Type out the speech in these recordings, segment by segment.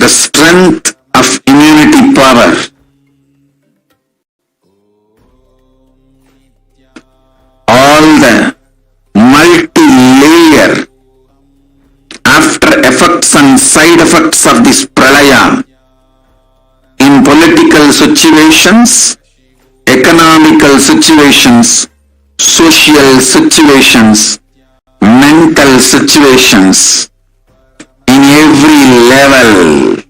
the strength of immunity power. All the multi-layer after effects and side effects of this pralaya in political situations, economical situations, social situations, mental situations, in every level.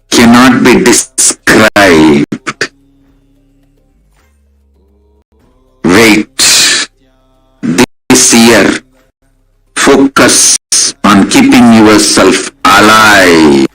Cannot be described. Wait. This year, focus on keeping yourself alive.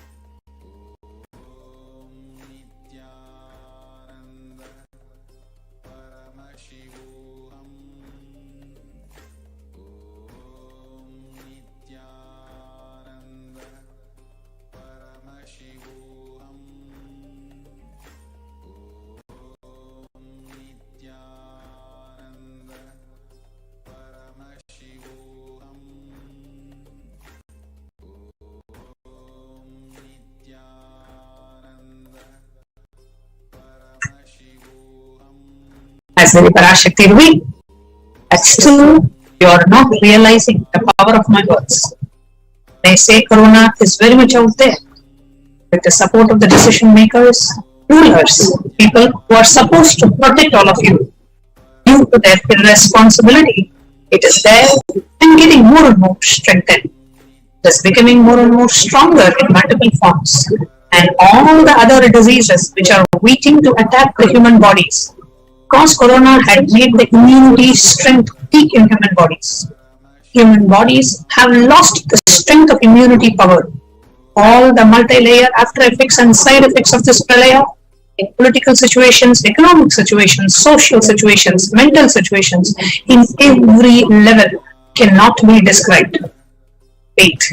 As the PARASHAKTI revealed, but still you are not realizing the power of my words. They say Corona is very much out there. With the support of the decision makers, rulers, people who are supposed to protect all of you, due to their irresponsibility, it is there and getting more and more strengthened. It is becoming more and more stronger in multiple forms, and all the other diseases which are waiting to attack the human bodies. Because Corona had made the immunity strength weak in human bodies. Human bodies have lost the strength of immunity power. All the multi-layer after effects and side effects of this pralaya in political situations, economic situations, social situations, mental situations, in every level cannot be described. Wait.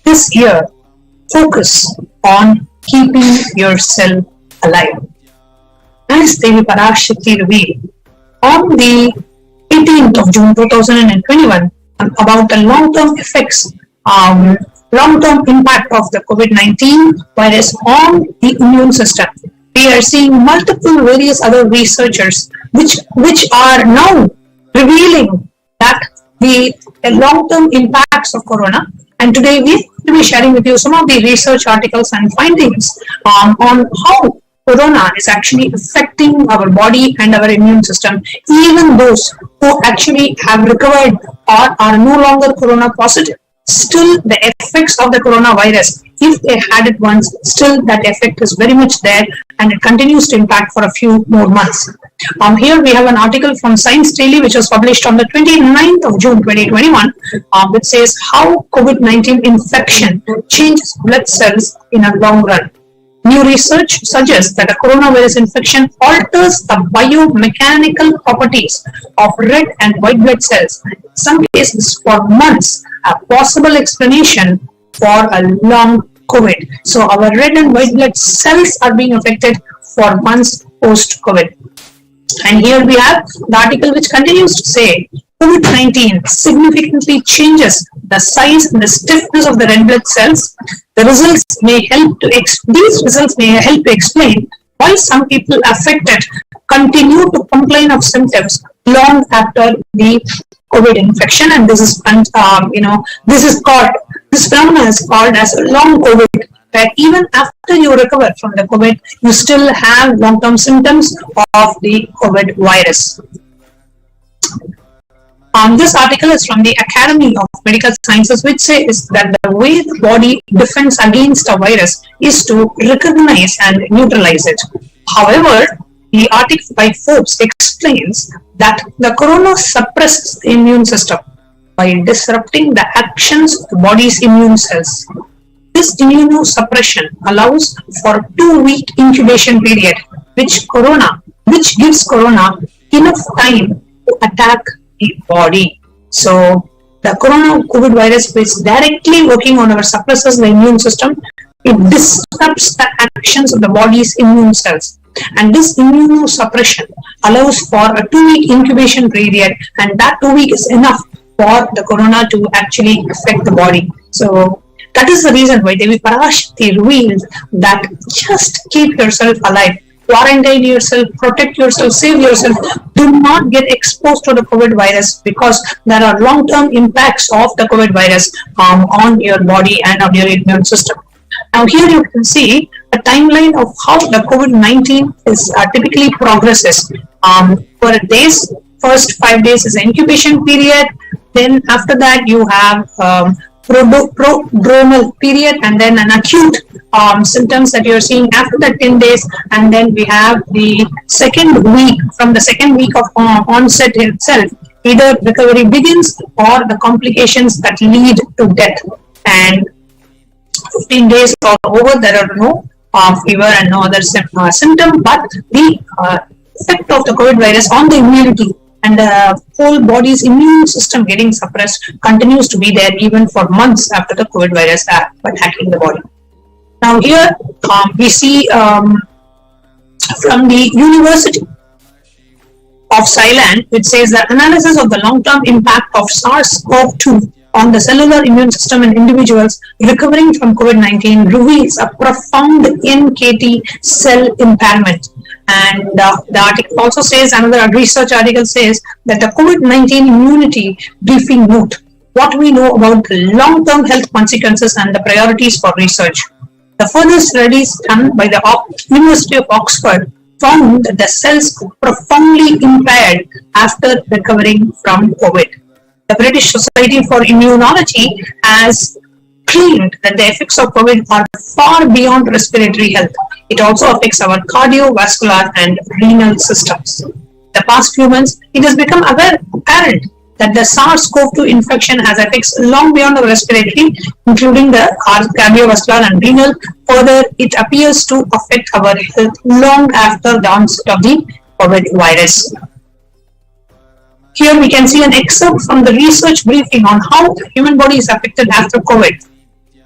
This year, focus on keeping yourself alive. As Devi PARASHAKTI revealed on the 18th of June 2021 about the long-term effects, long-term impact of the COVID-19 virus on the immune system. We are seeing multiple various other researchers which are now revealing that the long-term impacts of Corona. And today we will be sharing with you some of the research articles and findings on how Corona is actually affecting our body and our immune system. Even those who actually have recovered or are no longer Corona positive, still the effects of the coronavirus, if they had it once, still that effect is very much there and it continues to impact for a few more months. Here we have an article from Science Daily which was published on the 29th of June 2021 which says how COVID-19 infection changes blood cells in a long run. New research suggests that a coronavirus infection alters the biomechanical properties of red and white blood cells, in some cases for months, a possible explanation for a long COVID. So our red and white blood cells are being affected for months post-COVID. And here we have the article which continues to say COVID-19 significantly changes the size and the stiffness of the red blood cells. The results may help to these results may help to explain why some people affected continue to complain of symptoms long after the COVID infection, and this is this phenomenon is called as long COVID, where even after you recover from the COVID, you still have long-term symptoms of the COVID virus. This article is from the Academy of Medical Sciences, which says that the way the body defends against a virus is to recognize and neutralize it. However, the article by Forbes explains that the corona suppresses the immune system by disrupting the actions of the body's immune cells. This immunosuppression allows for a 2-week incubation period, which gives corona enough time to attack the body. So the corona COVID virus is directly working on our suppresses the immune system. It disrupts the actions of the body's immune cells, and this immunosuppression allows for a 2-week incubation period, and that 2 weeks is enough for the corona to actually affect the body. So that is the reason why Devi Parashakti reveals that just keep yourself alive, quarantine yourself, protect yourself, save yourself. Do not get exposed to the COVID virus, because there are long-term impacts of the COVID virus on your body and on your immune system. Now here you can see a timeline of how the COVID-19 is typically progresses. For days, first 5 days is incubation period. Then after that you have prodromal period, and then an acute symptoms that you're seeing after the 10 days. And then we have the second week, from the second week of onset itself, either recovery begins or the complications that lead to death. And 15 days or over, there are no fever and no other symptom, but the effect of the COVID virus on the immunity and the whole body's immune system getting suppressed continues to be there even for months after the COVID virus attacking the body. Now here we see from the University of Ceylon, which says that analysis of the long-term impact of SARS-CoV-2 on the cellular immune system in individuals recovering from COVID-19 reveals a profound NKT cell impairment. And the article also says, another research article says that the COVID-19 immunity briefing note, what we know about the long-term health consequences and the priorities for research. The further studies done by the University of Oxford found that the cells profoundly impaired after recovering from COVID. The British Society for Immunology has claimed that the effects of COVID are far beyond respiratory health. It also affects our cardiovascular and renal systems. The past few months, it has become apparent that the SARS-CoV-2 infection has effects long beyond the respiratory, including the cardiovascular and renal. Further, it appears to affect our health long after the onset of the COVID virus. Here we can see an excerpt from the research briefing on how the human body is affected after COVID.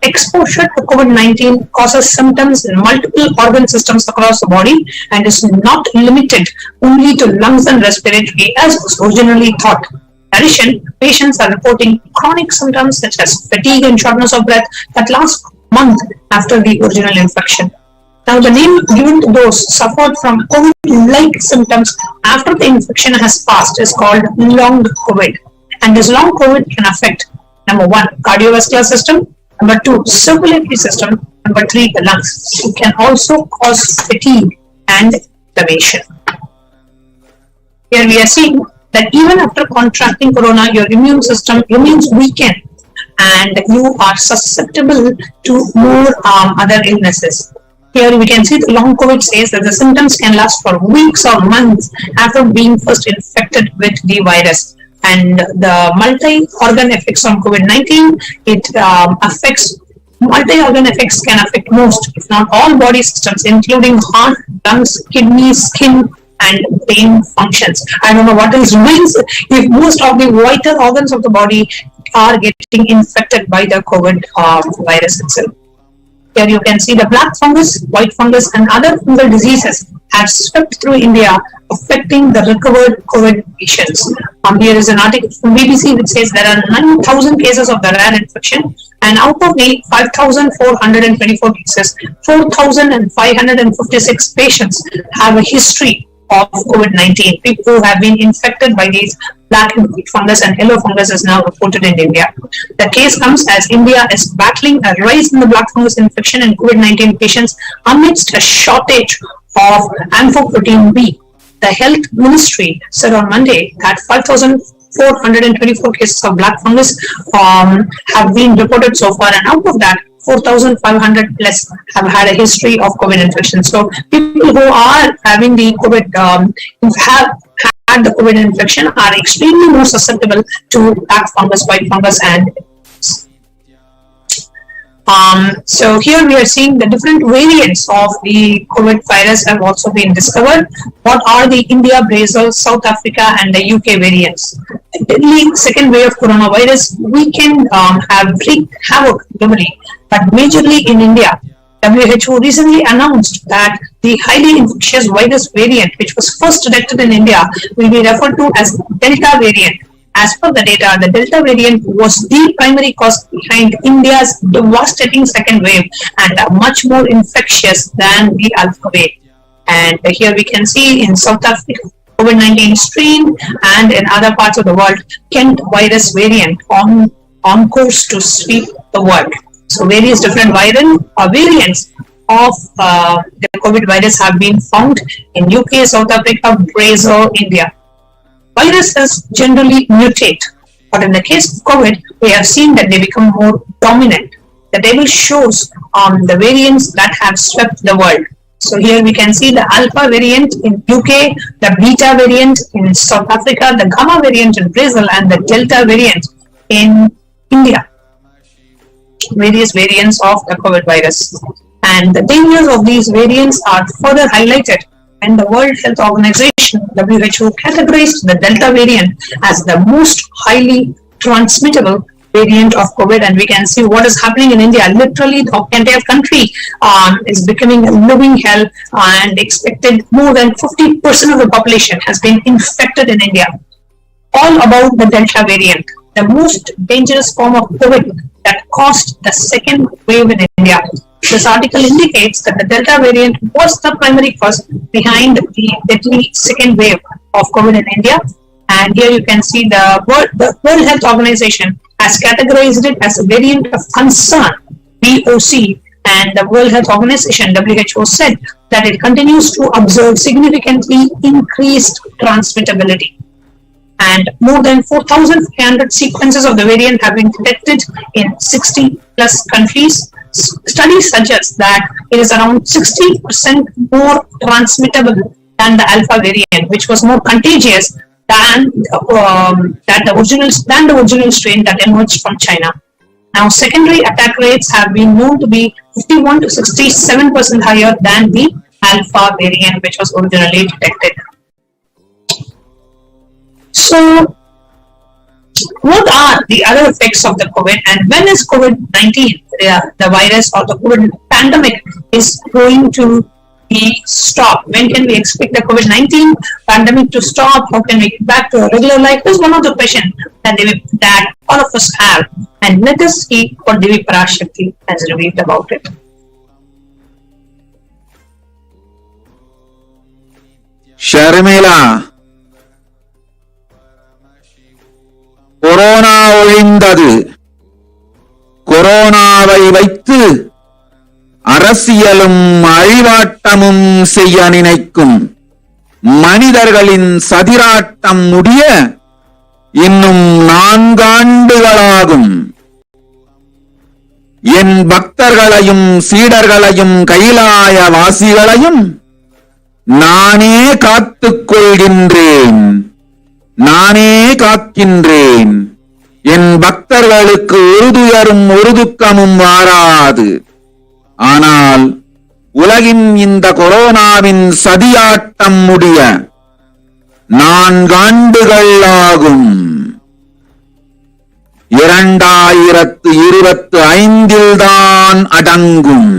Exposure to COVID-19 causes symptoms in multiple organ systems across the body and is not limited only to lungs and respiratory as was originally thought. In addition, patients are reporting chronic symptoms such as fatigue and shortness of breath that last months after the original infection. Now, the name given to those suffered from COVID-like symptoms after the infection has passed is called long COVID. And this long COVID can affect, number 1, cardiovascular system, number 2, circulatory system, number 3, the lungs. It can also cause fatigue and inflammation. Here we are seeing that even after contracting corona, your immune system remains weakened and you are susceptible to more other illnesses. Here we can see the long COVID says that the symptoms can last for weeks or months after being first infected with the virus. And the multi-organ effects from COVID-19, it affects, multi-organ effects can affect most, if not all body systems, including heart, lungs, kidneys, skin, and brain functions. I don't know what else remains if most of the vital organs of the body are getting infected by the COVID virus itself. Here you can see the black fungus, white fungus, and other fungal diseases have swept through India, affecting the recovered COVID patients. Here is an article from BBC which says there are 9,000 cases of the rare infection, and out of the 5,424 cases, 4,556 patients have a history of COVID-19. People who have been infected by these black and white fungus and yellow fungus is now reported in India. The case comes as India is battling a rise in the black fungus infection in COVID-19 patients amidst a shortage of amphoprotein B. The Health Ministry said on Monday that 5,424 cases of black fungus have been reported so far, and out of that, 4,500 plus have had a history of COVID infection. So people who are having the COVID, have had the COVID infection are extremely more susceptible to black fungus, white fungus, and so here we are seeing the different variants of the COVID virus have also been discovered. What are the India, Brazil, South Africa, and the UK variants? The deadly second wave of coronavirus we can have wreaked havoc globally, but majorly in India. WHO recently announced that the highly infectious virus variant, which was first detected in India, will be referred to as Delta variant. As per the data, the Delta variant was the primary cause behind India's devastating second wave and much more infectious than the Alpha wave. And here we can see in South Africa, COVID-19 strain, and in other parts of the world, Kent virus variant on course to sweep the world. So various different variants of the COVID virus have been found in UK, South Africa, Brazil, India. Viruses generally mutate, but in the case of COVID, we have seen that they become more dominant. The table shows the variants that have swept the world. So here we can see the Alpha variant in UK, the Beta variant in South Africa, the Gamma variant in Brazil, and the Delta variant in India. Various variants of the COVID virus. And the dangers of these variants are further highlighted when the World Health Organization, WHO, categorized the Delta variant as the most highly transmittable variant of COVID. And we can see what is happening in India. Literally, the entire country is becoming a living hell, and expected more than 50% of the population has been infected in India. All about the Delta variant, the most dangerous form of COVID that caused the second wave in India. This article indicates that the Delta variant was the primary cause behind the deadly second wave of COVID in India. And here you can see the World Health Organization has categorized it as a variant of concern, VOC, and the World Health Organization, WHO, said that it continues to observe significantly increased transmittability. And more than 4,500 sequences of the variant have been detected in 60 plus countries. Studies suggest that it is around 60% more transmittable than the Alpha variant, which was more contagious than the original strain that emerged from China. Now, secondary attack rates have been known to be 51 to 67% higher than the Alpha variant, which was originally detected. So, what are the other effects of the COVID, and when is COVID-19, the virus or the COVID pandemic, is going to be stopped? When can we expect the COVID-19 pandemic to stop? How can we get back to a regular life? This is one of the questions that all of us have. And let us see what Devi PARASHAKTI has revealed about it. Sharmila, corona ஒழிந்தது. கொரோனாவை வைத்து அரசியலும் அழிவாட்டமும் செய்ய நினைக்கும் மனிதர்களின் சதிராட்டம் முடிய இன்னும் 4 ஆண்டுகளாகும். என் பக்தர்களையும் சீடர்களையும் கைலாய வாசிகளையும் நானே காத்துக் கொள்கின்றேன், நானே காக்கின்றேன். என் பக்தர்களுக்கு ஒரு துயரும் ஒரு துக்கமும் வாராது. ஆனால் உலகின் இந்த கொரோனாவின் சதியாட்டம் முடிய 4 ஆண்டுகள் ஆகும். 2025 தான் அடங்கும்.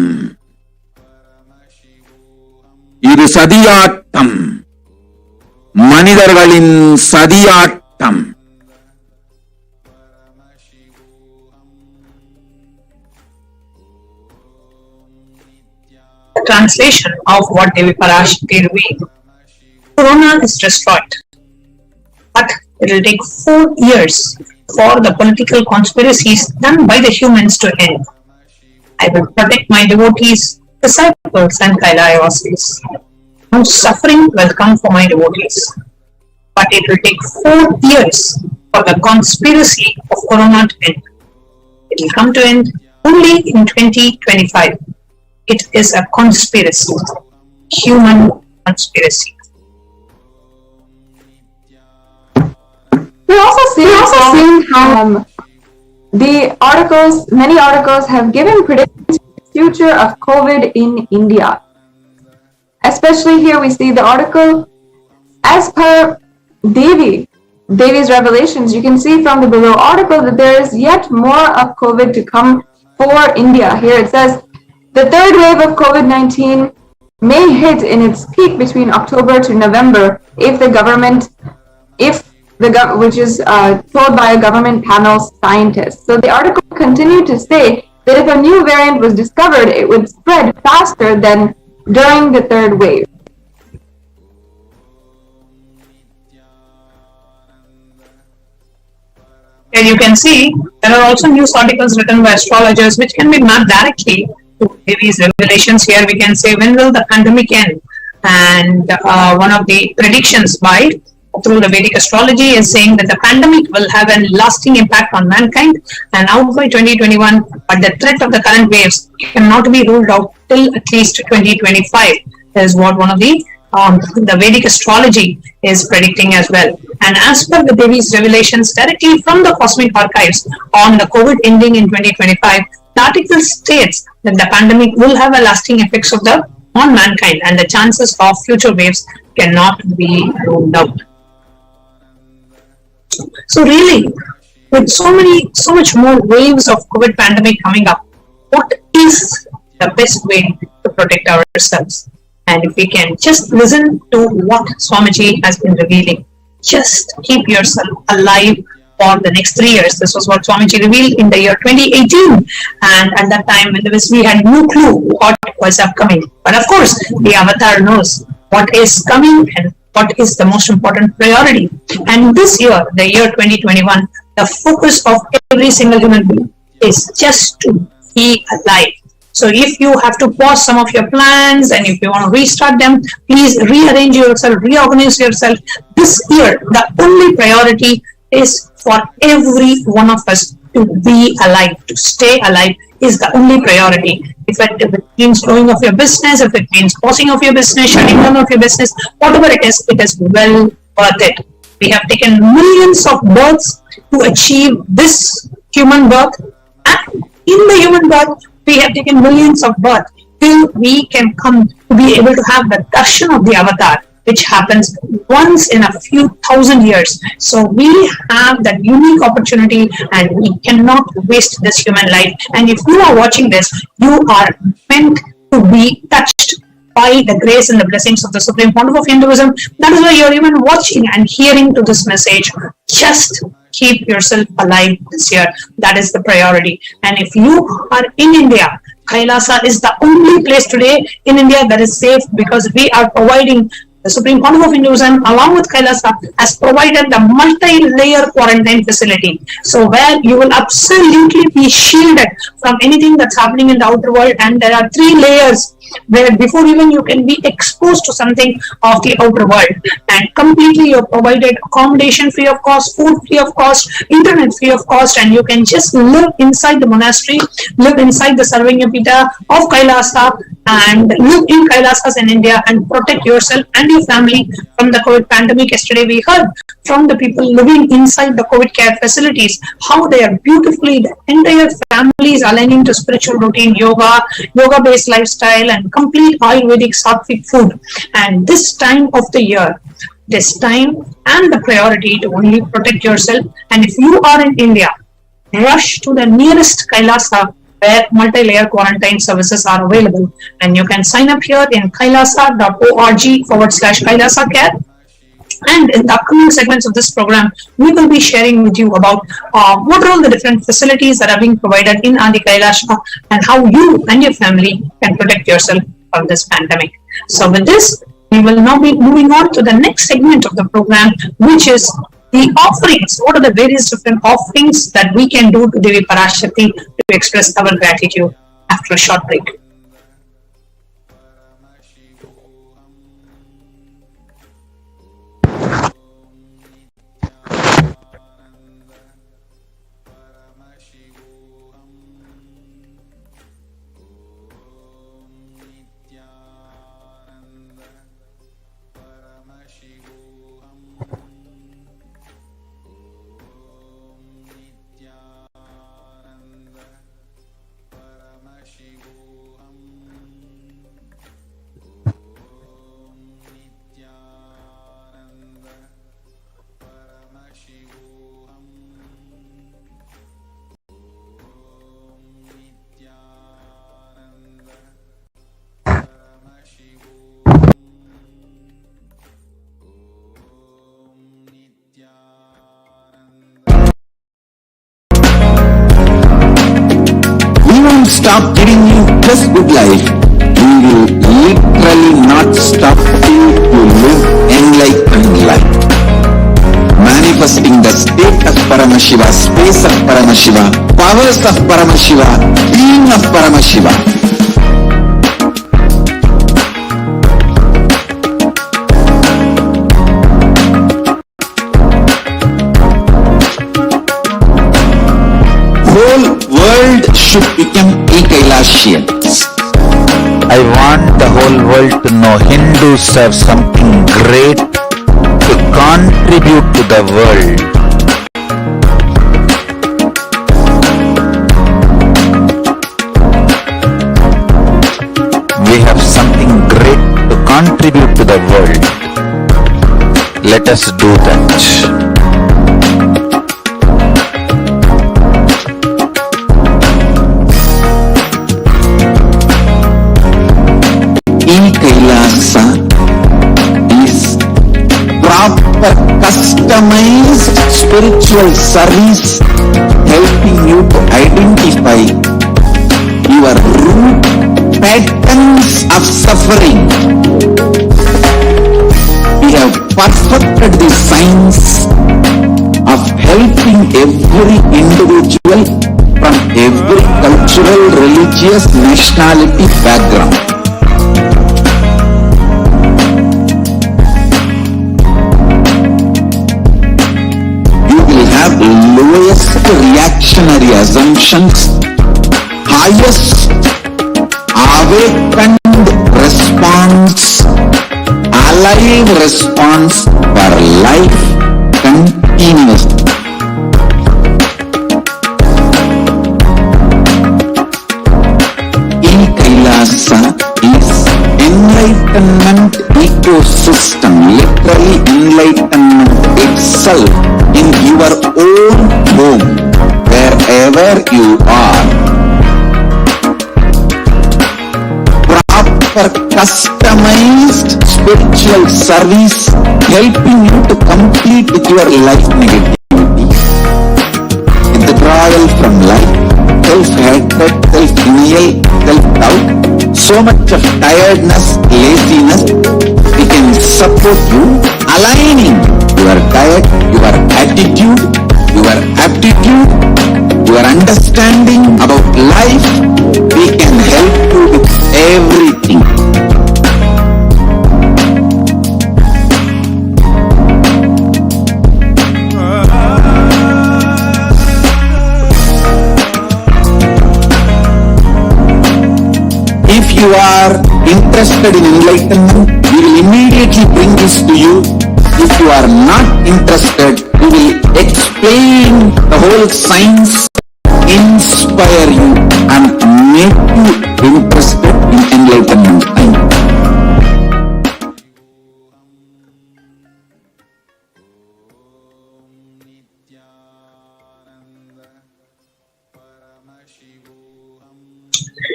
இது சதியாட்டம், மனிதர்களின் சதியாட்டம். The translation of what Devi PARASHAKTI revealed. Corona is destroyed, but it will take 4 years for the political conspiracies done by the humans to end. I will protect my devotees, disciples, and Kailavasis. No suffering will come for my devotees, but it will take 4 years for the conspiracy of Corona to end. It will come to end only in 2025. It is a conspiracy, human conspiracy. We're also seeing how many articles have given predictions for the future of COVID in India. Especially here we see the article, as per Devi's revelations, you can see from the below article that there is yet more of COVID to come for India. Here it says, the third wave of COVID-19 may hit in its peak between October to November if the which is told by a government panel scientist. So the article continued to say that if a new variant was discovered, it would spread faster than during the third wave. And you can see there are also news articles written by astrologers which can be mapped directly to these revelations. Here we can say when will the pandemic end, and one of the predictions by through the Vedic astrology is saying that the pandemic will have a lasting impact on mankind and out by 2021, but the threat of the current waves cannot be ruled out till at least 2025 is what one of the Vedic astrology is predicting as well. And as per the Devi's revelations directly from the cosmic archives on the COVID ending in 2025, the article states that the pandemic will have a lasting effects on mankind and the chances of future waves cannot be ruled out. So really, with so much more waves of COVID pandemic coming up, what is the best way to protect ourselves? And if we can just listen to what Swamiji has been revealing, just keep yourself alive for the next 3 years. This was what Swamiji revealed in the year 2018. And at that time, we had no clue what was upcoming. But of course, the avatar knows what is coming and what is the most important priority. And this year, the year 2021, the focus of every single human being is just to be alive. So if you have to pause some of your plans and if you want to restart them, please rearrange yourself, reorganize yourself. This year, the only priority is for every one of us to be alive, to stay alive is the only priority. If it means slowing of your business, if it means pausing of your business, shutting down of your business, whatever it is well worth it. We have taken millions of births to achieve this human birth, and in the human birth, we have taken millions of births till we can come to be able to have the darshan of the avatar, which happens once in a few thousand years. So we have that unique opportunity and we cannot waste this human life. And if you are watching this, you are meant to be touched by the grace and the blessings of the Supreme Pontiff of Hinduism. That is why you're even watching and hearing to this message. Just keep yourself alive this year. That is the priority. And if you are in India, Kailasa is the only place today in India that is safe because we are providing the Supreme Pontiff of Hinduism, along with Kailasa, has provided the multi-layer quarantine facility. So where you will absolutely be shielded from anything that's happening in the outer world. And there are 3 layers where before even you can be exposed to something of the outer world. And completely you're provided accommodation free of cost, food free of cost, internet free of cost, and you can just live inside the monastery, live inside the Sarvanyapita of Kailasa, and live in Kailasas in India and protect yourself and your family from the COVID pandemic. Yesterday we heard from the people living inside the COVID care facilities how they are beautifully, the entire family is aligning to spiritual routine, yoga based lifestyle and complete Ayurvedic sattvic food. And this time of the year, this time and the priority to only protect yourself. And if you are in India, rush to the nearest Kailasa where multi-layer quarantine services are available. And you can sign up here in kailasa.org/Kailasa Care. And in the upcoming segments of this program, we will be sharing with you about what are all the different facilities that are being provided in Adi Kailasha and how you and your family can protect yourself from this pandemic. So with this, we will now be moving on to the next segment of the program, which is the offerings. What are the various different offerings that we can do to Devi Parashakti to express our gratitude after a short break? won't stop giving you just good life. We will literally not stop till you live enlightened life. Manifesting the state of Paramashiva, space of Paramashiva, powers of Paramashiva, being of Paramashiva. Whole world should become Ekailashians. I want the whole world to know Hindus have something great to contribute to the world. We have something great to contribute to the world. Let us do that. Kailasa is proper customized spiritual service helping you to identify your root patterns of suffering. We have perfected the science of helping every individual from every cultural, religious, nationality background. Lowest reactionary assumptions, highest awakened response, alive response for life continues. Kailasa is enlightenment ecosystem, literally enlightenment itself in your own home, wherever you are. Proper customized spiritual service helping you to complete with your life negativity. Withdrawal from life, self-hatred, self-denial, self-doubt, so much of tiredness, laziness, we can support you aligning your diet, your attitude, your aptitude, your understanding about life. We can help you with everything. If you are interested in enlightenment, we will immediately bring this to you. If you are not interested, we will explain the whole science, inspire you and make you interested in enlightenment time.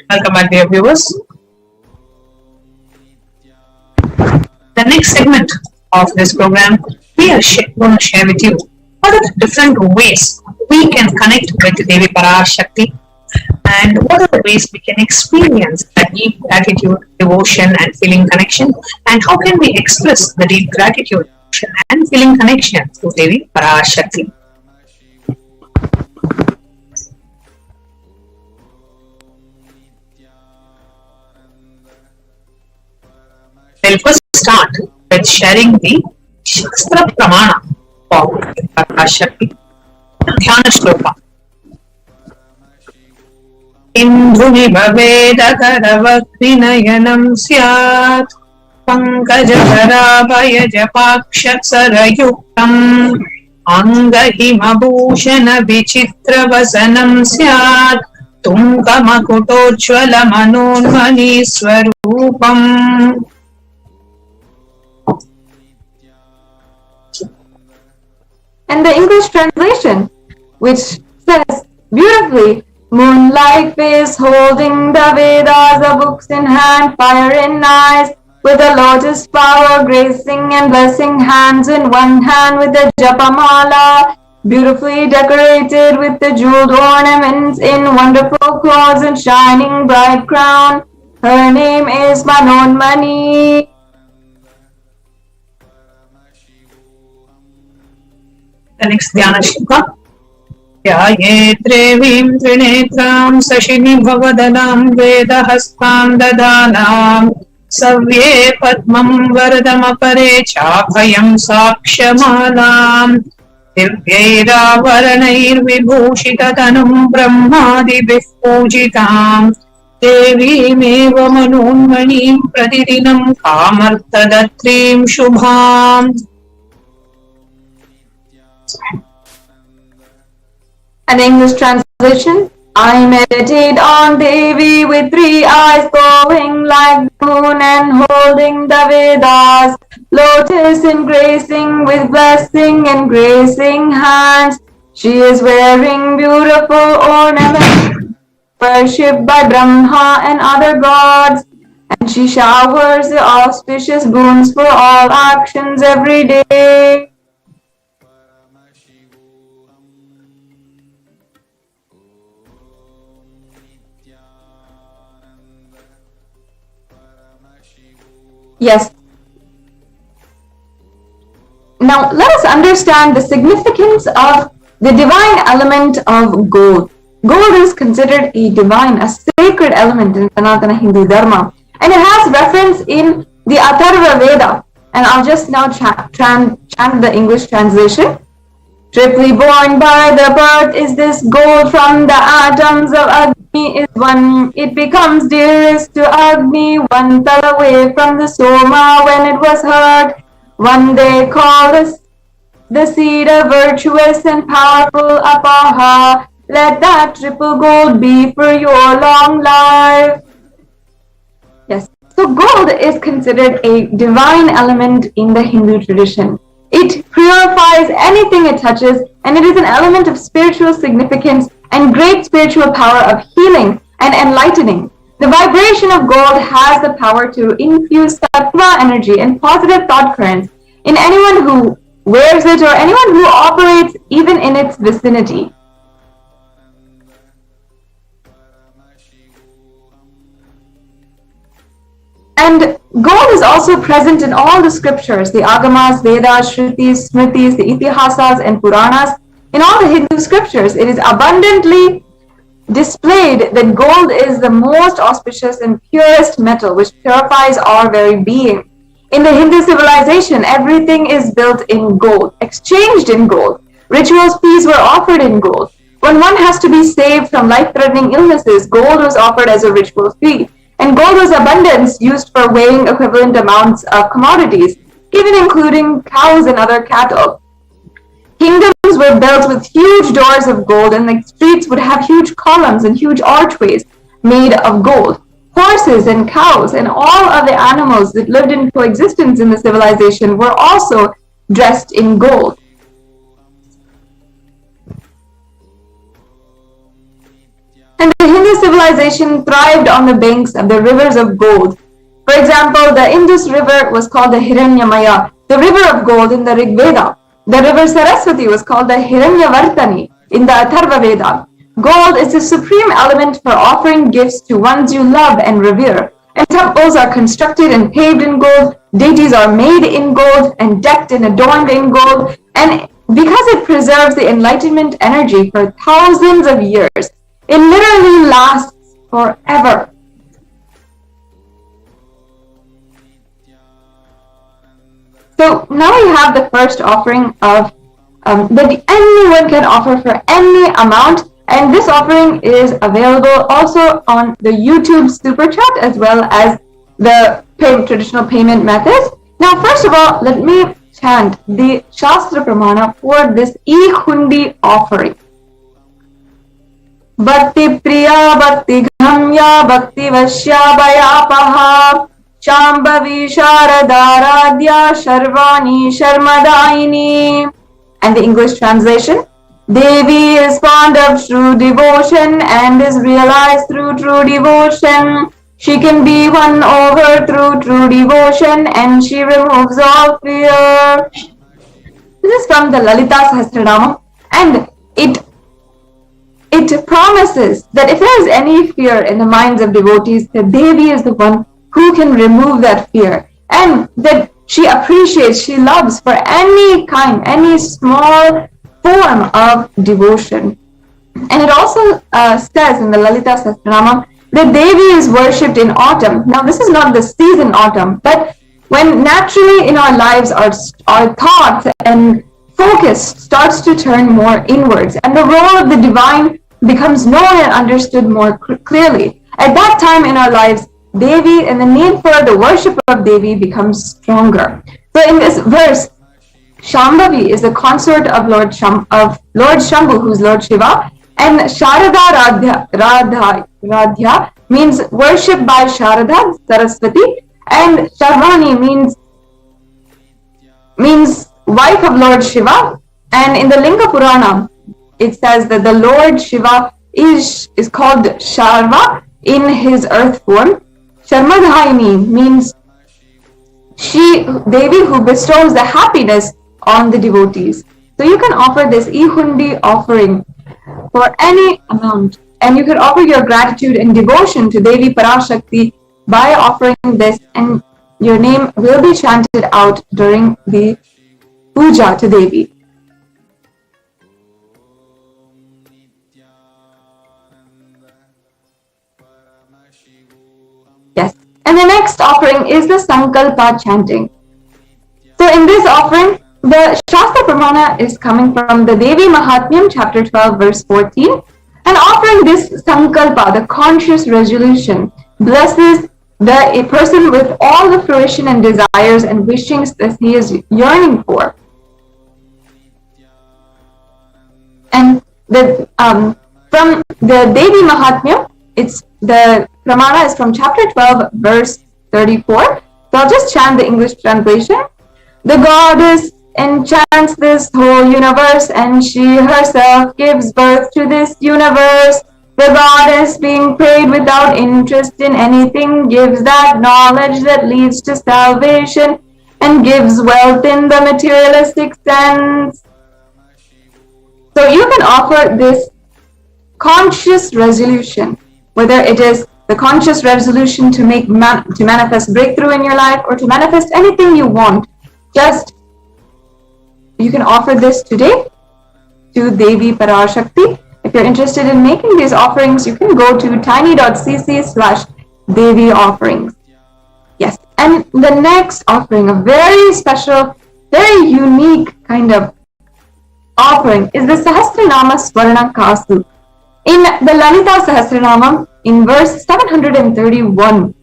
Welcome back, dear viewers. The next segment of this program, we are going to share with you what are the different ways we can connect with Devi Parashakti and what are the ways we can experience that deep gratitude, devotion and feeling connection, and how can we express the deep gratitude, devotion and feeling connection to Devi Parashakti. We'll first start with sharing the Shastra Pramana for Akashic Dhyana Shloka. Indruvi Vedakaravatinayanam Syat Pankajadharabhaya Japakshaksarayuktam Angahimabhushana Vichitravasanam Syat Tungamakutochvala Manonmani Swarupam. And the English translation, which says beautifully, moonlight face holding the Vedas, the books in hand, fire in eyes, with a lotus flower gracing and blessing hands in one hand with the Japamala, beautifully decorated with the jeweled ornaments in wonderful clothes and shining bright crown. Her name is Manonmani. The next Dhyana Shloka. ध्यायेत्रेवीं त्रिनेत्रां शशिनि भवदनां वेदहस्तां ददानां सव्ये पद्मं वरदमपरे चाभयं साक्ष्यमालां दिव्यैरावरणैर्विभूषिततनुं ब्रह्मादिभिः पूजितां देवीमेव मनोन्मणिं प्रतिदिनं कामर्थदत्रीं शुभाम्. An English translation. I meditate on Devi with 3 eyes, glowing like the moon and holding the Vedas, lotus embracing with blessing and gracing hands. She is wearing beautiful ornaments, worshipped by Brahma and other gods, and she showers the auspicious boons for all actions every day. Yes. Now let us understand the significance of the divine element of gold. Gold is considered a divine, a sacred element in Sanatana Hindu Dharma, and it has reference in the Atharva Veda. And I'll just now chant the English translation. Triply born by the birth is this gold from the atoms of Agni is one. It becomes dearest to Agni. One fell away from the Soma when it was heard. One they call the seed of virtuous and powerful Apaha. Let that triple gold be for your long life. Yes, so gold is considered a divine element in the Hindu tradition. It purifies anything it touches, and it is an element of spiritual significance and great spiritual power of healing and enlightening. The vibration of gold has the power to infuse sattva energy and positive thought currents in anyone who wears it or anyone who operates even in its vicinity. And gold is also present in all the scriptures, the Agamas, Vedas, Shrutis, Smritis, the Itihasas and Puranas. In all the Hindu scriptures, it is abundantly displayed that gold is the most auspicious and purest metal which purifies our very being. In the Hindu civilization, everything is built in gold, exchanged in gold. Ritual fees were offered in gold. When one has to be saved from life-threatening illnesses, gold was offered as a ritual fee. And gold was abundance used for weighing equivalent amounts of commodities, even including cows and other cattle. Kingdoms were built with huge doors of gold, and the streets would have huge columns and huge archways made of gold. Horses and cows and all of the animals that lived in coexistence in the civilization were also dressed in gold. And the Hindu civilization thrived on the banks of the rivers of gold. For example, the Indus River was called the Hiranyamaya, the river of gold in the Rig Veda. The river Saraswati was called the Hiranyavartani in the Atharva Veda. Gold is the supreme element for offering gifts to ones you love and revere. And temples are constructed and paved in gold, deities are made in gold and decked and adorned in gold. And because it preserves the enlightenment energy for thousands of years, it literally lasts forever. So now we have the first offering of that anyone can offer for any amount, and this offering is available also on the YouTube Super Chat as well as the traditional payment methods. Now, first of all, let me chant the Shastra Pramana for this e-hundi offering. Bhakti Priya Bhakti Ghamya Bhakti Vashya Bhayapaha Shambhavi Sharadaradhya Sharvani Sharmadaini. And the English translation. Devi is fond of true devotion and is realized through true devotion. She can be won over through true devotion and she removes all fear. This is from the Lalita Sahasranama. And it promises that if there is any fear in the minds of devotees, that Devi is the one who can remove that fear, and that she appreciates, she loves for any kind, any small form of devotion. And it also says in the Lalita Sahasranama that Devi is worshipped in autumn. Now, this is not the season autumn, but when naturally in our lives our thoughts and focus starts to turn more inwards, and the role of the divine becomes known and understood more clearly. At that time in our lives, Devi and the need for the worship of Devi becomes stronger. So in this verse, Shambhavi is the consort of Lord Shambhu, who's Lord Shiva, and Sharada Radhya means worship by Sharada, Saraswati, and Sharvani means wife of Lord Shiva. And in the Linga Purana, it says that the Lord Shiva is called Sharva in his earth form. Sharmadhaini means Devi who bestows the happiness on the devotees. So you can offer this Ihundi offering for any amount, and you can offer your gratitude and devotion to Devi Parashakti by offering this, and your name will be chanted out during the puja to Devi. Yes, and the next offering is the Sankalpa chanting. So in this offering, the Shastra Pramana is coming from the Devi Mahatmyam, chapter 12, verse 14, and offering this Sankalpa, the conscious resolution, blesses a person with all the fruition and desires and wishings that he is yearning for. And from the Devi Mahatmya, the Pramana is from chapter 12, verse 34. So I'll just chant the English translation. The goddess enchants this whole universe, and she herself gives birth to this universe. The goddess, being prayed without interest in anything, gives that knowledge that leads to salvation and gives wealth in the materialistic sense. So you can offer this conscious resolution, whether it is the conscious resolution to manifest breakthrough in your life, or to manifest anything you want. You can offer this today to Devi Parashakti. If you're interested in making these offerings, you can go to tiny.cc/Devi offerings. Yes, and the next offering, a very special, very unique kind of offering, is the Sahasranama Swarna Kasu. In the Lalita Sahasranama, in verse 731,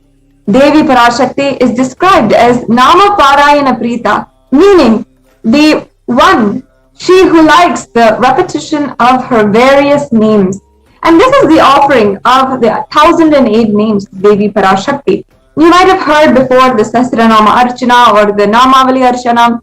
Devi Parashakti is described as Nama Parayana Prita, meaning the one, she who likes the repetition of her various names. And this is the offering of the 1008 names of Devi Parashakti. You might have heard before the Sahasranama Archana or the Namavali Archana.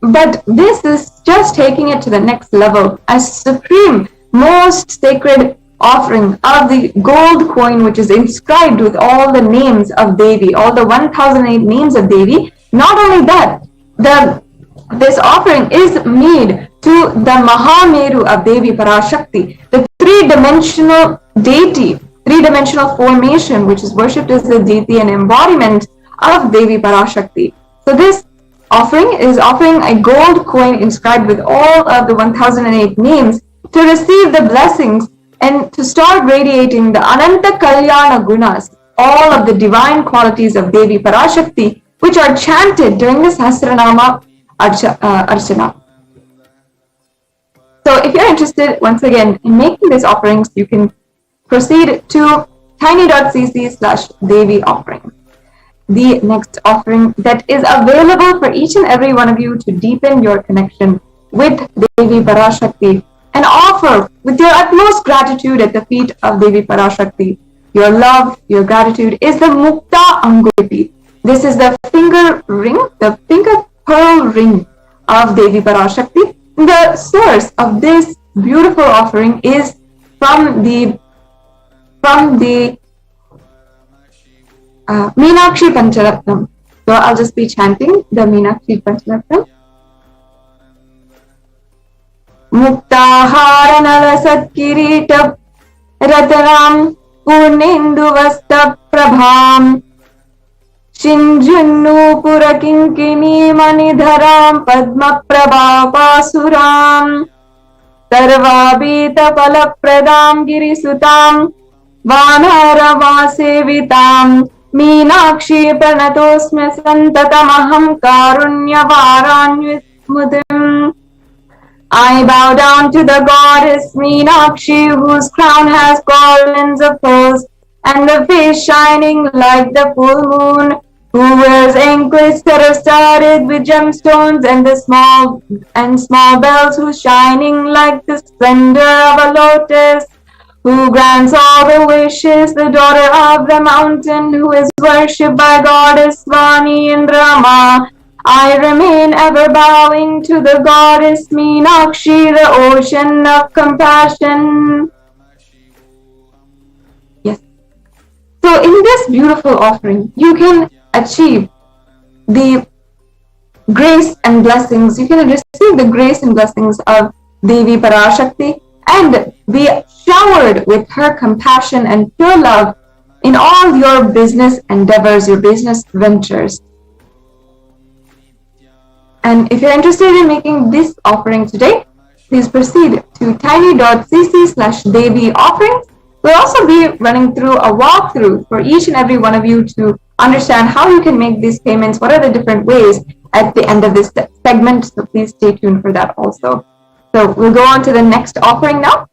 But this is just taking it to the next level, a supreme, most sacred offering of the gold coin, which is inscribed with all the names of Devi, all the 1008 names of Devi. Not only that, this offering is made to the Mahameru of Devi Parashakti, the three-dimensional deity, three-dimensional formation, which is worshipped as the deity and embodiment of Devi Parashakti. So this offering is offering a gold coin inscribed with all of the 1008 names to receive the blessings and to start radiating the Ananta Kalyana Gunas, all of the divine qualities of Devi Parashakti, which are chanted during the Sahasranama Archana. So if you're interested, once again, in making these offerings, you can proceed to tiny.cc/Devi offering. The next offering that is available for each and every one of you to deepen your connection with Devi Parashakti and offer with your utmost gratitude at the feet of Devi Parashakti. Your love, your gratitude is the Mukta Anguti. This is the finger ring, the finger pearl ring of Devi Parashakti. The source of this beautiful offering is from the Meenakshi Pancharatnam. So I'll just be chanting the Meenakshi Pancharatnam. मुक्ताहारनलसत्किरीटं रतनां पूर्णेन्दुवस्तप्रभाम् शिञ्जुन्नूपुरकिङ्किणीमणिधरां पद्मप्रभापासुराम् सर्वाभीतफलप्रदां गिरिसुतां वानरवासेवितां Meenakshi प्रणतोऽस्मि सन्ततमहं कारुण्यवारान्वितमुदिम् I bow down to the goddess Meenakshi, whose crown has garlands of pearls, and the face shining like the full moon, who wears anklets that are studded with gemstones, and the small bells, who shining like the splendor of a lotus, who grants all the wishes, the daughter of the mountain, who is worshipped by goddess Vani and Rama. I remain ever bowing to the goddess Meenakshi, the ocean of compassion. Yes. So in this beautiful offering, you can achieve the grace and blessings. You can receive the grace and blessings of Devi Parashakti and be showered with her compassion and pure love in all your business endeavors, your business ventures. And if you're interested in making this offering today, please proceed to tiny.cc/Devi offerings. We'll also be running through a walkthrough for each and every one of you to understand how you can make these payments, what are the different ways at the end of this segment. So please stay tuned for that also. So we'll go on to the next offering now.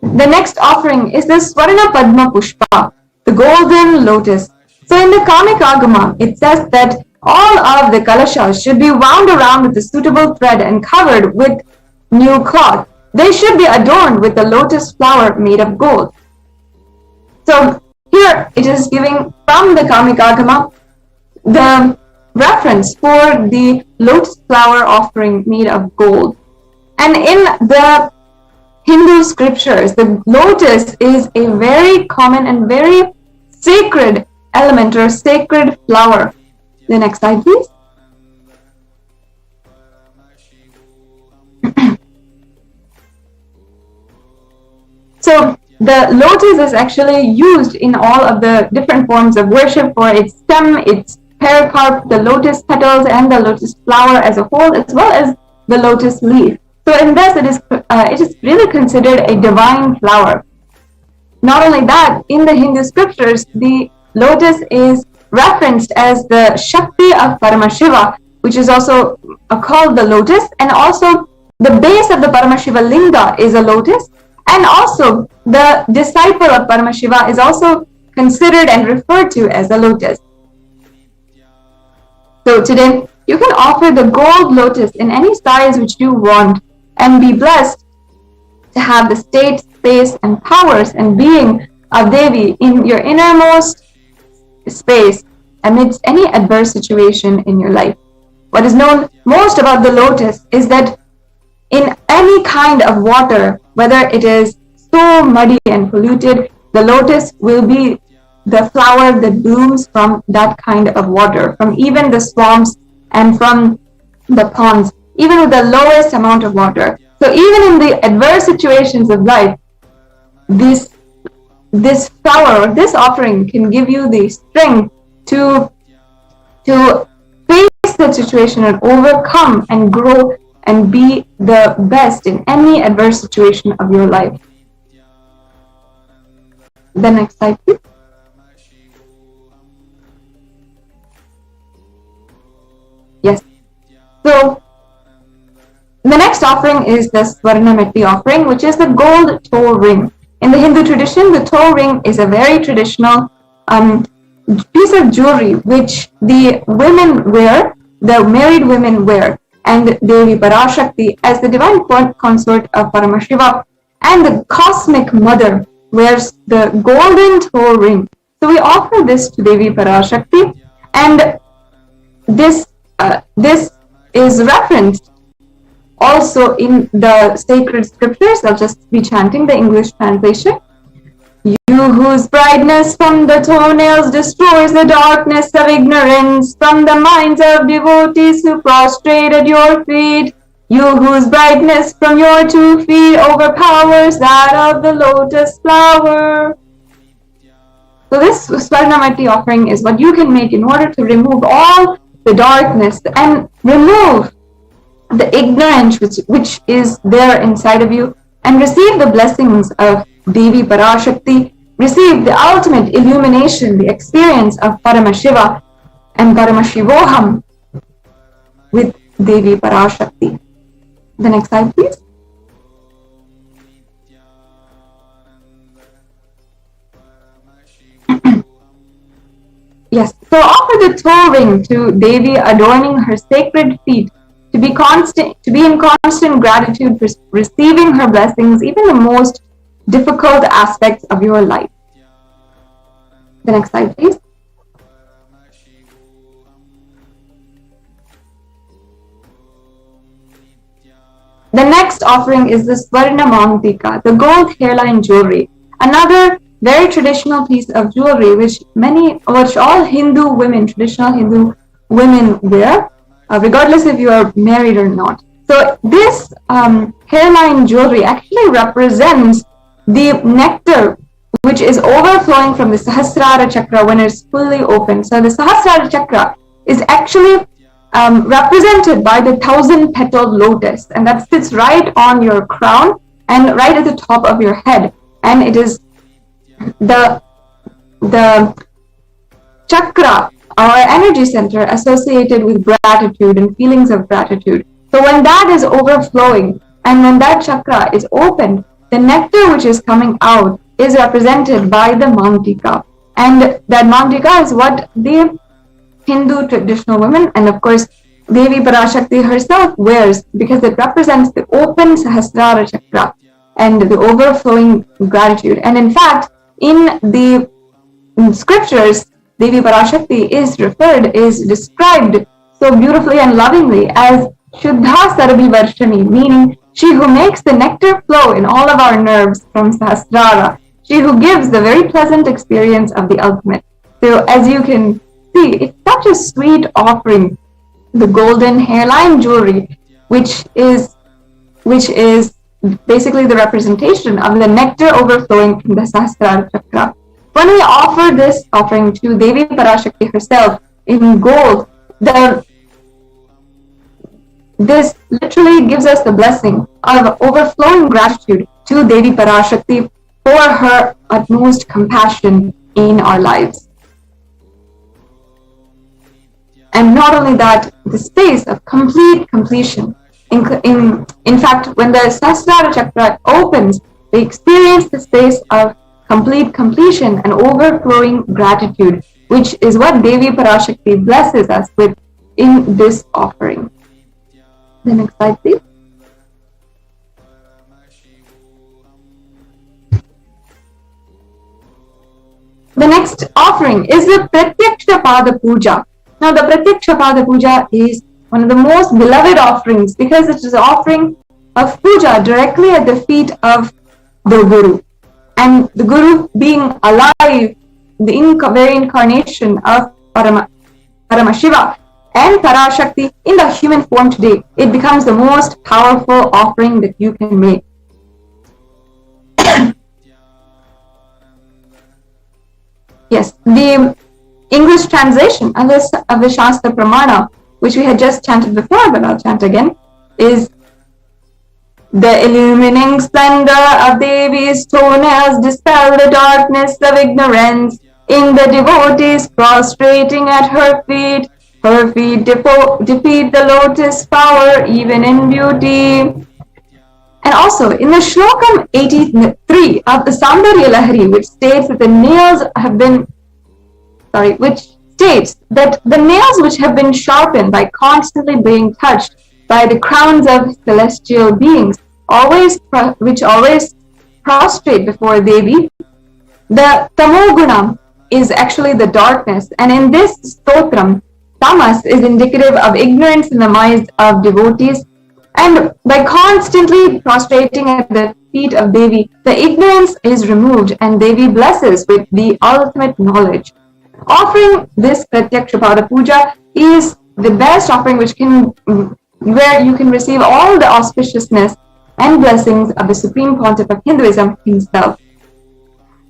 The next offering is the Swarna Padma Pushpa, the golden lotus. So in the Kamic Agama, it says that all of the kalashas should be wound around with a suitable thread and covered with new cloth. They should be adorned with a lotus flower made of gold. So here it is giving from the Kamic Agama the reference for the lotus flower offering made of gold. And in the Hindu scriptures, the lotus is a very common and very sacred element or sacred flower. The next slide, please. So the lotus is actually used in all of the different forms of worship for its stem, its pericarp, the lotus petals, and the lotus flower as a whole, as well as the lotus leaf. So in this, it is really considered a divine flower. Not only that, in the Hindu scriptures, the lotus is referenced as the Shakti of Paramashiva, which is also called the lotus, and also the base of the Paramashiva linga is a lotus, and also the disciple of Paramashiva is also considered and referred to as a lotus. So today, you can offer the gold lotus in any size which you want and be blessed to have the state, space, and powers and being of Devi in your innermost space amidst any adverse situation in your life. What is known most about the lotus is that in any kind of water, whether it is so muddy and polluted, the lotus will be the flower that blooms from that kind of water, from even the swamps and from the ponds, even with the lowest amount of water. So even in the adverse situations of life, this flower or this offering can give you the strength to face the situation and overcome and grow and be the best in any adverse situation of your life. The next slide, please. Yes. So the next offering is the Swarnameti offering, which is the gold toe ring. In the Hindu tradition, the toe ring is a very traditional piece of jewelry which the women wear, the married women wear, and Devi Parashakti as the divine consort of Paramashiva and the cosmic mother wears the golden toe ring. So we offer this to Devi Parashakti, and this is referenced also in the sacred scriptures. I'll just be chanting the English translation. You whose brightness from the toenails destroys the darkness of ignorance, from the minds of devotees who prostrate at your feet. You whose brightness from your 2 feet overpowers that of the lotus flower. So this Swarnamati offering is what you can make in order to remove all the darkness and remove the ignorance which is there inside of you, and receive the blessings of Devi Parashakti, receive the ultimate illumination, the experience of Paramashiva and Paramashivoham with Devi Parashakti. The next slide, please. Yes, so offer the toe ring to Devi, adorning her sacred feet, to be in constant gratitude for receiving her blessings, even the most difficult aspects of your life. The next slide, please. The next offering is the Swarna Mantika, the gold hairline jewelry. Another very traditional piece of jewelry which all Hindu women, traditional Hindu women wear, regardless if you are married or not. So this hairline jewelry actually represents the nectar which is overflowing from the Sahasrara chakra when it's fully open. So the Sahasrara chakra is actually represented by the 1,000-petaled lotus, and that sits right on your crown and right at the top of your head. And it is the chakra, our energy center, associated with gratitude and feelings of gratitude. So when that is overflowing and when that chakra is opened, the nectar which is coming out is represented by the mantika. And that mantika is what the Hindu traditional women, and of course Devi Parashakti herself, wears, because it represents the open Sahasrara chakra and the overflowing gratitude. And in fact, in the scriptures, Devi Parashakti is described so beautifully and lovingly as Shuddha Sarabhi Varshani, meaning she who makes the nectar flow in all of our nerves from Sahasrara, she who gives the very pleasant experience of the ultimate. So as you can see, it's such a sweet offering, the golden hairline jewelry, which is basically the representation of the nectar overflowing from the Sahasrara chakra. When we offer this offering to Devi Parashakti herself in gold, this literally gives us the blessing of overflowing gratitude to Devi Parashakti for her utmost compassion in our lives. And not only that, the space of complete completion. In fact, when the Sahasrara chakra opens, we experience the space of complete completion and overflowing gratitude, which is what Devi Parashakti blesses us with in this offering. The next slide, please. The next offering is the Pratyaksha Pada Puja. Now, the Pratyaksha Pada Puja is one of the most beloved offerings because it is an offering of puja directly at the feet of the Guru. And the Guru being alive, the very incarnation of Paramashiva and Parashakti in the human form today, it becomes the most powerful offering that you can make. Yes, the English translation of the Shastra Pramana, which we had just chanted before, but I'll chant again, is the illumining splendor of Devi's toenails dispel the darkness of ignorance in the devotees prostrating at her feet. Her feet defeat the lotus flower even in beauty. And also in the Shlokam 83 of the Saundarya Lahari, which states that the nails which have been sharpened by constantly being touched by the crowns of celestial beings, which always prostrate before Devi, the Tamoguna is actually the darkness. And in this stotram, tamas is indicative of ignorance in the minds of devotees, And by constantly prostrating at the feet of Devi, the ignorance is removed and Devi blesses with the ultimate knowledge. Offering this Pratyakshapada Puja is the best offering where you can receive all the auspiciousness and blessings of the Supreme Pontiff of Hinduism himself.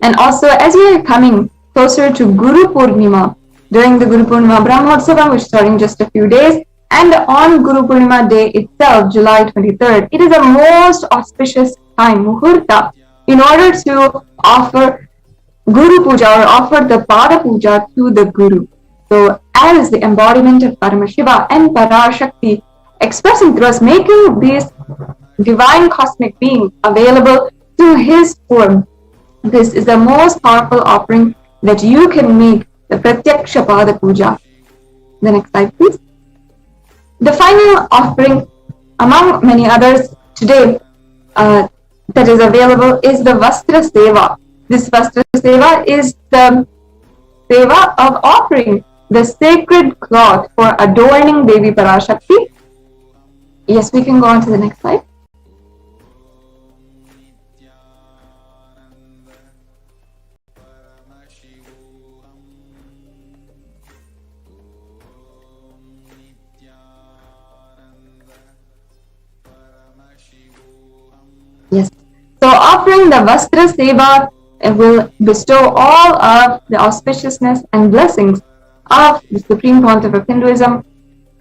And also, as we are coming closer to Guru Purnima, during the Guru Purnima Brahmotsava, which is starting just a few days, and on Guru Purnima day itself, July 23rd, it is a most auspicious time, Muhurta, in order to offer Guru Puja or offer the Pada Puja to the Guru. So, as the embodiment of Paramashiva and Parashakti expressing through us, making these divine cosmic beings available to his form, this is the most powerful offering that you can make, the Pratyakshapada Puja. The next slide, please. The final offering, among many others today, that is available is the Vastra Seva. This Vastra Seva is the Seva of offering the sacred cloth for adorning Devi Parashakti. Yes, we can go on to the next slide. Yes. So offering the Vastra Seva will bestow all of the auspiciousness and blessings of the Supreme Pontiff of Hinduism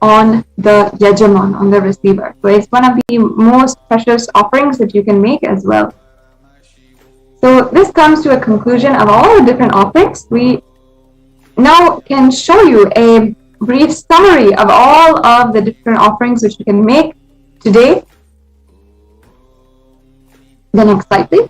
on the Yajaman, on the receiver. So it's one of the most precious offerings that you can make as well. So this comes to a conclusion of all the different offerings. We now can show you a brief summary of all of the different offerings which you can make today. The next slide, please.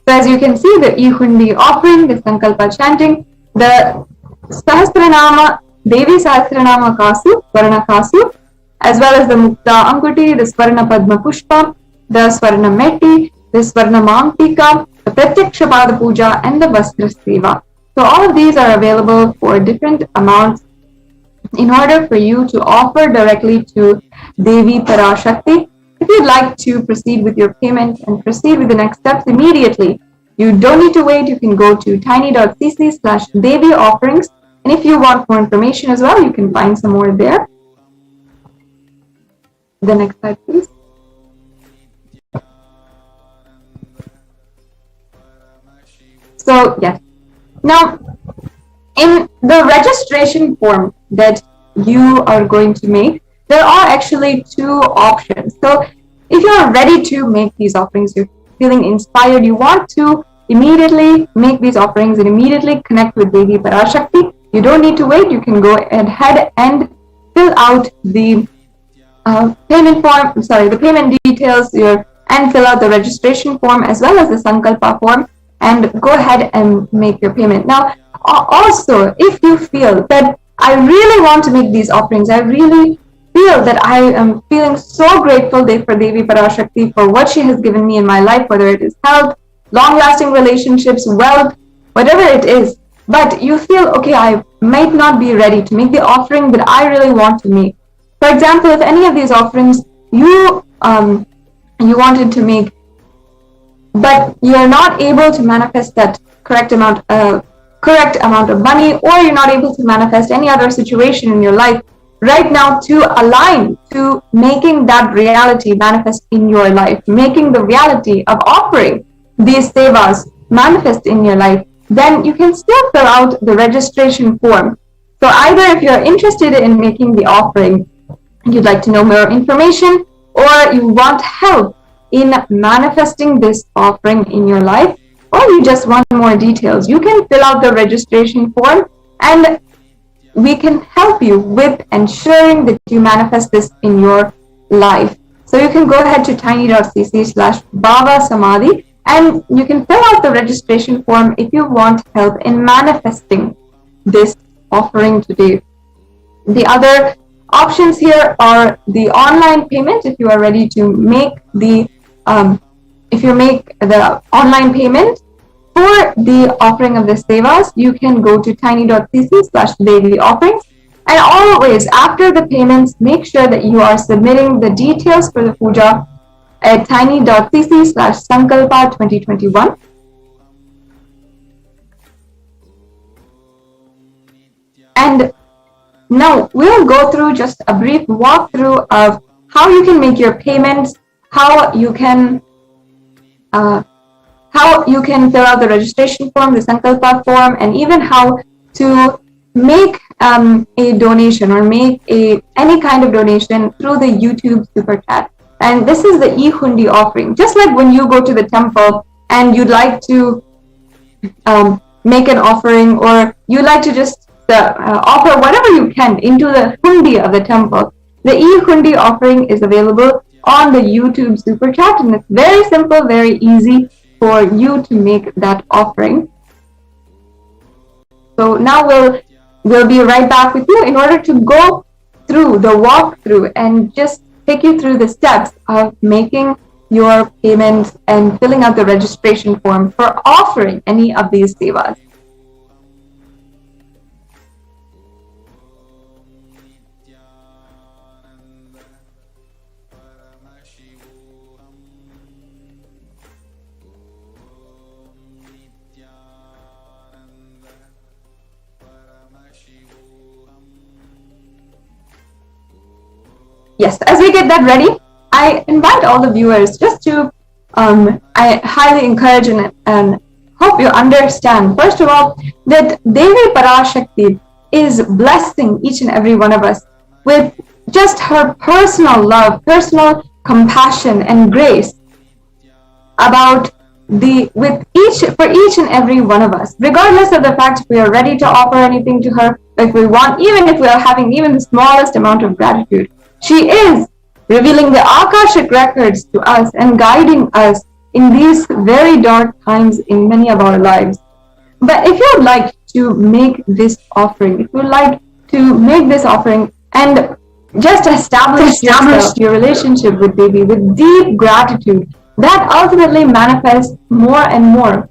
So as you can see, the Ihundi offering, the Sankalpa chanting, the Sahasranama, Devi Sahasranama Kasu, Swarna Kasu, as well as the Mukta Anguti, the Swarna Padma Pushpa, the Swarna Meti, the Swarna Mamtika, the Pratyakshapada Puja, and the Vastra Seva. So all of these are available for different amounts in order for you to offer directly to Devi Parashakti. If you'd like to proceed with your payment and proceed with the next steps immediately, you don't need to wait. You can go to tiny.cc/Devi offerings. And if you want more information as well, you can find some more there. The next slide, please. So, yes. Now, in the registration form that you are going to make, there are actually two options. So, if you are ready to make these offerings, you're feeling inspired, you want to immediately make these offerings and immediately connect with Devi Parashakti, you don't need to wait. You can go ahead and fill out the payment details and fill out the registration form as well as the Sankalpa form, and go ahead and make your payment. Now, also, if you feel that I really want to make these offerings, I really feel that I am feeling so grateful for Devi Parashakti for what she has given me in my life, whether it is health, long-lasting relationships, wealth, whatever it is, but you feel, okay, I might not be ready to make the offering that I really want to make. For example, if any of these offerings you wanted to make, but you're not able to manifest that correct amount of money, or you're not able to manifest any other situation in your life right now to align to making that reality manifest in your life, making the reality of offering these sevas manifest in your life, then you can still fill out the registration form. So either if you're interested in making the offering, you'd like to know more information, or you want help in manifesting this offering in your life, or you just want more details, you can fill out the registration form and we can help you with ensuring that you manifest this in your life. So you can go ahead to tiny.cc/Baba Samadhi and you can fill out the registration form if you want help in manifesting this offering today. The other options here are the online payment. If you are ready to make the online payment for the offering of the sevas, you can go to tiny.cc/daily offerings. And always, after the payments, make sure that you are submitting the details for the puja at tiny.cc/sankalpa 2021. And now we'll go through just a brief walkthrough of how you can make your payments, how you can fill out the registration form, the Sankalpa form, and even how to make a donation or make any kind of donation through the YouTube Super Chat. And this is the e-hundi offering. Just like when you go to the temple and you'd like to make an offering, or you like to just offer whatever you can into the hundi of the temple, the e-hundi offering is available on the YouTube Super Chat, and it's very simple, very easy for you to make that offering. So now we'll be right back with you in order to go through the walkthrough and just take you through the steps of making your payments and filling out the registration form for offering any of these sevas. Yes, as we get that ready, I invite all the viewers just to, I highly encourage and hope you understand, first of all, that Devi PARASHAKTI is blessing each and every one of us with just her personal love, personal compassion and grace for each and every one of us, regardless of the fact if we are ready to offer anything to her, if we want, even if we are having even the smallest amount of gratitude. She is revealing the Akashic records to us and guiding us in these very dark times in many of our lives. But if you would like to make this offering, and just establish your relationship with Devi with deep gratitude, that ultimately manifests more and more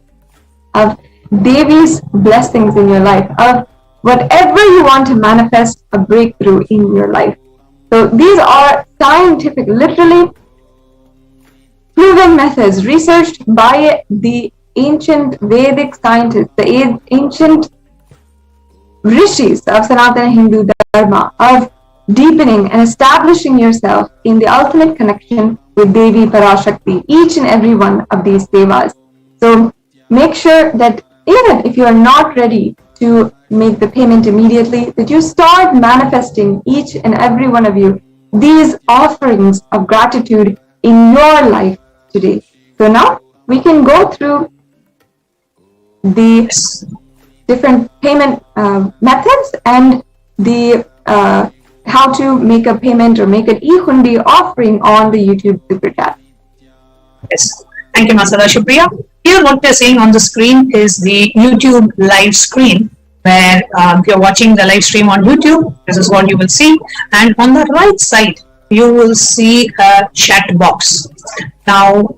of Devi's blessings in your life, of whatever you want to manifest, a breakthrough in your life. So these are scientific, literally proven methods researched by the ancient Vedic scientists, the ancient rishis of Sanatana Hindu Dharma, of deepening and establishing yourself in the ultimate connection with Devi Parashakti, each and every one of these sevas. So make sure that even if you are not ready to make the payment immediately, that you start manifesting, each and every one of you, these offerings of gratitude in your life today. So now we can go through the different payment methods and the how to make a payment or make an e-hundi offering on the YouTube Super Chat. Yes, thank you, Masala Shukriya. Here what we're seeing on the screen is the YouTube live screen, where if you're watching the live stream on YouTube, this is what you will see. And on the right side, you will see a chat box. Now,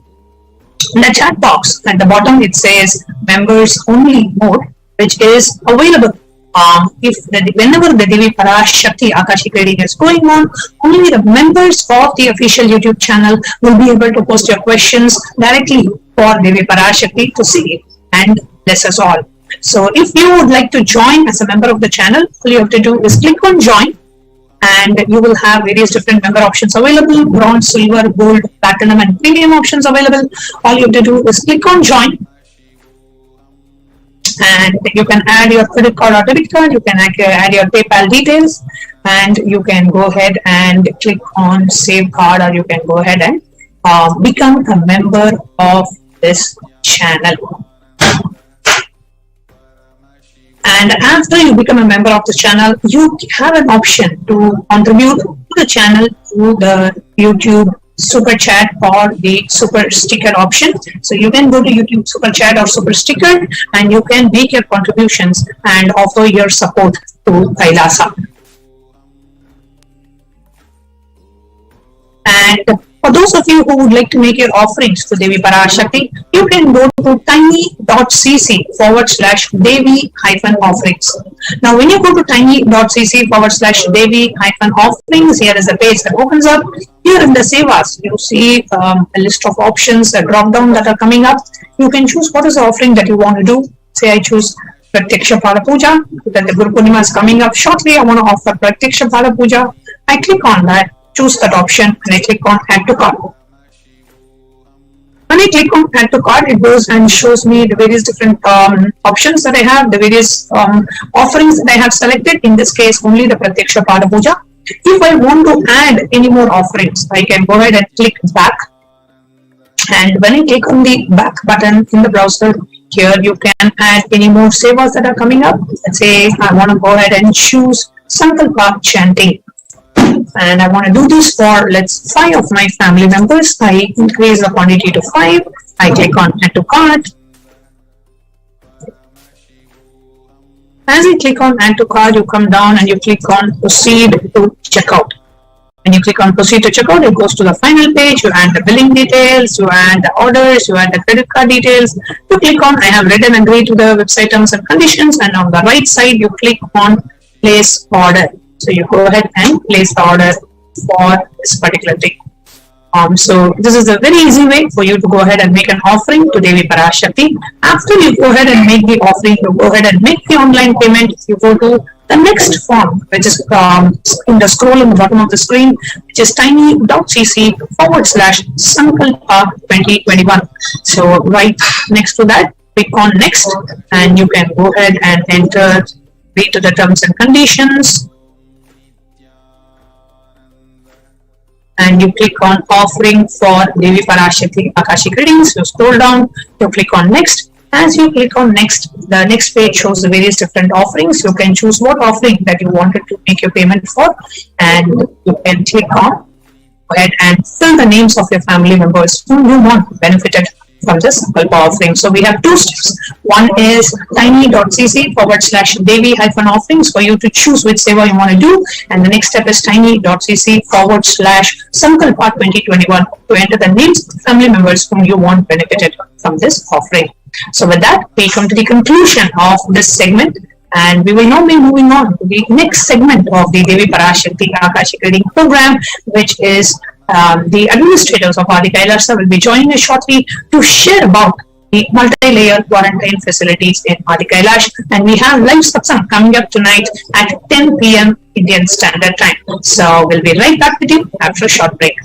in the chat box at the bottom, it says members only mode, which is available. Whenever the Devi Parashakti Akashic reading is going on, only the members of the official YouTube channel will be able to post your questions directly for Devi Parashakti to see it and bless us all. So if you would like to join as a member of the channel, all you have to do is click on join, and you will have various different member options available: bronze, silver, gold, platinum, and premium options available. All you have to do is click on join, and you can add your credit card or debit card, you can add your PayPal details, and you can go ahead and click on save card, or you can go ahead and become a member of this channel. And after you become a member of the channel, you have an option to contribute to the channel through the YouTube Super Chat or the Super Sticker option. So you can go to YouTube Super Chat or Super Sticker, and you can make your contributions and offer your support to Kailasa. And For those of you who would like to make your offerings to Devi Parashakti, you can go to tiny.cc/Devi-offerings. Now, when you go to tiny.cc/Devi-offerings, here is a page that opens up. Here in the Sevas, you see a list of options, a drop down that are coming up. You can choose what is the offering that you want to do. Say I choose Pratyaksha Pada Puja, then the Guru Purnima is coming up shortly. I want to offer Pratyaksha Pada Puja. I click on that, choose that option, and I click on Add to Cart. When I click on Add to Cart, it goes and shows me the various different options that I have, the various offerings that I have selected. In this case, only the Pratyaksha Pada Puja. If I want to add any more offerings, I can go ahead and click back. And when I click on the back button in the browser, here you can add any more sevas that are coming up. Let's say I want to go ahead and choose Sankalpa chanting. And I want to do this for, let's 5 of my family members. I increase the quantity to 5. I click on Add to Cart. As you click on Add to Cart, you come down and you click on Proceed to Checkout. When you click on Proceed to Checkout, it goes to the final page. You add the billing details, you add the orders, you add the credit card details. You click on I have read and agreed to the website terms and conditions, and on the right side, you click on Place Order. So you go ahead and place the order for this particular thing. So this is a very easy way for you to go ahead and make an offering to Devi Parashakti. After you go ahead and make the offering, you go ahead and make the online payment. You go to the next form, which is in the scroll in the bottom of the screen, which is tiny.cc/Sankalpa 2021. So right next to that, click on Next, and you can go ahead and enter, read to the terms and conditions. And you click on offering for Devi Parashakti Akashic readings. You scroll down, you click on next. As you click on next, the next page shows the various different offerings. You can choose what offering that you wanted to make your payment for, and you can click on, go ahead and fill the names of your family members whom you want benefited from this Sankalpa offering. So we have 2 steps. One is tiny.cc/Devi-offerings for you to choose which seva you want to do. And the next step is tiny.cc/Sankalpa 2021 to enter the names of the family members whom you want benefited from this offering. So with that, we come to the conclusion of this segment. And we will now be moving on to the next segment of the Devi Parashakti Akashic reading program, which is the administrators of Adi Kailasa will be joining us shortly to share about the multi-layer quarantine facilities in Adi Kailash. And we have live satsang coming up tonight at 10 p.m. Indian Standard Time. So we'll be right back with you after a short break.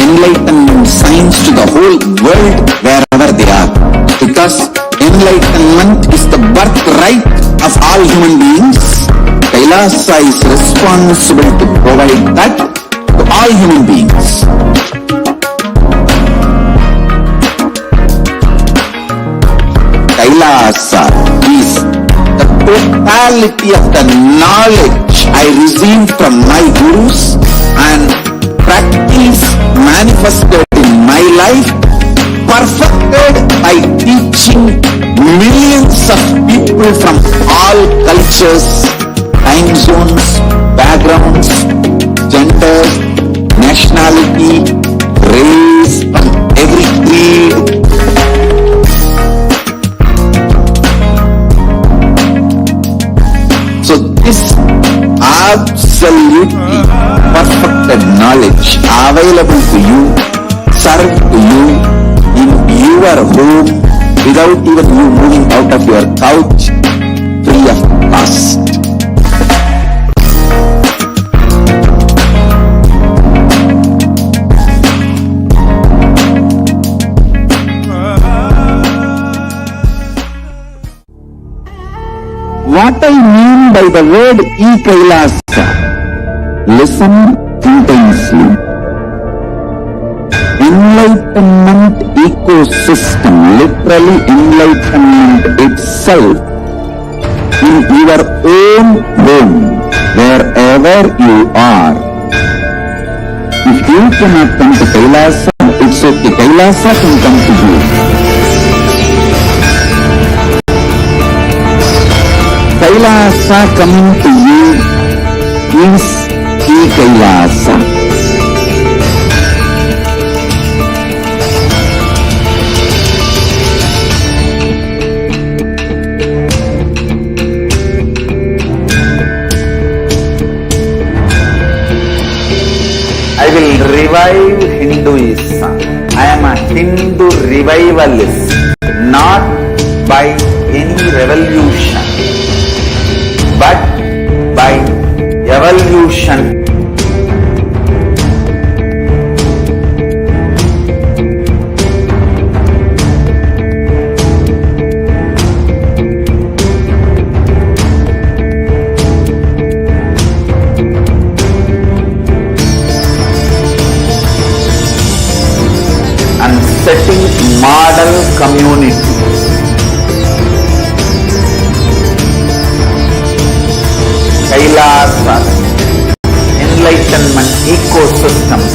Enlightenment signs to the whole world wherever they are, because enlightenment is the birthright of all human beings. Kailasa is responsible to provide that to all human beings. Kailasa is the totality of the knowledge I received from my gurus and practice manifested in my life, perfected by teaching millions of people from all cultures, time zones, backgrounds, genders, nationality, race, from every creed. So this absolutely perfected knowledge available to you, served to you in your home without even you moving out of your couch, free of cost. What I mean by the word E-Kailasa, listen intensely. Enlightenment ecosystem, literally enlightenment itself, in your own home, wherever you are. If you cannot come to Kailasa, it's okay. Kailasa can come to you. Kailasa coming to you is E-Kailasa. I will revive Hinduism. I am a Hindu revivalist, not by any revolution, but by evolution. And setting model community. Kailasa, enlightenment ecosystems,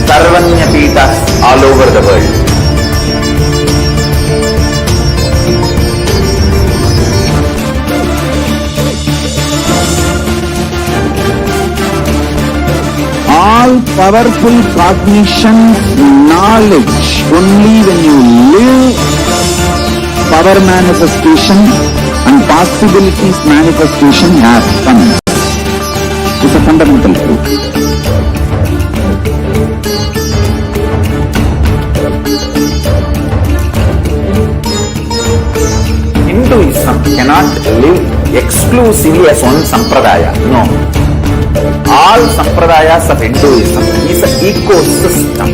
Sarvanya Peethas all over the world. All powerful cognition, knowledge, only when you live power manifestation and possibilities manifestation happens. It's a fundamental truth. Hinduism cannot live exclusively as one sampradaya. No. All sampradayas of Hinduism is an ecosystem.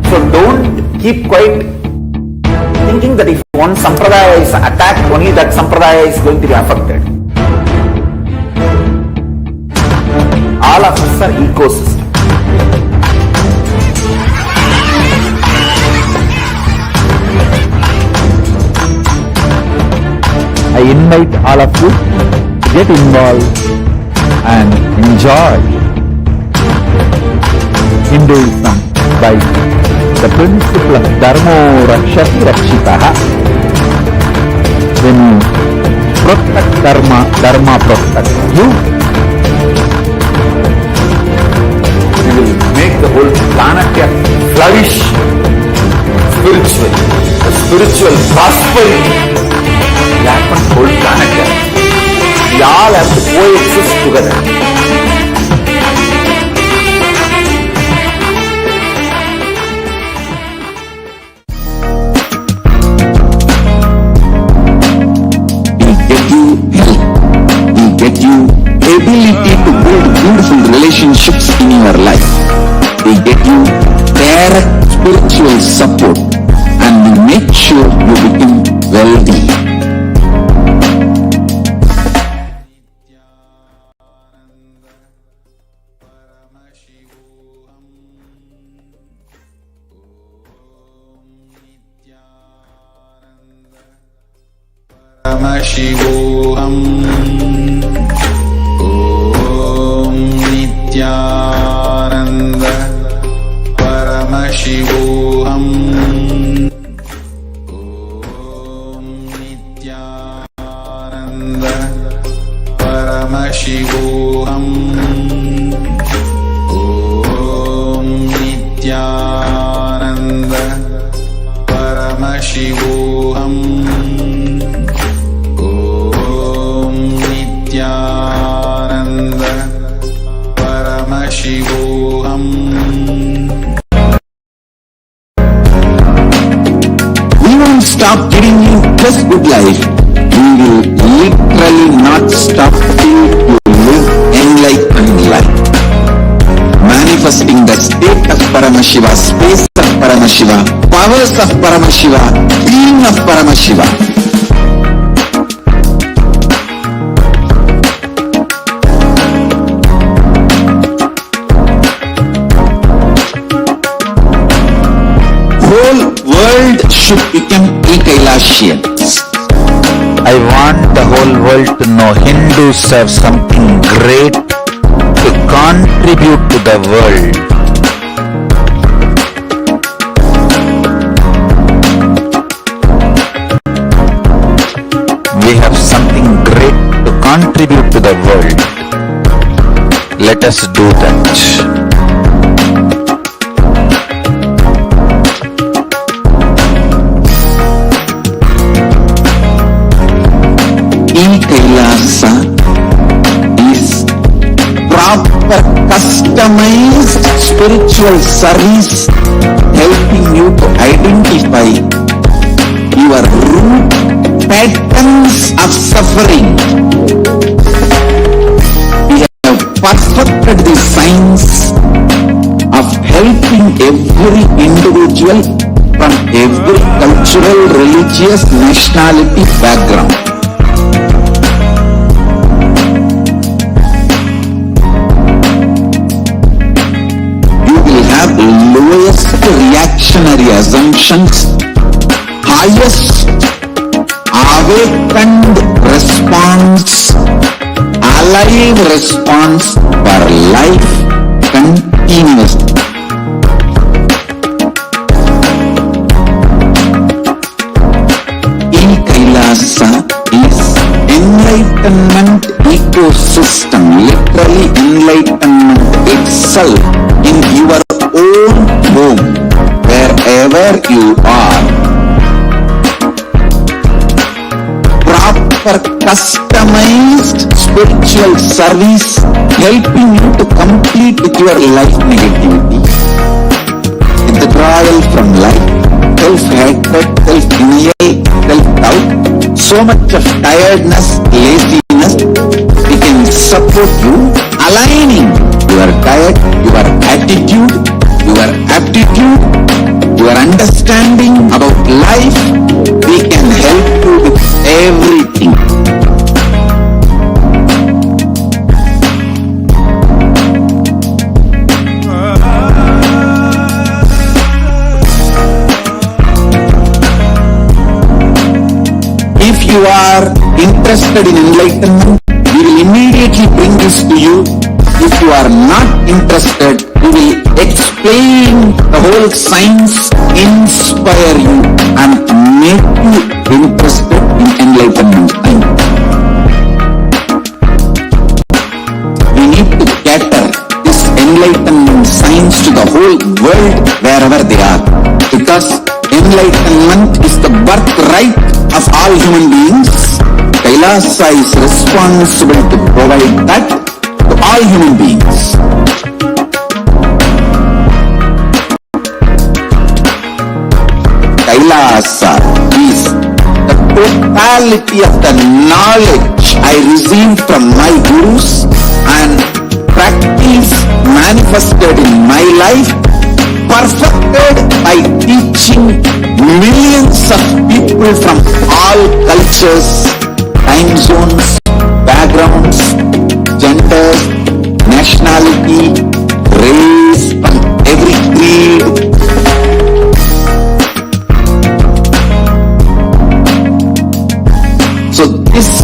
So don't keep quiet thinking that if one sampradaya is attacked, only that sampradaya is going to be affected. All of us are ecosystems. I invite all of you to get involved and enjoy Hinduism by the principle of Dharmo Rakshati Rakshitaha. When you protect Dharma, Dharma protects you. You will make the whole planet flourish spiritually. The spiritual prosperity. Happen whole planet. We all have to coexist together. We get you health. We get you ability to build beautiful relationships in your life. we get you direct spiritual support and we make sure you become wealthy. Paramashivoham. Om Nityananda Paramashivoham. Om Nityananda Paramashivoham. Om Nityananda Paramashivoham. Nityananda Paramashivoham. We won't stop giving you just good life. We will literally not stop till you live enlightened life. Manifesting the state of Paramashiva, space of Paramashiva, powers of Paramashiva, being of Paramashiva. Whole world should become Kailashians. I want the whole world to know Hindus have something great to contribute to the world. We have something great to contribute to the world. Let us do that. Kailasa is proper customized spiritual service helping you to identify your root patterns of suffering. We have perfected the science of helping every individual from every cultural, religious, nationality background. Lowest reactionary assumptions, highest awakened response, alive response for life continuously. Kailasa is enlightenment ecosystem, literally enlightenment itself in your own home, wherever you are. Proper customized spiritual service helping you to complete with your life negativity. Withdrawal from life, self-hatred, self-denial, self-doubt, so much of tiredness, laziness, we can support you aligning your diet, your attitude, your aptitude, your understanding about life. We can help you with everything. If you are interested in enlightenment, we will immediately bring this to you. If you are not interested, we will explain the whole science, inspire you and make you interested in enlightenment. We need to cater this enlightenment science to the whole world wherever they are, because enlightenment is the birthright of all human beings. Kailasa is responsible to provide that to all human beings. Kailasa is the totality of the knowledge I received from my gurus and practice manifested in my my life perfected by teaching millions of people from all cultures, time zones, backgrounds, genders, nationality, race, from every creed. So this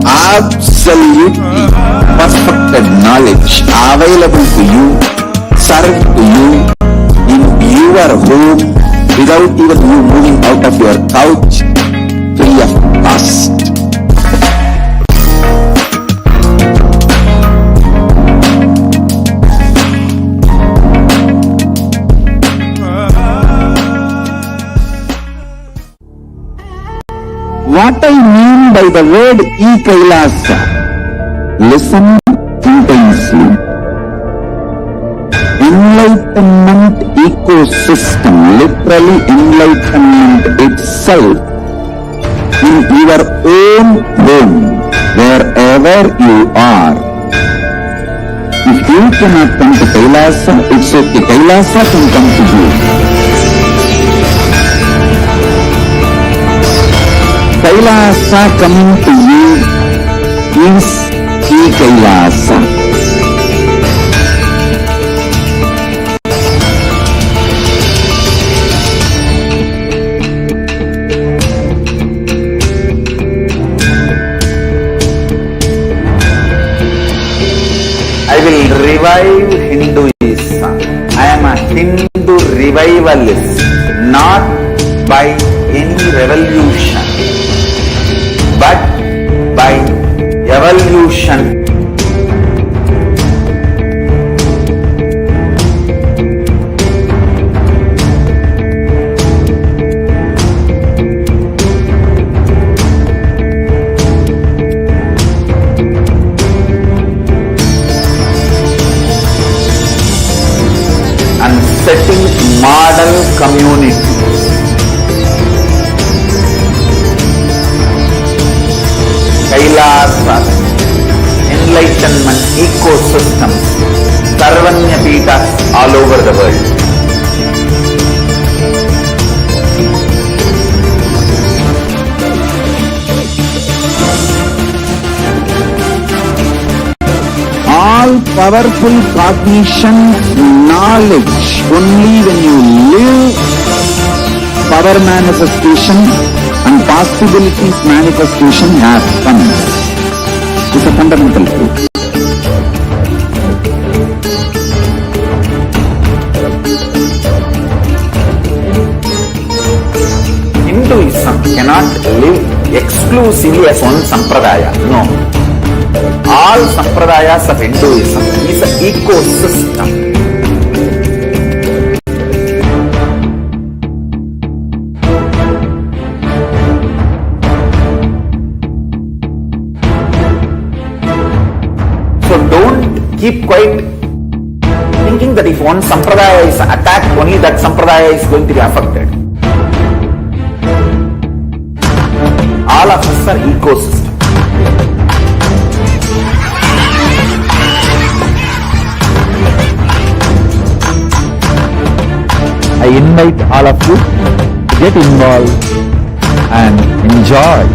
absolutely perfected knowledge available to you, served to you in your home without even you moving out of your couch, free of cost. What I mean by the word E-Kailasa, listen intensely. Enlightenment ecosystem, literally enlightenment itself, in your own home, wherever you are. If you cannot come to Kailasa, it's okay. Kailasa can come to you. Kailasa coming to you is E-Kailasa. I will revive Hinduism. I am a Hindu revivalist, not by any revolution, but by evolution. And setting model community. Kailasa, enlightenment ecosystems, Sarvanya Peethas all over the world. All powerful cognition, knowledge, only when you live, power manifestation and possibilities manifestation happens. It's a fundamental truth. Hinduism cannot live exclusively as one sampradaya. No. All sampradayas of Hinduism is an ecosystem. So don't keep quiet thinking that if one sampradaya is attacked, only that sampradaya is going to be affected. All of us are ecosystem. I invite all of you to get involved and enjoy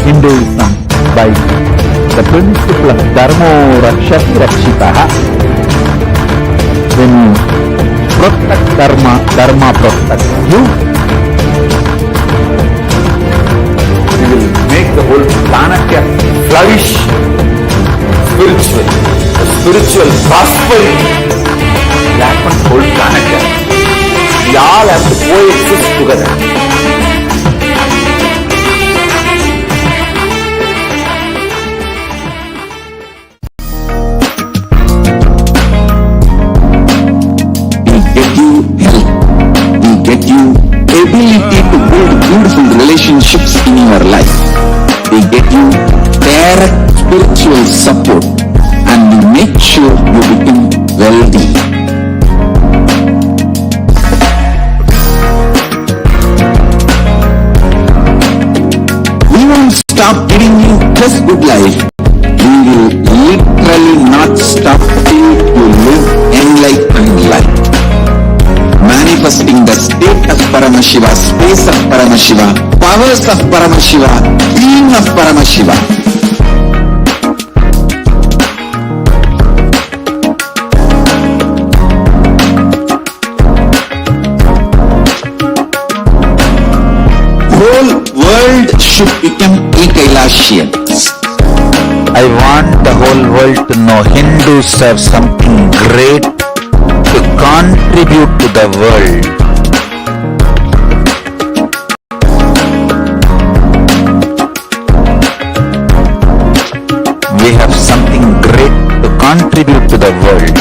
Hinduism by the principle of Dharmo Rakshati Rakshitaha. When you protect Dharma, Dharma protects you. We will make the whole planet flourish spiritually, spiritual prosperity. Happen whole planet. We all have to coexist together. We get you health. We get you ability to build beautiful relationships in your life. We get you direct spiritual support, and we make sure you become wealthy. Stop giving you just good life. We will literally not stop till you manifesting the state of Paramashiva, space of Paramashiva, powers of Paramashiva, being of Paramashiva. Whole world should become Ekailashians. I want the whole world to know Hindus have something great to contribute to the world. We have something great to contribute to the world.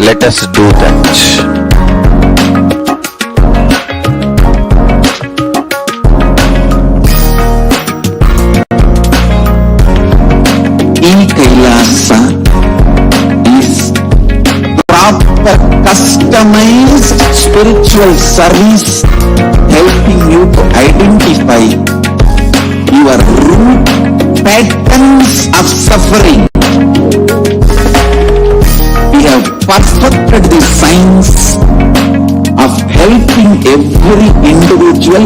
Let us do that. Kailasa is proper customized spiritual service helping you to identify your root patterns of suffering. We have perfected the science of helping every individual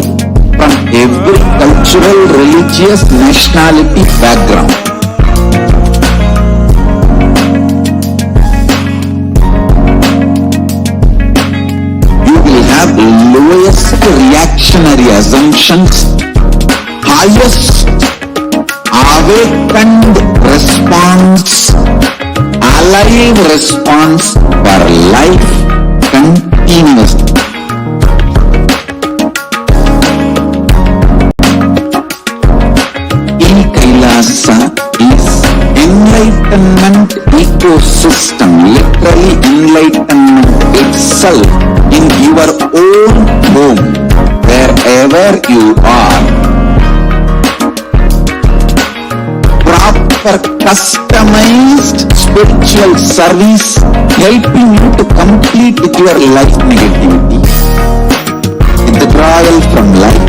from every cultural, religious, nationality background. Lowest reactionary assumptions, highest awakened response, alive response for life continuously. Kailasa is enlightenment ecosystem, literally enlightenment itself in your own home, wherever you are. Proper customized spiritual service helping you to complete with your life negativity. Withdrawal from life,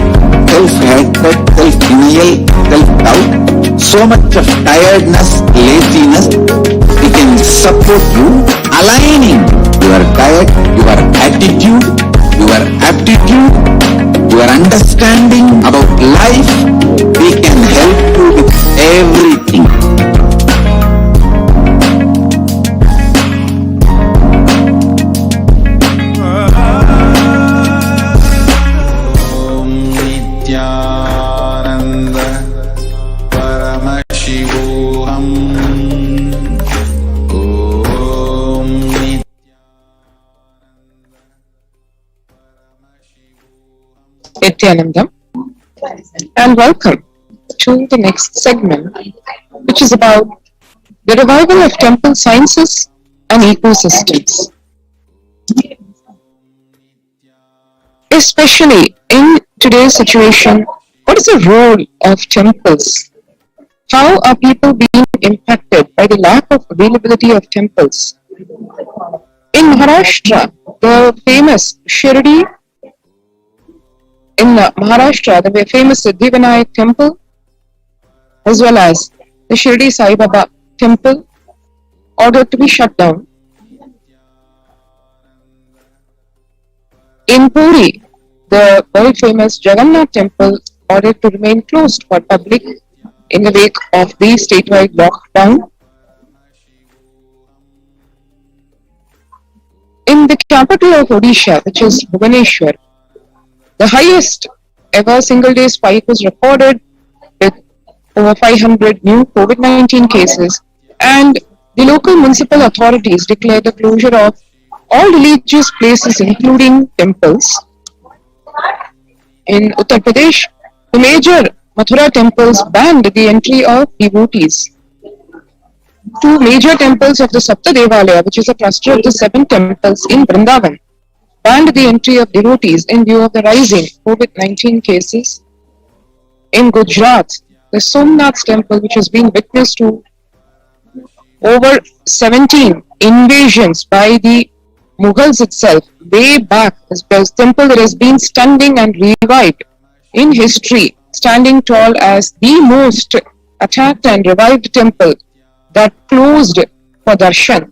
self-hatred, self-denial, self-doubt, so much of tiredness, laziness, we can support you aligning your diet, your attitude, your aptitude, your understanding about life. We can help you with everything. Nityanandam, and welcome to the next segment, which is about the revival of temple sciences and ecosystems. Especially in today's situation, what is the role of temples? How are people being impacted by the lack of availability of temples? In Maharashtra, the famous Shirdi the famous Siddhivinayak temple, as well as the Shirdi Sai Baba temple, ordered to be shut down. In Puri, the very famous Jagannath temple ordered to remain closed for public in the wake of the statewide lockdown. In the capital of Odisha, which is Bhubaneswar, the highest ever single day spike was recorded with over 500 new COVID-19 cases, and the local municipal authorities declared the closure of all religious places including temples. In Uttar Pradesh, the major Mathura temples banned the entry of devotees. Two major temples of the Sapta Devalaya, which is a cluster of the 7 temples in Vrindavan, banned the entry of devotees in view of the rising COVID-19 cases. In Gujarat, the Somnath temple, which has been witness to over 17 invasions by the Mughals itself, way back, this temple that has been standing and revived in history, standing tall as the most attacked and revived temple that closed for darshan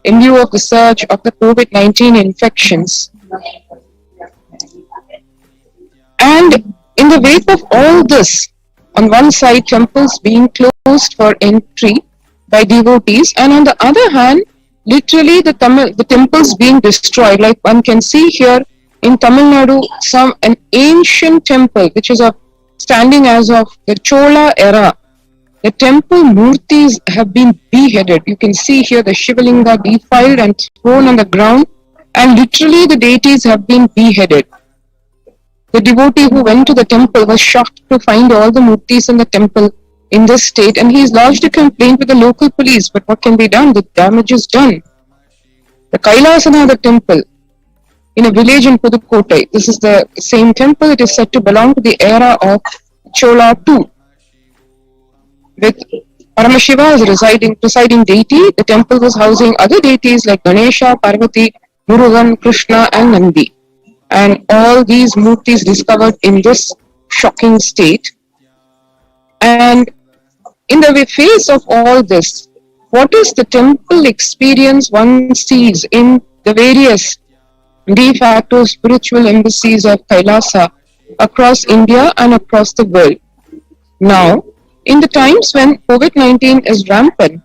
in view of the surge of the COVID-19 infections. And in the wake of all this, on one side, temples being closed for entry by devotees, and on the other hand, literally the temples being destroyed. Like one can see here in Tamil Nadu, an ancient temple which is standing as of the Chola era. The temple murtis have been beheaded. You can see here the Shivalinga defiled and thrown on the ground, and literally the deities have been beheaded. The devotee who went to the temple was shocked to find all the murtis in the temple in this state, and he's lodged a complaint with the local police. But what can be done? The damage is done. The Kailasanath temple in a village in Pudukkottai. This is the same temple. It is said to belong to the era of Chola II. With Paramashiva as presiding deity, the temple was housing other deities like Ganesha, Parvati, Murugan, Krishna and Nandi. And all these murtis discovered in this shocking state. And in the face of all this, what is the temple experience one sees in the various de facto spiritual embassies of Kailasa across India and across the world? Now, in the times when COVID-19 is rampant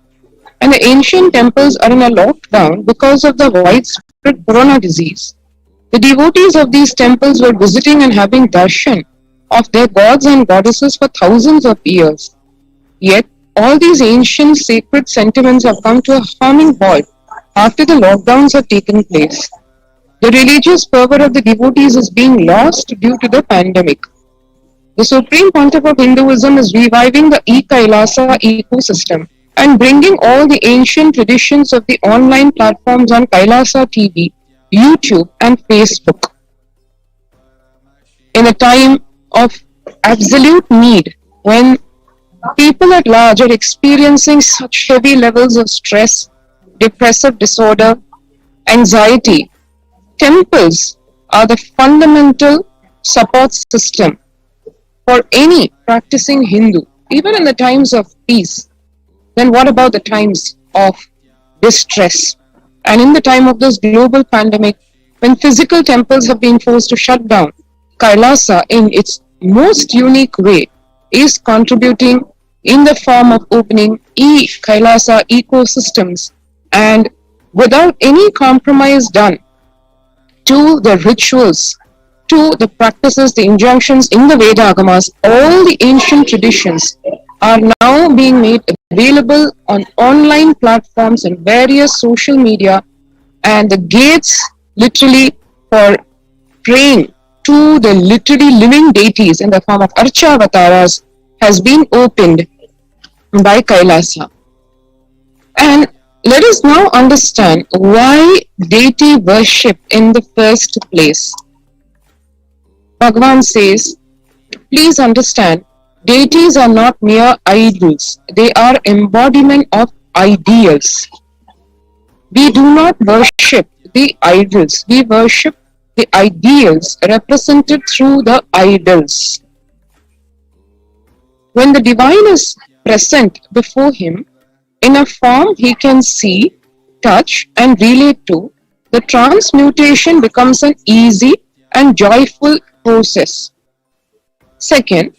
and the ancient temples are in a lockdown because of the widespread corona disease, the devotees of these temples were visiting and having darshan of their gods and goddesses for thousands of years. Yet, all these ancient sacred sentiments have come to a harming halt after the lockdowns have taken place. The religious fervor of the devotees is being lost due to the pandemic. The Supreme Pontiff of Hinduism is reviving the e-Kailasa ecosystem and bringing all the ancient traditions of the online platforms on Kailasa TV, YouTube and Facebook. In a time of absolute need, when people at large are experiencing such heavy levels of stress, depressive disorder, anxiety, temples are the fundamental support system for any practicing Hindu, even in the times of peace. Then what about the times of distress? And in the time of this global pandemic, when physical temples have been forced to shut down, Kailasa, in its most unique way, is contributing in the form of opening e-Kailasa ecosystems and without any compromise done to the rituals, to the practices, the injunctions in the Veda Agamas. All the ancient traditions are now being made available on online platforms and various social media, and the gates literally for praying to the literally living deities in the form of Archavataras has been opened by Kailasa. And let us now understand why deity worship in the first place. Bhagavan says, please understand, deities are not mere idols. They are embodiment of ideals. We do not worship the idols. We worship the ideals represented through the idols. When the divine is present before him in a form he can see, touch and relate to, the transmutation becomes an easy and joyful process. Second,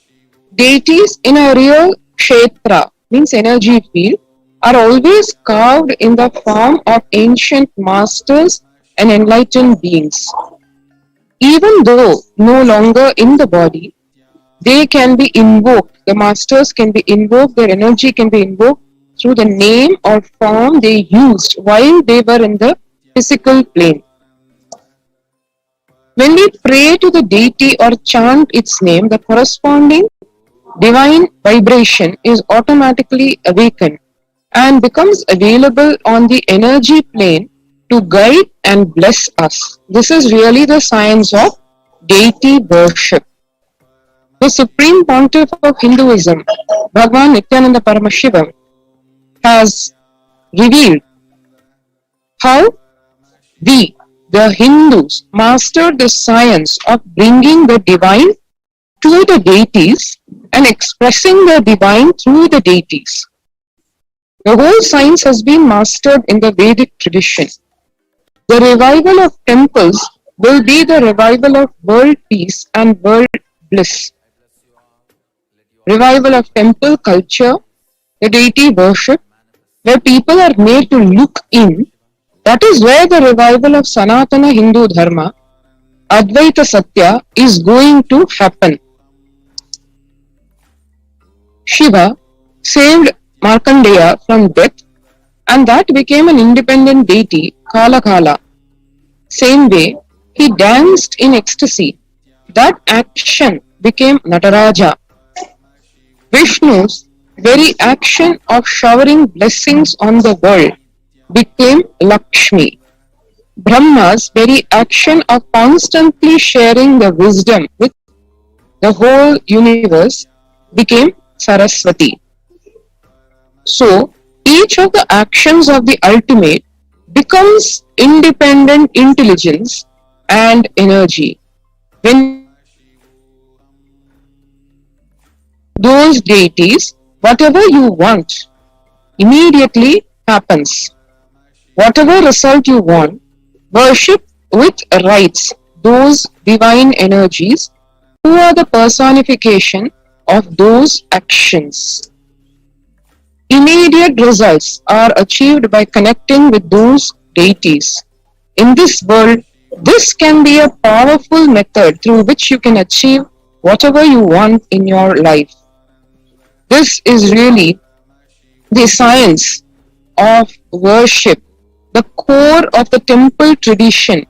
deities in a real kshetra, means energy field, are always carved in the form of ancient masters and enlightened beings. Even though no longer in the body, they can be invoked. The masters can be invoked, their energy can be invoked through the name or form they used while they were in the physical plane. When we pray to the deity or chant its name, the corresponding divine vibration is automatically awakened and becomes available on the energy plane to guide and bless us. This is really the science of deity worship. The Supreme Pontiff of Hinduism, Bhagavan Nityananda Paramashivam, has revealed how we, the Hindus, mastered the science of bringing the divine to the deities and expressing the divine through the deities. The whole science has been mastered in the Vedic tradition. The revival of temples will be the revival of world peace and world bliss, revival of temple culture, the deity worship, where people are made to look in. That is where the revival of Sanatana Hindu Dharma, Advaita Satya, is going to happen. Shiva saved Markandeya from death, and that became an independent deity, Kala Kala. Same way, he danced in ecstasy. That action became Nataraja. Vishnu's very action of showering blessings on the world became Lakshmi. Brahma's very action of constantly sharing the wisdom with the whole universe became Saraswati. So, each of the actions of the ultimate becomes independent intelligence and energy. When those deities, whatever you want, immediately happens. Whatever result you want, worship with rites those divine energies who are the personification of those actions. Immediate results are achieved by connecting with those deities. In this world, this can be a powerful method through which you can achieve whatever you want in your life. This is really the science of worship, the core of the temple tradition,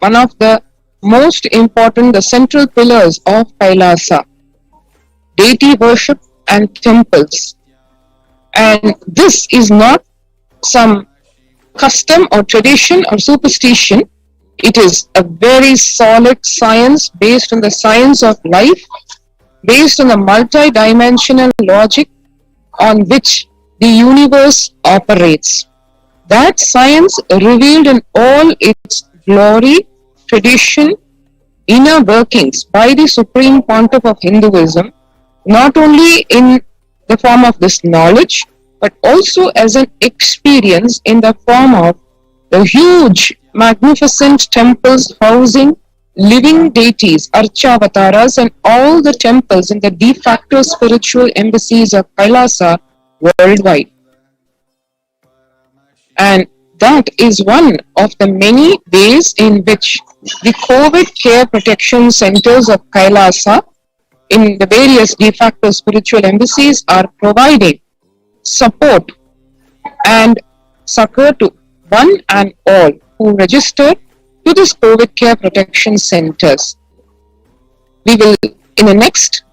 one of the most important, the central pillars of Kailasa, deity worship and temples. And this is not some custom or tradition or superstition. It is a very solid science based on the science of life, based on the multi-dimensional logic on which the universe operates. That science revealed in all its glory, tradition, inner workings by the Supreme Pontiff of Hinduism, not only in the form of this knowledge, but also as an experience in the form of the huge, magnificent temples housing living deities, Archavataras, and all the temples in the de facto spiritual embassies of Kailasa worldwide. And that is one of the many ways in which the COVID care protection centers of Kailasa in the various de facto spiritual embassies are providing support and succor to one and all who register to this COVID care protection centers. We will, in the next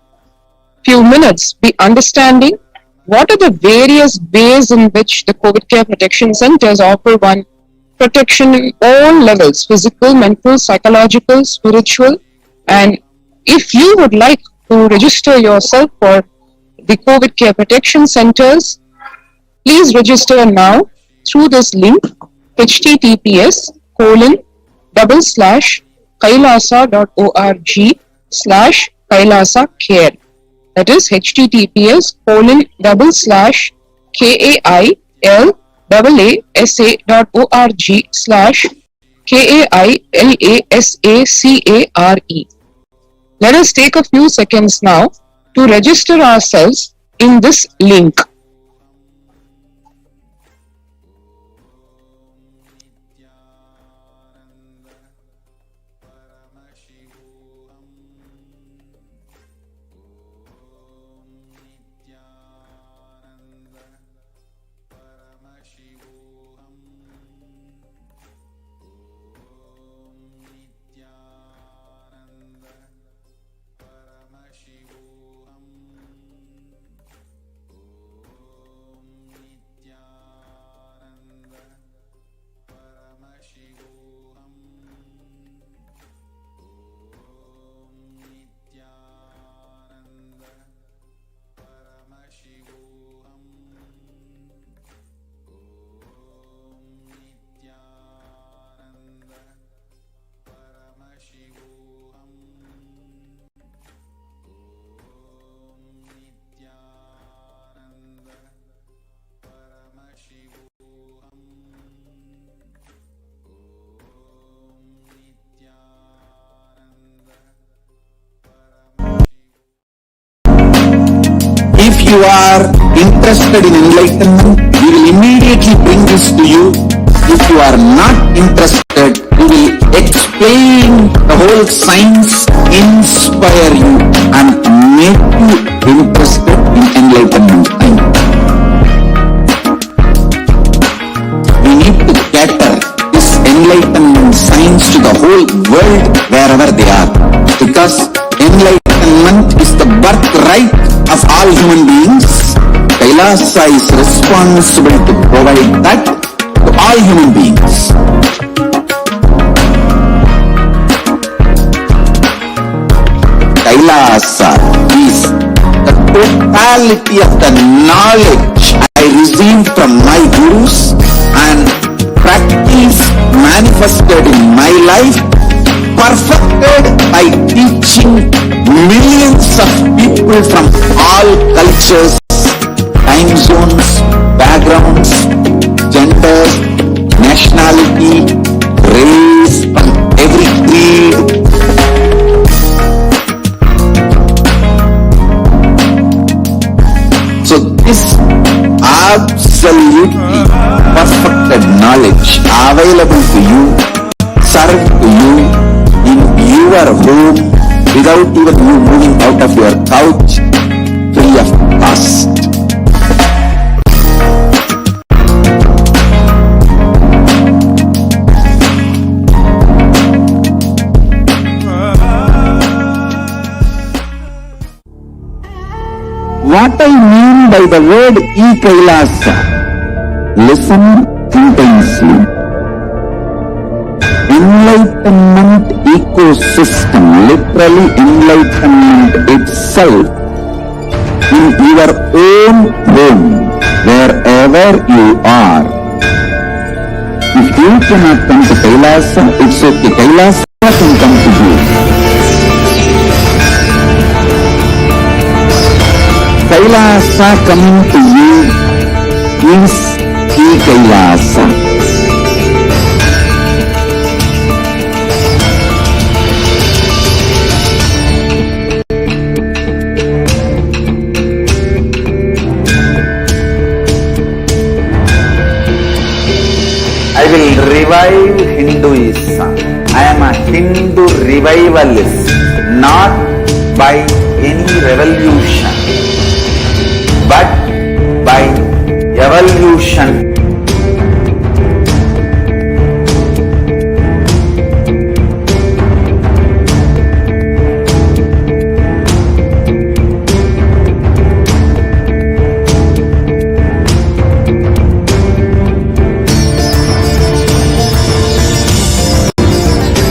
few minutes, be understanding what are the various ways in which the COVID care protection centers offer one protection in all levels, physical, mental, psychological, spiritual. And if you would like to register yourself for the COVID care protection centers, please register now through this link, https://kailasa.org/Kailasa care. That is https://kailasa.org/KAILASACARE. Let us take a few seconds now to register ourselves in this link. you are interested in enlightenment, we will immediately bring this to you. If you are not interested, we will explain the whole science, inspire you and make you interested in enlightenment time. We need to cater this enlightenment science to the whole world wherever they are, because enlightenment is the birthright of all human beings. Kailasa is responsible to provide that to all human beings. Kailasa is the totality of the knowledge I received from my gurus and practice manifested in my life, perfected by teaching millions of people from all cultures, time zones, backgrounds, genders, nationality, race, from every creed. So this absolutely perfected knowledge available to you, served to you in your home without even you moving out of your couch, free of cost. What I mean by the word E-Kailasa, listen intensely. Enlightenment ecosystem, literally enlightenment itself, in your own home, wherever you are. If you cannot come to Kailasa, it's okay. Kailasa can come to you. Kailasa coming to you is E-Kailasa. I will revive Hinduism. I am a Hindu revivalist, not by any revolution, but by evolution.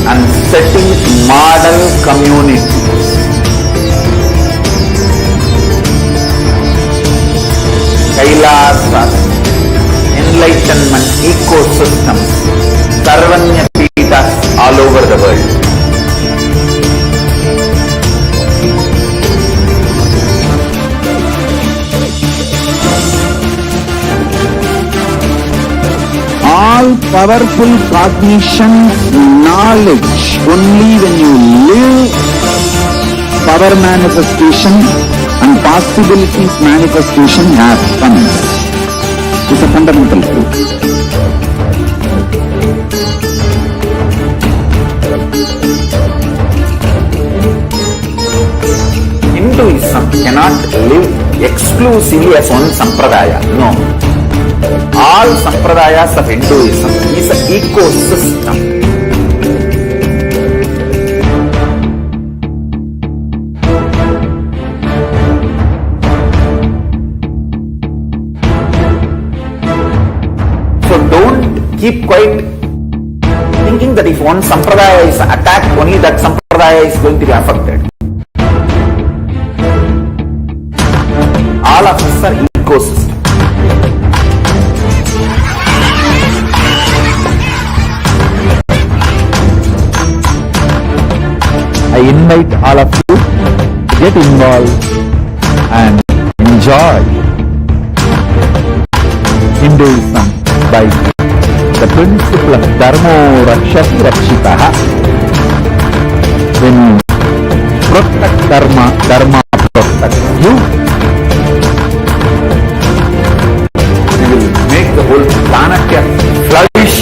And setting model community. Kailasa, enlightenment ecosystems, Sarvanya Peethas all over the world. All powerful cognition, knowledge, only when you live power manifestation and possibilities manifestation happens. It's a fundamental truth. Hinduism cannot live exclusively as one sampradaya. No. All sampradayas of Hinduism is an ecosystem. So don't keep quiet thinking that if one sampradaya is attacked, only that sampradaya is going to be affected. All of us are ecosystem. I invite all of you to get involved and enjoy Hinduism by the principle of Dharmo Rakshati Rakshitaha. When you protect Dharma, Dharma protects you. the whole planet can flourish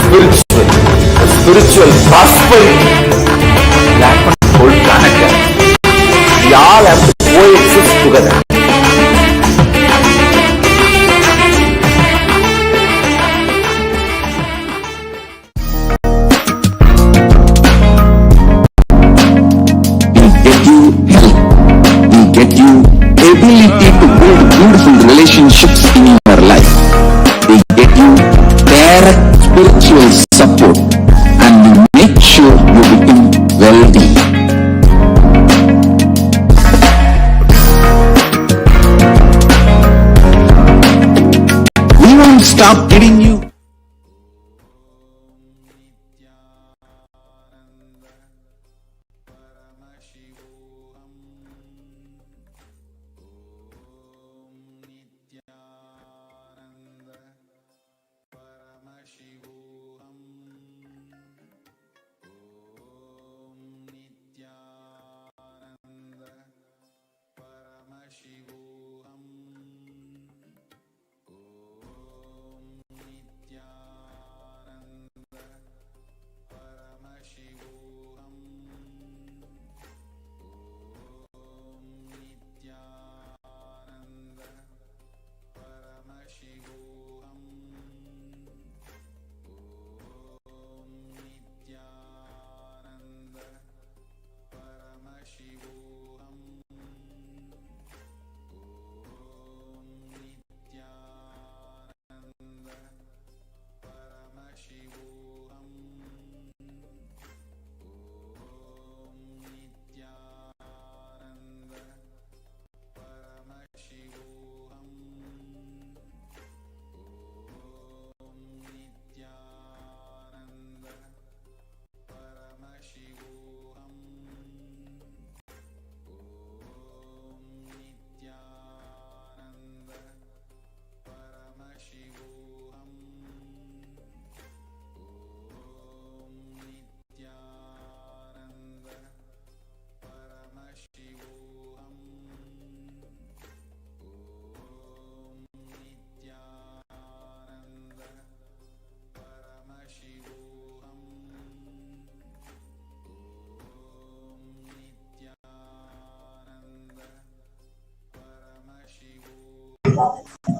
spiritually. The spiritual prosperity will happen to the whole planet can. We all have to coexist together. Will get you ability to build beautiful relationships in your life. They get you direct spiritual support and will make sure you become wealthy. We won't stop giving you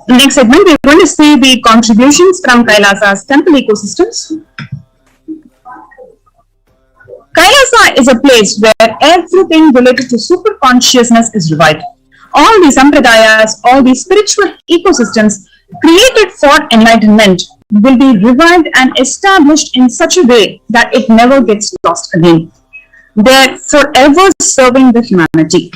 Next segment, we are going to see the contributions from Kailasa's temple ecosystems. Kailasa is a place where everything related to super consciousness is revived. All these sampradayas, all these spiritual ecosystems created for enlightenment will be revived and established in such a way that it never gets lost again. They're forever serving the humanity.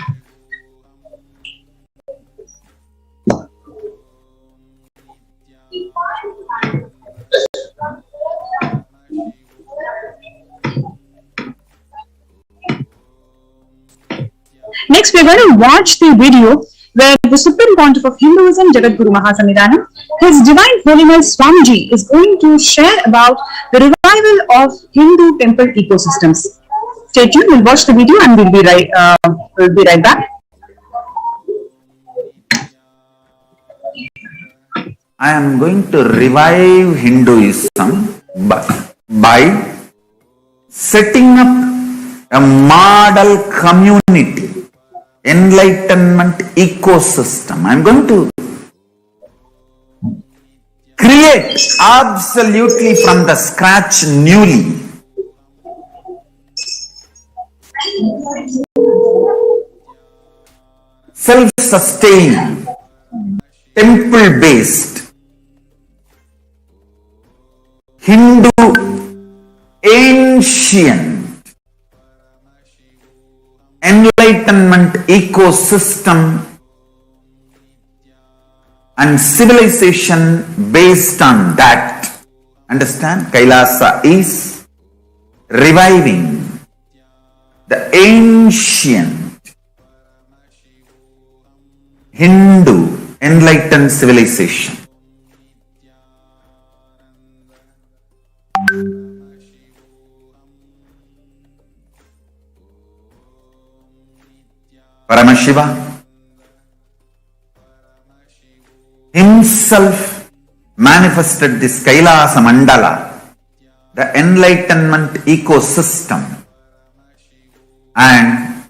Next, we are going to watch the video where the Supreme Pontiff of Hinduism, Jagadguru Mahasamidhanam, His Divine Holiness Swamiji, is going to share about the revival of Hindu temple ecosystems. Stay tuned, we'll watch the video and we'll be right back. I am going to revive Hinduism by setting up a model community, enlightenment ecosystem. I am going to create absolutely from the scratch newly self-sustained, temple-based Hindu ancient enlightenment ecosystem and civilization based on that. Understand? Kailasa is reviving the ancient Hindu enlightened civilization. Paramashiva himself manifested this Kailasa Mandala, the enlightenment ecosystem, and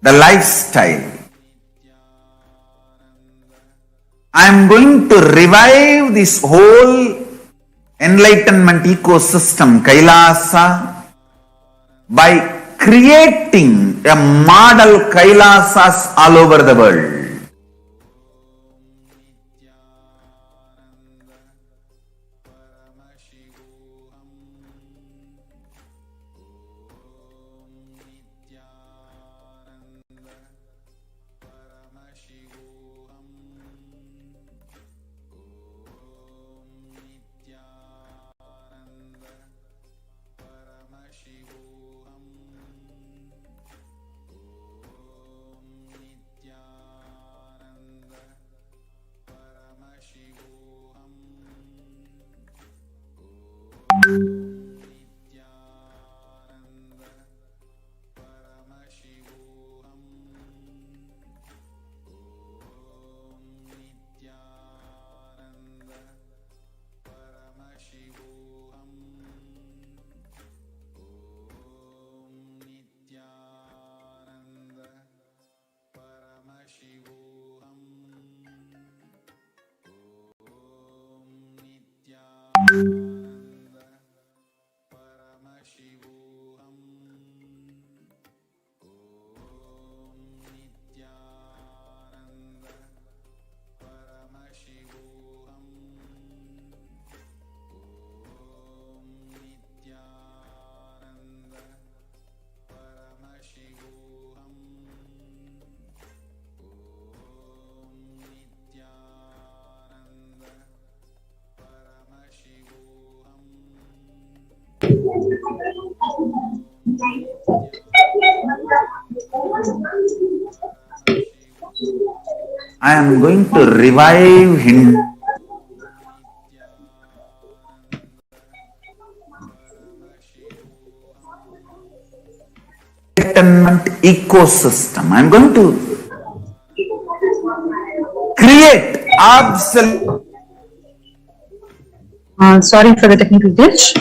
the lifestyle. I am going to revive this whole enlightenment ecosystem, Kailasa, by creating a model Kailasas all over the world. I am going to revive Hindu enlightenment ecosystem. I am going to create absolute. Sorry for the technical glitch.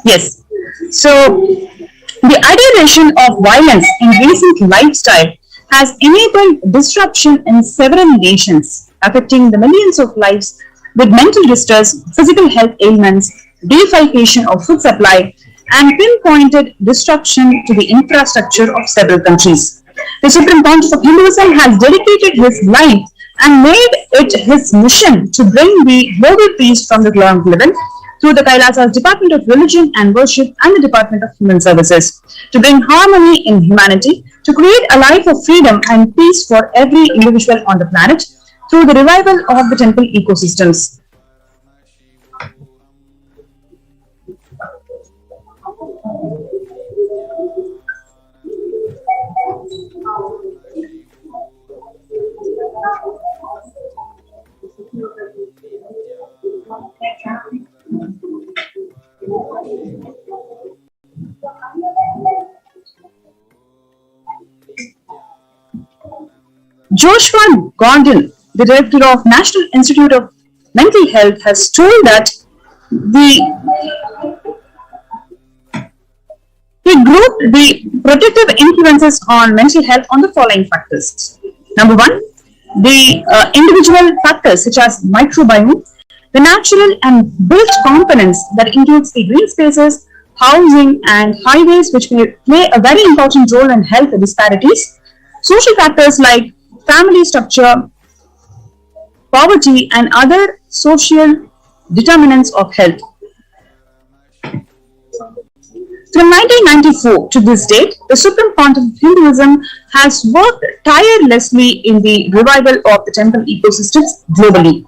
Yes. So, the ideation of violence in recent lifestyle has enabled disruption in several nations, affecting the millions of lives with mental distress, physical health ailments, defalcation of food supply, and pinpointed destruction to the infrastructure of several countries. The Supreme Council of Hinduism has dedicated his life and made it his mission to bring the global peace from the ground level through the Kailasa's Department of Religion and Worship and the Department of Human Services, to bring harmony in humanity, to create a life of freedom and peace for every individual on the planet through the revival of the temple ecosystems. Joshua Gordon, the director of National Institute of Mental Health, has told that he grouped the protective influences on mental health on the following factors. Number one, the individual factors such as microbiome, the natural and built components that includes the green spaces, housing and highways, which may play a very important role in health disparities, social factors like family structure, poverty and other social determinants of health. From 1994 to this date, the Supreme Pontiff of Hinduism has worked tirelessly in the revival of the temple ecosystems globally.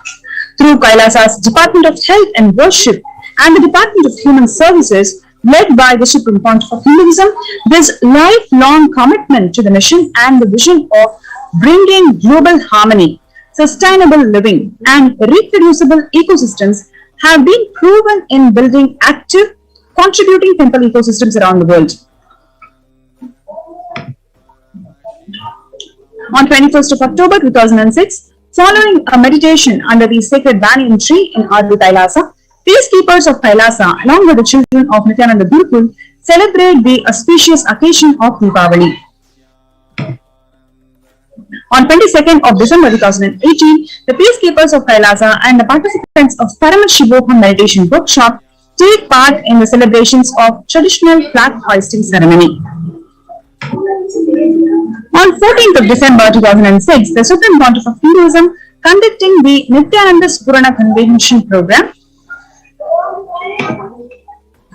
Through Kailasa's Department of Health and Worship and the Department of Human Services, led by the Supreme Pontiff of Hinduism, this lifelong commitment to the mission and the vision of bringing global harmony, sustainable living, and reproducible ecosystems have been proven in building active, contributing temple ecosystems around the world. On 21st of October 2006, following a meditation under the sacred banyan tree in Adi Kailasa, peacekeepers of Kailasa, along with the children of Nityananda Gurukul, celebrate the auspicious occasion of Deepavali. On 22nd of December 2018, the peacekeepers of Kailasa and the participants of PARASHAKTI meditation workshop take part in the celebrations of traditional flag hoisting ceremony. On 14th of December 2006, the Supreme Pontiff of Hinduism conducting the Nityananda Spurana Convention program.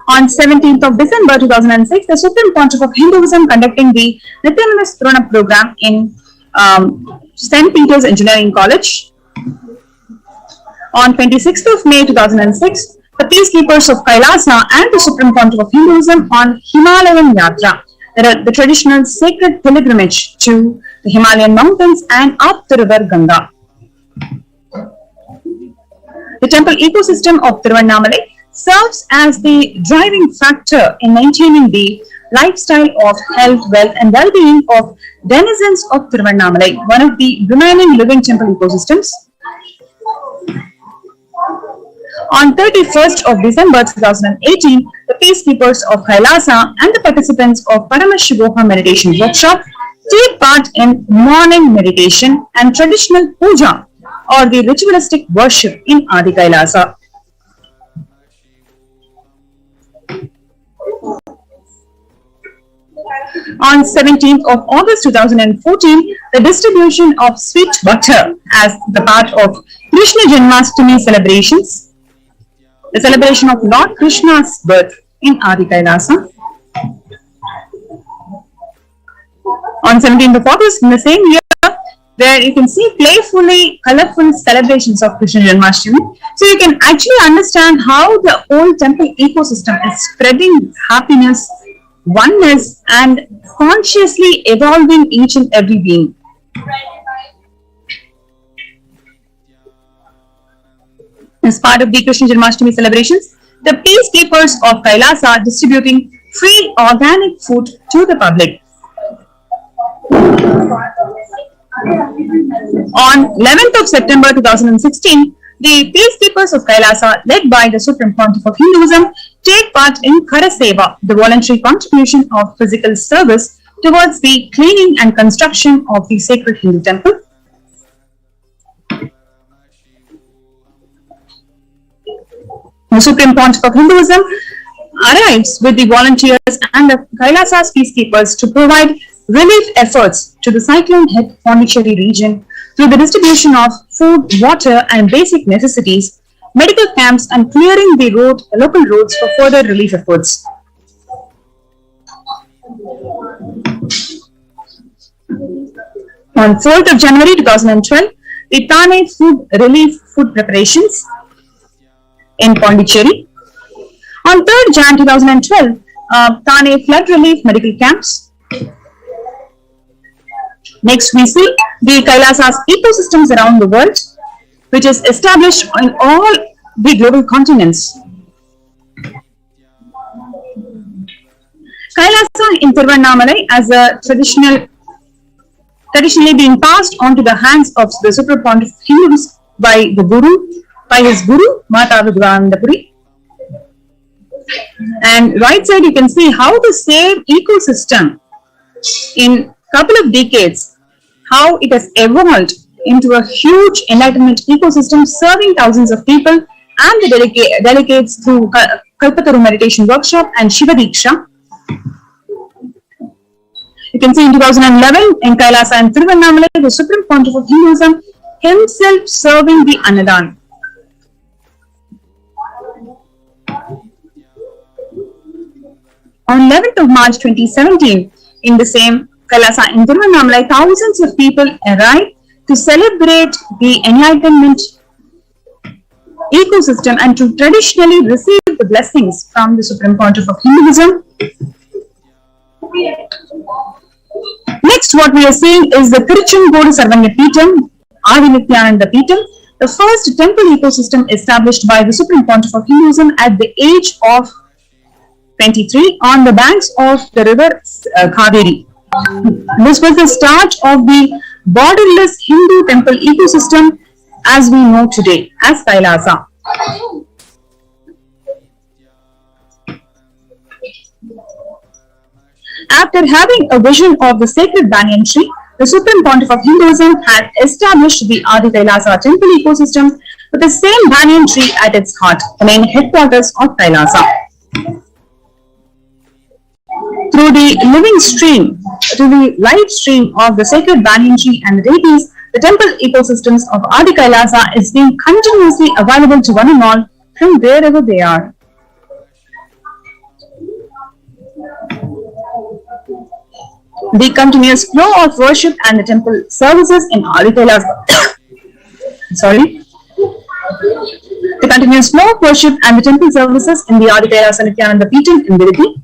On 17th of December 2006, the Supreme Pontiff of Hinduism conducting the Nityananda Spurana program in St. Peter's Engineering College. On 26th of May 2006, the peacekeepers of Kailasa and the Supreme Pontiff of Hinduism on Himalayan Yatra, the traditional sacred pilgrimage to the Himalayan mountains and up the river Ganga. The temple ecosystem of Tiruvannamalai serves as the driving factor in maintaining the lifestyle of health, wealth, and well-being of denizens of Tiruvannamalai, one of the remaining living temple ecosystems. On 31st of December 2018, the peacekeepers of Kailasa and the participants of PARASHAKTI meditation workshop take part in morning meditation and traditional puja or the ritualistic worship in Adi Kailasa. On 17th of August 2014, the distribution of sweet butter as the part of Krishna Janmashtami celebrations, the celebration of Lord Krishna's birth in Adi Kailasa. On 17th of August in the same year, where you can see playfully colorful celebrations of Krishna Janmashtami. So you can actually understand how the whole temple ecosystem is spreading happiness, oneness, and consciously evolving each and every being. As part of the Krishna Janmashtami celebrations, the peacekeepers of Kailasa are distributing free organic food to the public. On 11th of September 2016, the peacekeepers of Kailasa, led by the Supreme Pontiff of Hinduism, take part in Kara Seva, the voluntary contribution of physical service towards the cleaning and construction of the sacred Hindu temple. The Supreme Pontiff of Hinduism arrives with the volunteers and the Kailasa's peacekeepers to provide relief efforts to the cyclone-hit Pondicherry region through the distribution of food, water, and basic necessities, medical camps, and clearing the local roads for further relief efforts. On 4th of January 2012, the Thane food relief food preparations in Pondicherry. On 3rd Jan 2012, Thane flood relief medical camps. Next, we see the Kailasa's ecosystems around the world, which is established in all the global continents. Kailasa in Tiruvannamalai as a traditionally being passed on to the hands of the Supreme Pontiff of Hindus by his Guru, Mata Vidvanandapuri. And right side you can see how the same ecosystem in couple of decades, how it has evolved into a huge enlightenment ecosystem serving thousands of people and the delegates through Kalpataru meditation workshop and Shiva Diksha. You can see in 2011 in Kailasa and Tiruvannamalai, the Supreme Pontiff of Hinduism himself serving the Annadan. On 11th of March 2017, in the same Kailasa in Tiruvannamalai, thousands of people arrived to celebrate the enlightenment ecosystem and to traditionally receive the blessings from the Supreme Pontiff of Hinduism. Next, what we are seeing is the Tiruchengodu Sarvanya Peetham, Adi Nityananda Peetham, the first temple ecosystem established by the Supreme Pontiff of Hinduism at the age of 23 on the banks of the river Kaveri. This was the start of the borderless Hindu temple ecosystem as we know today as Kailasa. After having a vision of the sacred banyan tree, the Supreme Pontiff of Hinduism had established the Adi Kailasa temple ecosystem with the same banyan tree at its heart, the main headquarters of Kailasa. Through the living stream, through the live stream of the sacred banyan tree and the deities, the temple ecosystems of Adi Kailasa is being continuously available to one and all from wherever they are. The continuous flow of worship and the temple services in Adi Kailasa. The continuous flow of worship and the temple services in the Adi Kailasa Nityananda Peetham in Viridi.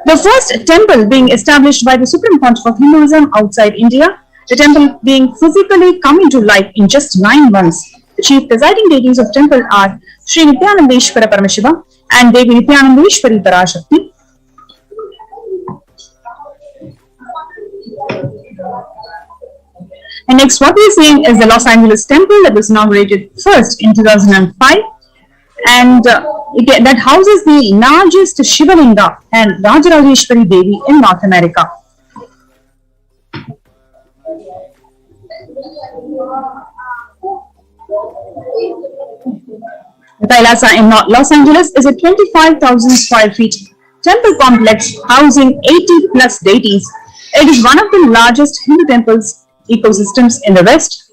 The first temple being established by the Supreme Pontiff of Hinduism outside India, the temple being physically coming to life in just 9 months. The chief presiding deities of temple are Sri Nityanandeshwara Paramashiva and Devi Nityanandeshwari Parashakti. And next, what we are seeing is the Los Angeles temple that was inaugurated first in 2005, and that houses the largest Shivalinga and Rajarajeshwari Devi in North America. The Kailasa in Los Angeles is a 25,000 square feet temple complex housing 80 plus deities. It is one of the largest Hindu temples ecosystems in the West,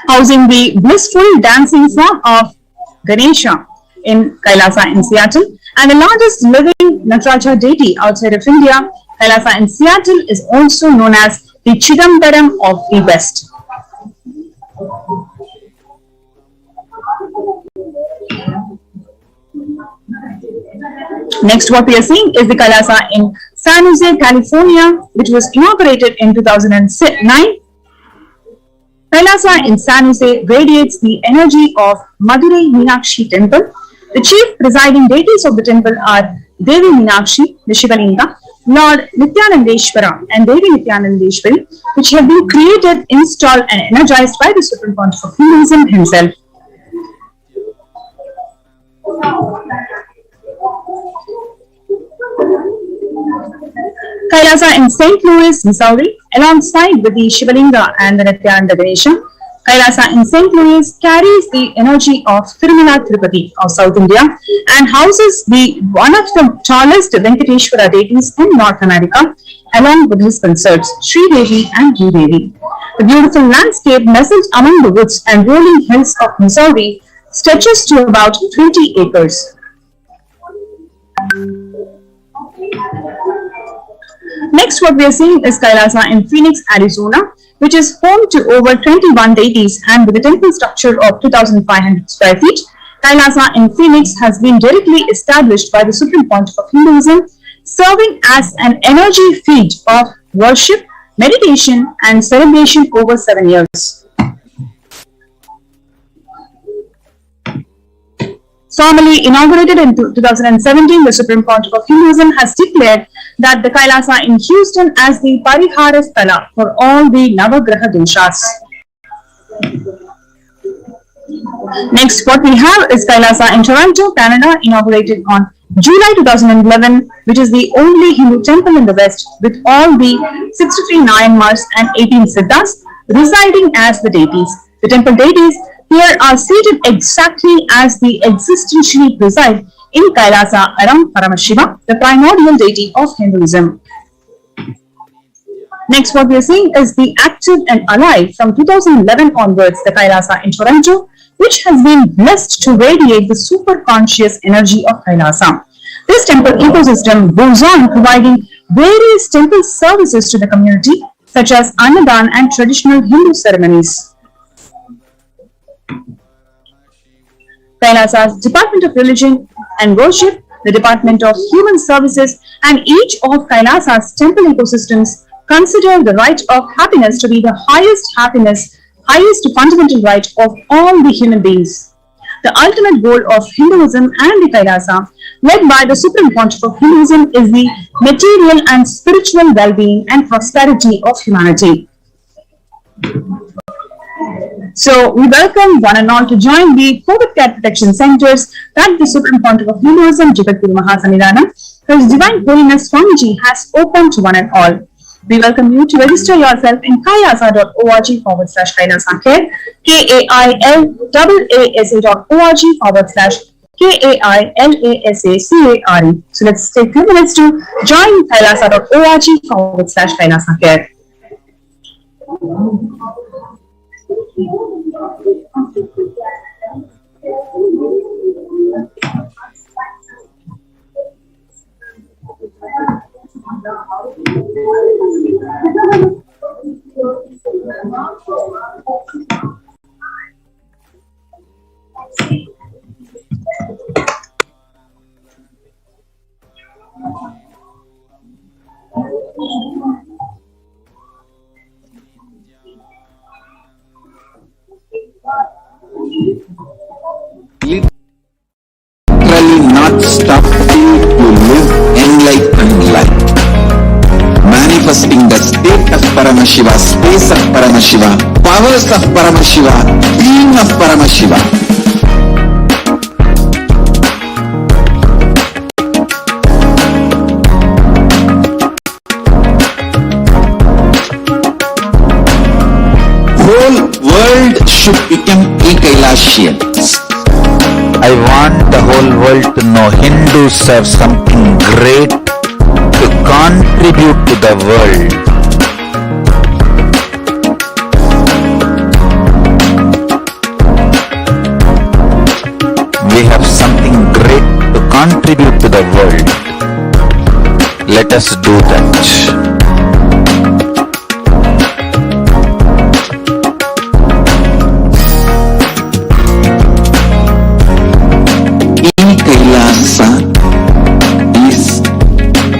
housing the blissful dancing form of Ganesha in Kailasa in Seattle, and the largest living Nataraja deity outside of India. Kailasa in Seattle is also known as the Chidambaram of the West. Next, what we are seeing is the Kailasa in San Jose, California, which was inaugurated in 2009. Kailasa in San Jose radiates the energy of Madurai Meenakshi Temple. The chief presiding deities of the temple are Devi Meenakshi, the Shivalinga, Lord Nityanandeshwara and Devi Nityanandeshwari, which have been created, installed and energized by the Supreme Pontiff of Hinduism himself. Kailasa in St. Louis, Missouri, alongside with the Shivalinga and the Nityananda Ganesha. Kailasa in St. Louis carries the energy of Tirumala Tirupati of South India and houses one of the tallest Venkateshwara deities in North America, along with his consorts, Sri Devi and Bhu Devi. The beautiful landscape nestled among the woods and rolling hills of Missouri stretches to about 20 acres. Next, what we are seeing is Kailasa in Phoenix, Arizona, which is home to over 21 deities and with a temple structure of 2,500 square feet. Kailasa in Phoenix has been directly established by the Supreme Pontiff of Hinduism, serving as an energy feed of worship, meditation and celebration over 7 years. Formally inaugurated in 2017, the Supreme Pontiff of Hinduism has declared that the Kailasa in Houston as the Parihara Sthala for all the Navagraha doshas. Next, what we have is Kailasa in Toronto, Canada, inaugurated on July 2011, which is the only Hindu temple in the West with all the 63 Nayanmars and 18 Siddhas residing as the deities. The temple deities here are seated exactly as the existentially preside in Kailasa around Paramashiva, the primordial deity of Hinduism. Next, what we are seeing is the active and alive from 2011 onwards, the Kailasa in Toronto, which has been blessed to radiate the superconscious energy of Kailasa. This temple ecosystem goes on providing various temple services to the community, such as Annadan and traditional Hindu ceremonies. Kailasa's Department of Religion and Worship, the Department of Human Services, and each of Kailasa's temple ecosystems consider the right of happiness to be the highest fundamental right of all the human beings. The ultimate goal of Hinduism and the Kailasa, led by the Supreme Pontiff of Hinduism, is the material and spiritual well-being and prosperity of humanity. So, we welcome one and all to join the COVID care protection centers that the Supreme Pontiff of Hinduism, Jagadguru Mahasanidhanam, His Divine Holiness Swamiji has opened to one and all. We welcome you to register yourself in kailasa.org/kailasacare, KAILASA.org/KAILASACARE. So let's take a few minutes to join kailasa.org/kailasacare. Literally not stop till you live enlightened life. Manifesting the state of Paramashiva, space of Paramashiva, powers of Paramashiva, being of Paramashiva. Whole world should become Kailashians. I want the whole world to know Hindus have something great to contribute to the world. We have something great to contribute to the world. Let us do that. Kailasa is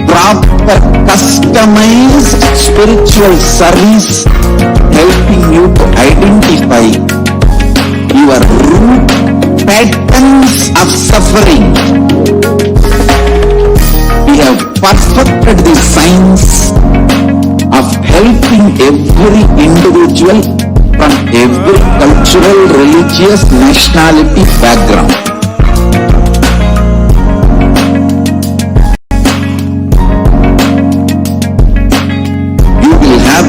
proper customized spiritual service helping you to identify your root patterns of suffering. We have perfected the science of helping every individual from every cultural, religious, nationality background.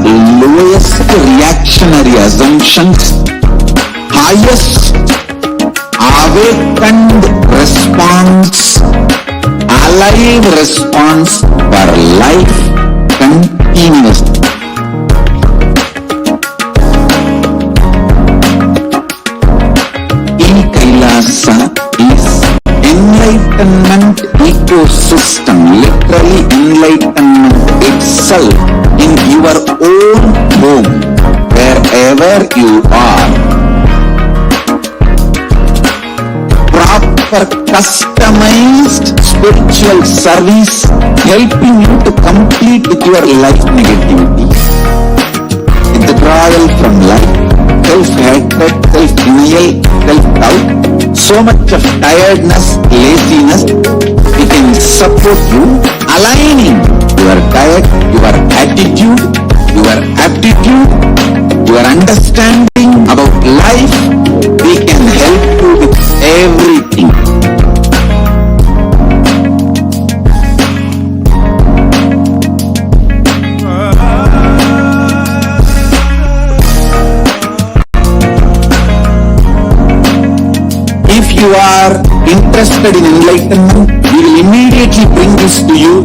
Lowest reactionary assumptions, highest awakened response, alive response for life continuous. Kailasa is enlightenment ecosystem, literally enlightenment itself in your own home, wherever you are. Proper customized spiritual service helping you to complete with your life negativity. Withdrawal from life, self-hatred, self-denial, self-doubt, so much of tiredness, laziness, we can support you aligning your diet, your attitude, your aptitude, your understanding about life. We can help you with everything. If you are interested in enlightenment, we will immediately bring this to you.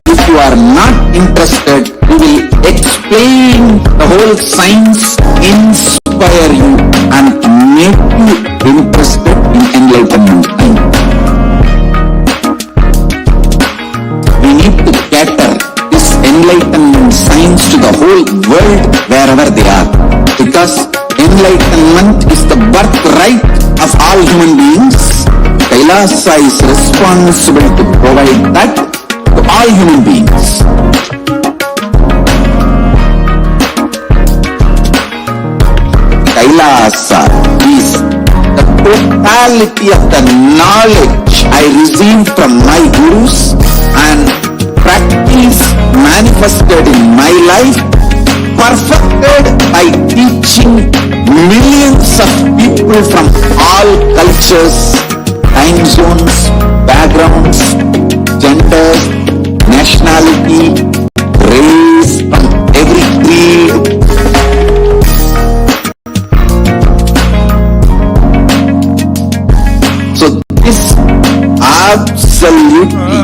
If you are not interested, we will explain the whole science, inspire you and make you enlightenment signs to the whole world wherever they are. Because enlightenment is the birthright of all human beings. Kailasa is responsible to provide that to all human beings. Kailasa is the totality of the knowledge I received from my gurus and practice manifested in my life, perfected by teaching millions of people from all cultures, time zones, backgrounds, genders, nationality, race, from every creed. So this absolutely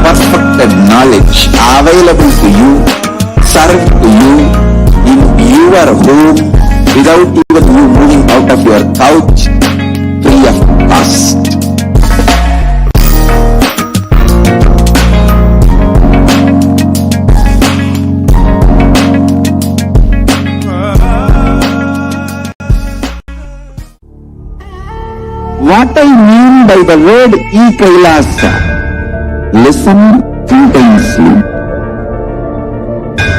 perfected knowledge available to you, served to you in your home without even you moving out of your couch, free of cost. What I mean by the word E-Kailasa, listen intensely.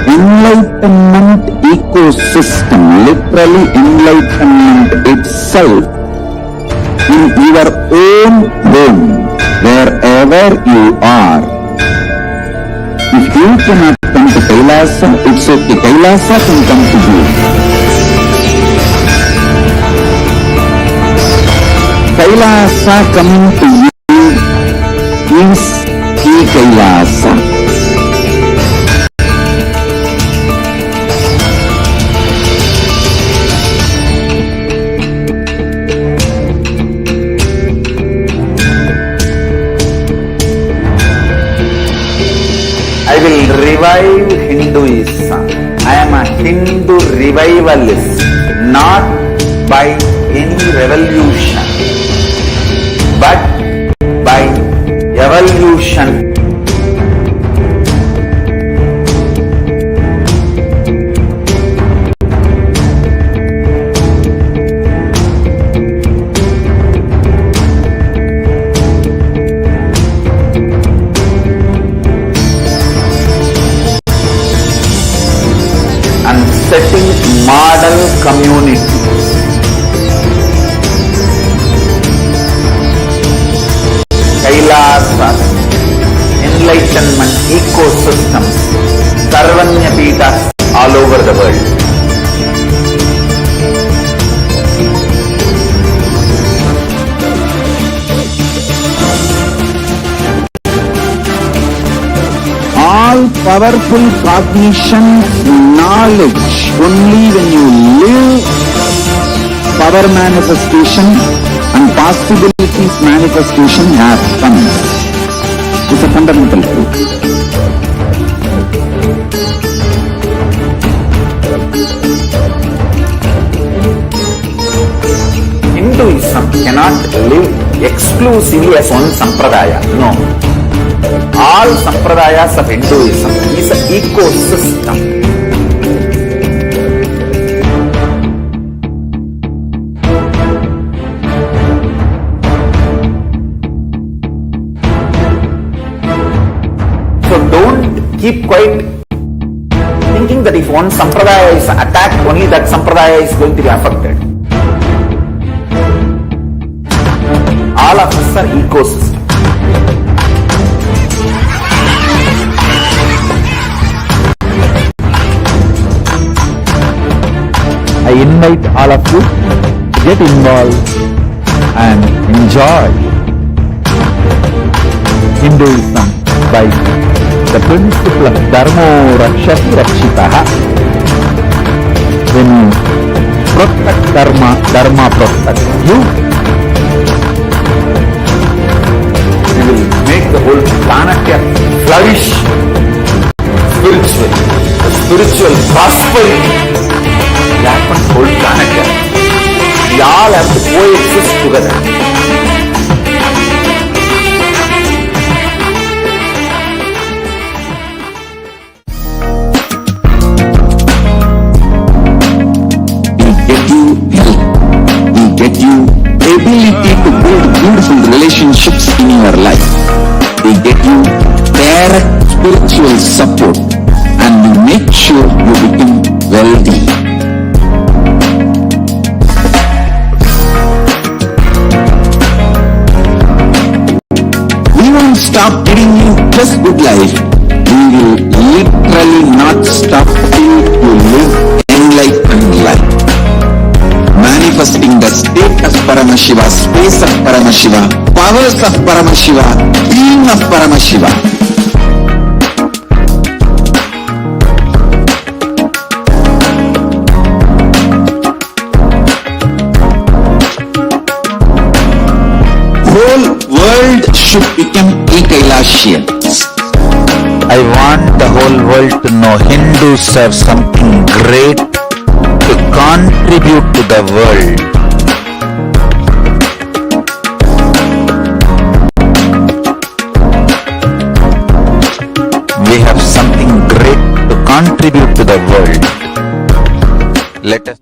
Enlightenment ecosystem, literally enlightenment itself, in your own home, wherever you are. If you cannot come to Kailasa, it's okay. Kailasa can come to you. Kailasa coming to you is E-Kailasa. I will revive Hinduism. I am a Hindu revivalist, not by any revolution, but by evolution. And setting model community. Kailasas, enlightenment ecosystems, Sarvanya Peethas all over the world. All powerful cognition, knowledge, only when you live power manifestation and possibilities manifestation happens. It's a fundamental truth. Hinduism cannot live exclusively as one sampradaya. No. All sampradayas of Hinduism is an ecosystem. So don't keep quiet thinking that if one sampradaya is attacked, only that sampradaya is going to be affected. All of us are ecosystem. I invite all of you to get involved and enjoy Hinduism by the principle of Dharmo Rakshati Rakshitaha. When you protect Dharma, Dharma protects you. You will make the whole planet flourish spiritually. The spiritual prosperity happens whole planet. We all have to coexist together. ability to build beautiful relationships in your life. They get you direct spiritual support and will make sure you become wealthy. We won't stop giving you just good life. We will literally not stop till you live enlightened life. Manifesting the state of Paramashiva, space of Paramashiva, powers of Paramashiva, being of Paramashiva. Whole world should become Ekailashians. I want the whole world to know Hindus have something great to contribute to the world. We have something great to contribute to the world. Let us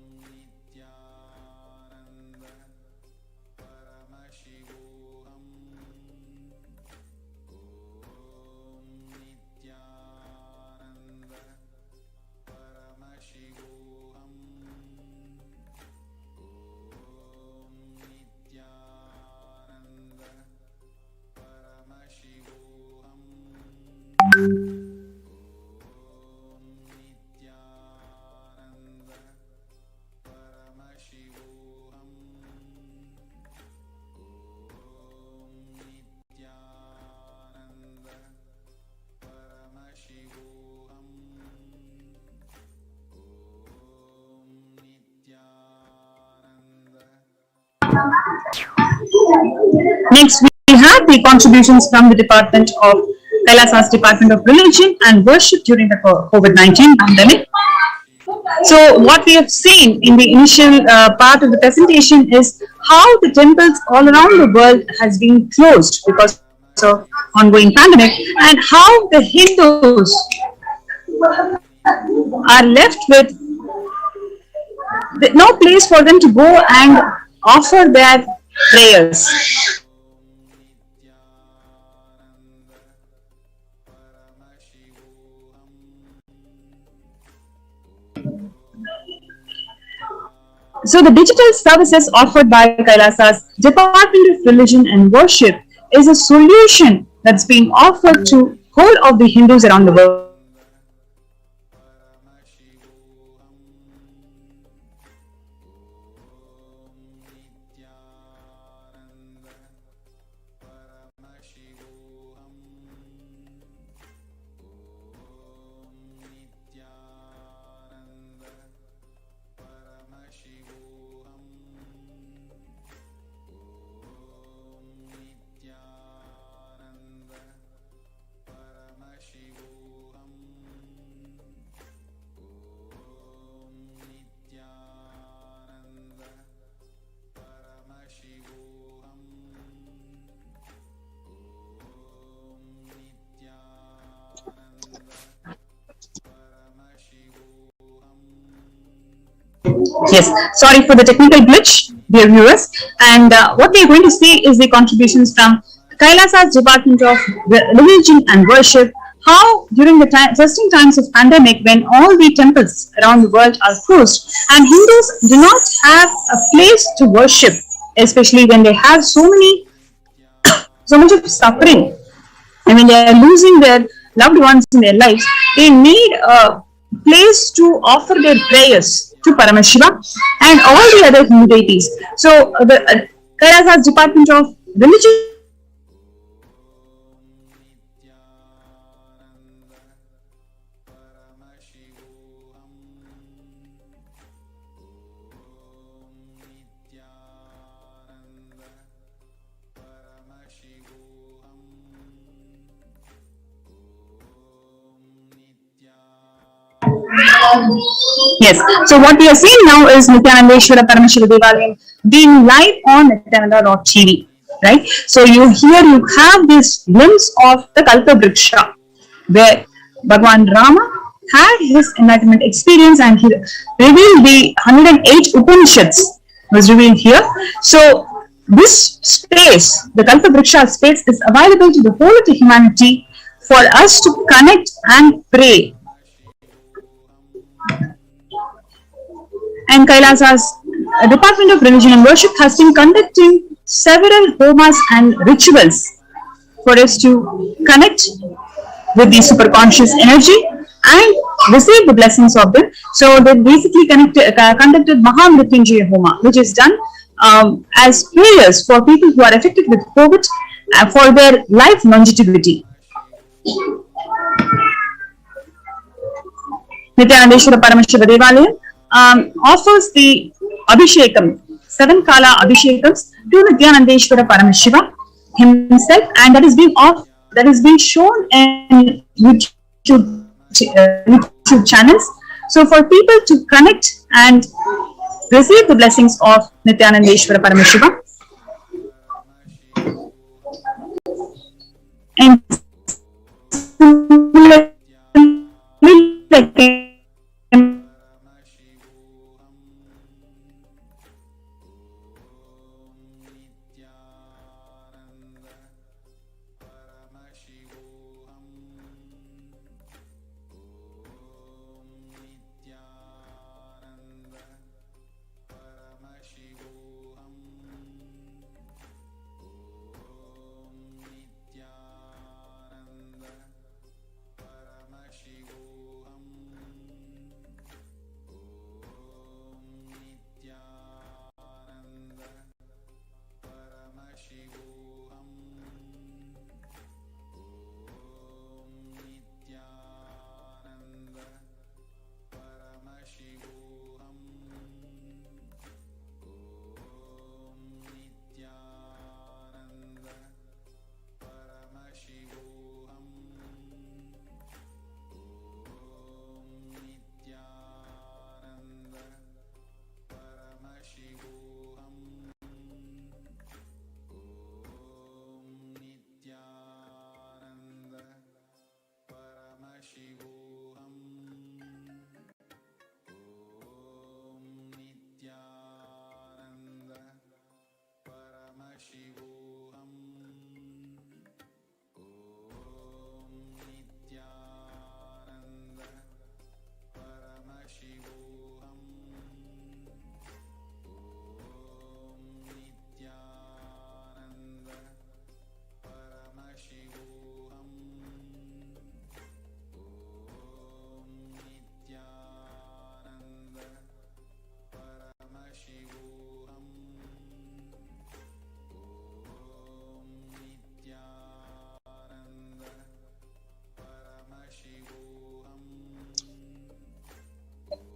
Next, we have the contributions from the Department of Kailasa's Department of Religion and Worship during the COVID-19 pandemic. So, what we have seen in the initial part of the presentation is how the temples all around the world has been closed because of ongoing pandemic, and how the Hindus are left with no place for them to go and offer their prayers. So the digital services offered by Kailasa's Department of Religion and Worship is a solution that's being offered to whole of the Hindus around the world. Yes, sorry for the technical glitch, dear viewers. And what we are going to see is the contributions from Kailasa's Department of Religion and Worship, how during the testing times of pandemic, when all the temples around the world are closed and Hindus do not have a place to worship, especially when they have so much of suffering, and when they are losing their loved ones in their lives, they need a place to offer their prayers to Paramashiva and all the other Hindu deities. So the Kailasa's Department of Religion Yes, so what we are seeing now is Nityanandeshwara Paramashiva Devalayam being live on Nityananda.tv, right? So you have this glimpse of the Kalpa Vriksha, where Bhagwan Rama had his enlightenment experience and he revealed the 108 Upanishads was revealed here. So This space, the Kalpa space, is available to the whole of the humanity for us to connect and pray. And Kailasa's Department of Religion and Worship has been conducting several homas and rituals for us to connect with the superconscious energy and receive the blessings of them. So they basically conducted Mahamrityunjaya Homa, which is done as prayers for people who are affected with COVID for their life longevity. Nityanandeshwara Paramashiva Devalayam offers the Abhishekam, 7 Kala Abhishekams to Nityanandeshwara Paramashiva himself, and that is being shown in YouTube channels. So for people to connect and receive the blessings of Nityanandeshwara Paramashiva. And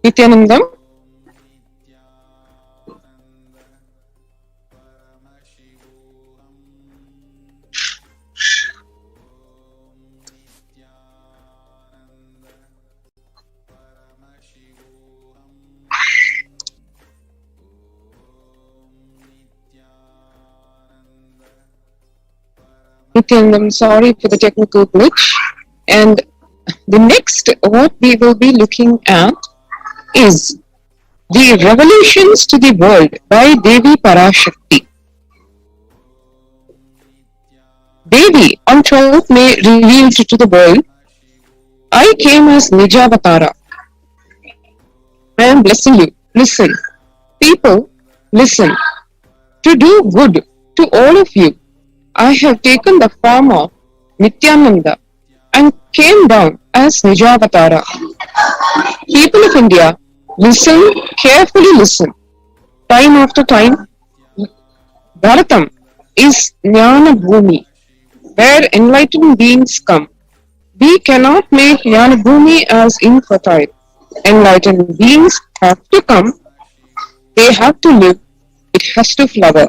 Nityanandam. Nityanandam, sorry for the technical glitch. And the next, what we will be looking at is the revelations to the world by Devi Parashakti. Devi on 12th May revealed to the world, I came as Nijavatara. I am blessing you. Listen. People, listen. To do good to all of you, I have taken the form of Nityananda and came down as Nijavatara. People of India, listen, carefully listen. Time after time, Bharatam is Jnana Bhumi, where enlightened beings come. We cannot make Jnana Bhumi as infertile. Enlightened beings have to come, they have to live, it has to flower.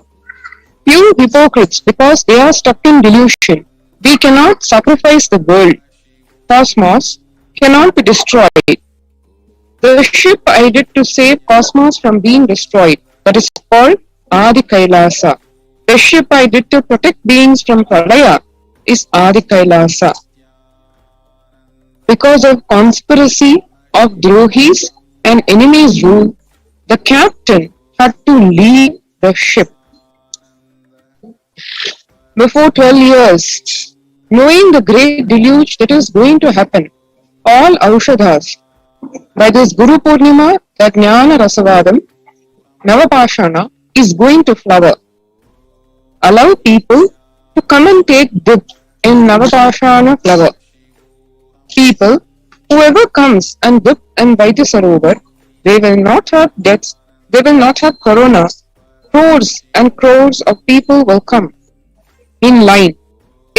Few hypocrites, because they are stuck in delusion. We cannot sacrifice the world. Cosmos cannot be destroyed. The ship I did to save cosmos from being destroyed, that is called Adi Kailasa. The ship I did to protect beings from Pralaya is Adi Kailasa. Because of conspiracy of Drohis and enemies' rule, the captain had to leave the ship. before 12 years, knowing the great deluge that is going to happen, all Aushadhas, by this Guru Purnima, that Jnana Rasavadam, Navapashana, is going to flower. Allow people to come and take dip in Navapashana flower. People, whoever comes and dip in Vaidya Sarovar, they will not have deaths, they will not have corona. Crores and crores of people will come in line.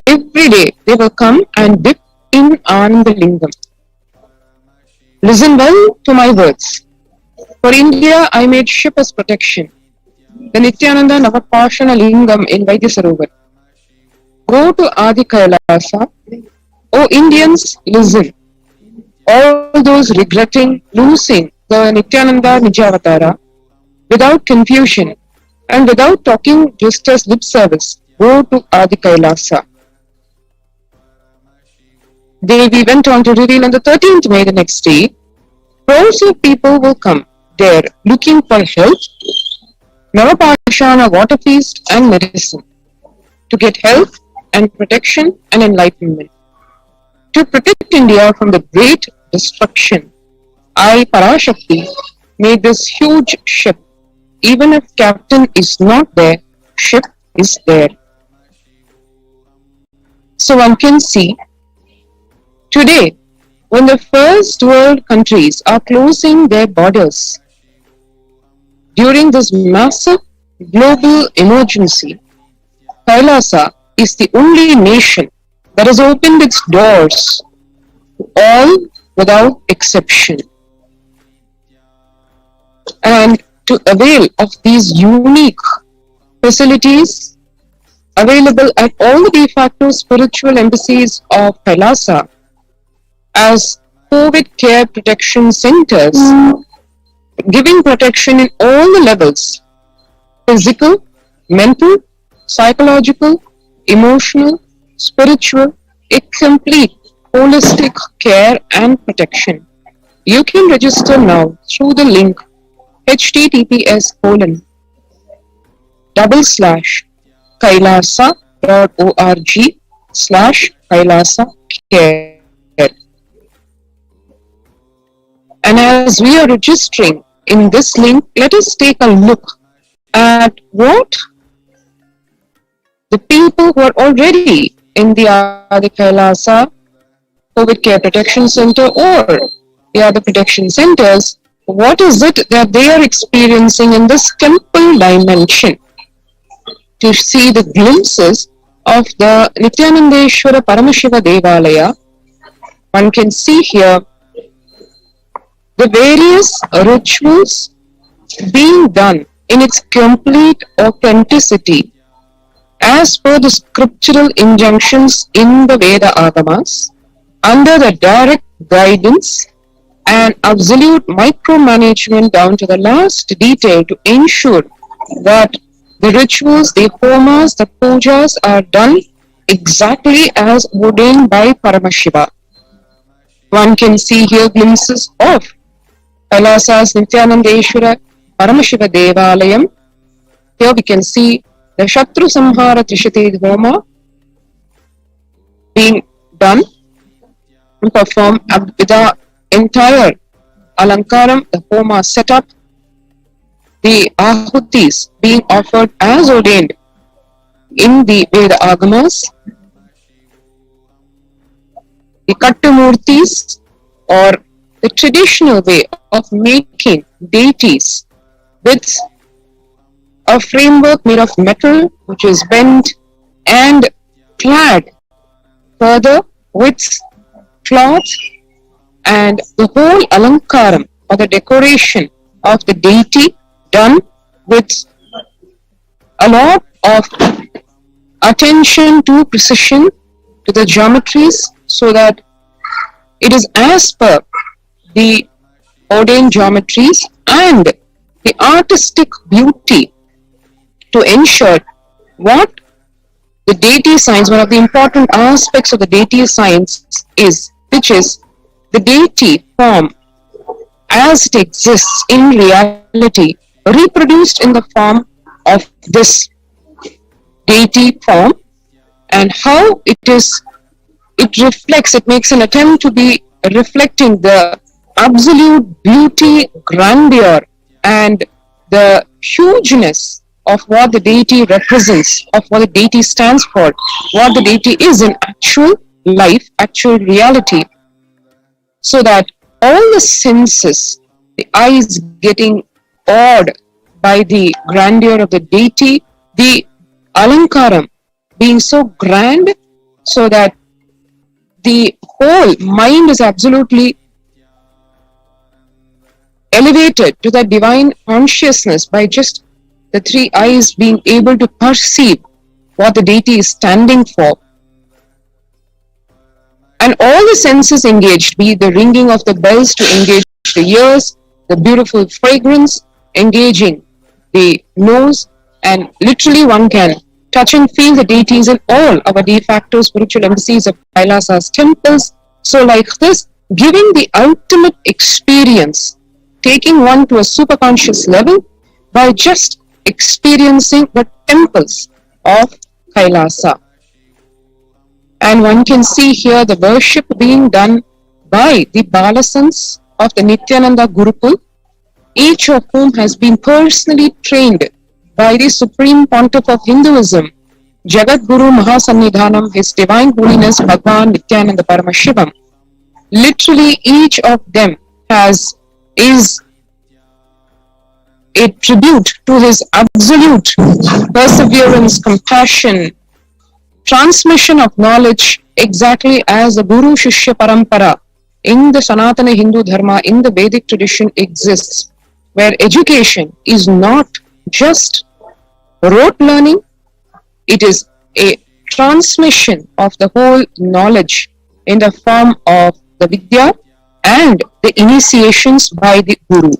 Every day they will come and dip in Anandalingam. Listen well to my words. For India, I made ship as protection. The Nityananda Navapashana Lingam in Vaidya Sarovar. Go to Adi Kailasa. O Indians, listen. All those regretting losing the Nityananda Nijavatara, without confusion and without talking just as lip service, go to Adi Kailasa. Devi went on to reveal on the 13th May, the next day, crores of people will come there looking for help, Navapashana water feast and medicine, to get health and protection and enlightenment. To protect India from the great destruction, I, PARASHAKTI, made this huge ship. Even if captain is not there, ship is there. So one can see, today, when the first world countries are closing their borders, during this massive global emergency, Kailasa is the only nation that has opened its doors to all without exception. And to avail of these unique facilities available at all the de facto spiritual embassies of Kailasa as COVID care protection centers, giving protection in all the levels: physical, mental, psychological, emotional, spiritual, a complete holistic care and protection. You can register now through the link https://kailasa.org/kailasa-care. And as we are registering in this link, let us take a look at what the people who are already in the Adi Kailasa COVID Care Protection Center or the other protection centers, what is it that they are experiencing in this temple dimension? To see the glimpses of the Nityanandeshwara Paramashiva Devalaya, one can see here the various rituals being done in its complete authenticity as per the scriptural injunctions in the Veda Agamas, under the direct guidance and absolute micromanagement down to the last detail, to ensure that the rituals, the homas, the pujas are done exactly as ordained by Paramashiva. One can see here glimpses of Kailasa's Nityanandeshwara Paramashiva Devalayam. Here we can see the Shatru Samhara Trishati Homa being done and performed with the entire Alankaram, the Homa set up, the Ahutis being offered as ordained in the Veda Agamas, the Kattamurtis, or the traditional way of making deities with a framework made of metal which is bent and clad further with cloth, and the whole alankaram or the decoration of the deity done with a lot of attention to precision to the geometries, so that it is as per the ordained geometries and the artistic beauty, to ensure what the deity science, one of the important aspects of the deity science is, which is the deity form as it exists in reality, reproduced in the form of this deity form, and how it reflects, it makes an attempt to be reflecting the absolute beauty, grandeur, and the hugeness of what the deity represents, of what the deity stands for, what the deity is in actual life, actual reality, so that all the senses, the eyes getting awed by the grandeur of the deity, the alankaram being so grand, so that the whole mind is absolutely elevated to that divine consciousness by just the three eyes being able to perceive what the deity is standing for. And all the senses engaged, be it the ringing of the bells to engage the ears, the beautiful fragrance engaging the nose, and literally one can touch and feel the deities in all our de facto spiritual embassies of Kailasa's temples. So like this, giving the ultimate experience, taking one to a superconscious level by just experiencing the temples of Kailasa. And one can see here the worship being done by the Balasans of the Nityananda Gurukul, each of whom has been personally trained by the Supreme Pontiff of Hinduism, Jagat Guru Mahasannidhanam, His Divine Holiness Bhagwan Nityananda Paramashivam. Literally each of them is a tribute to his absolute perseverance, compassion, transmission of knowledge, exactly as the Guru Shishya Parampara in the Sanatana Hindu Dharma, in the Vedic tradition exists, where education is not just rote learning, it is a transmission of the whole knowledge in the form of the Vidya and the initiations by the Guru.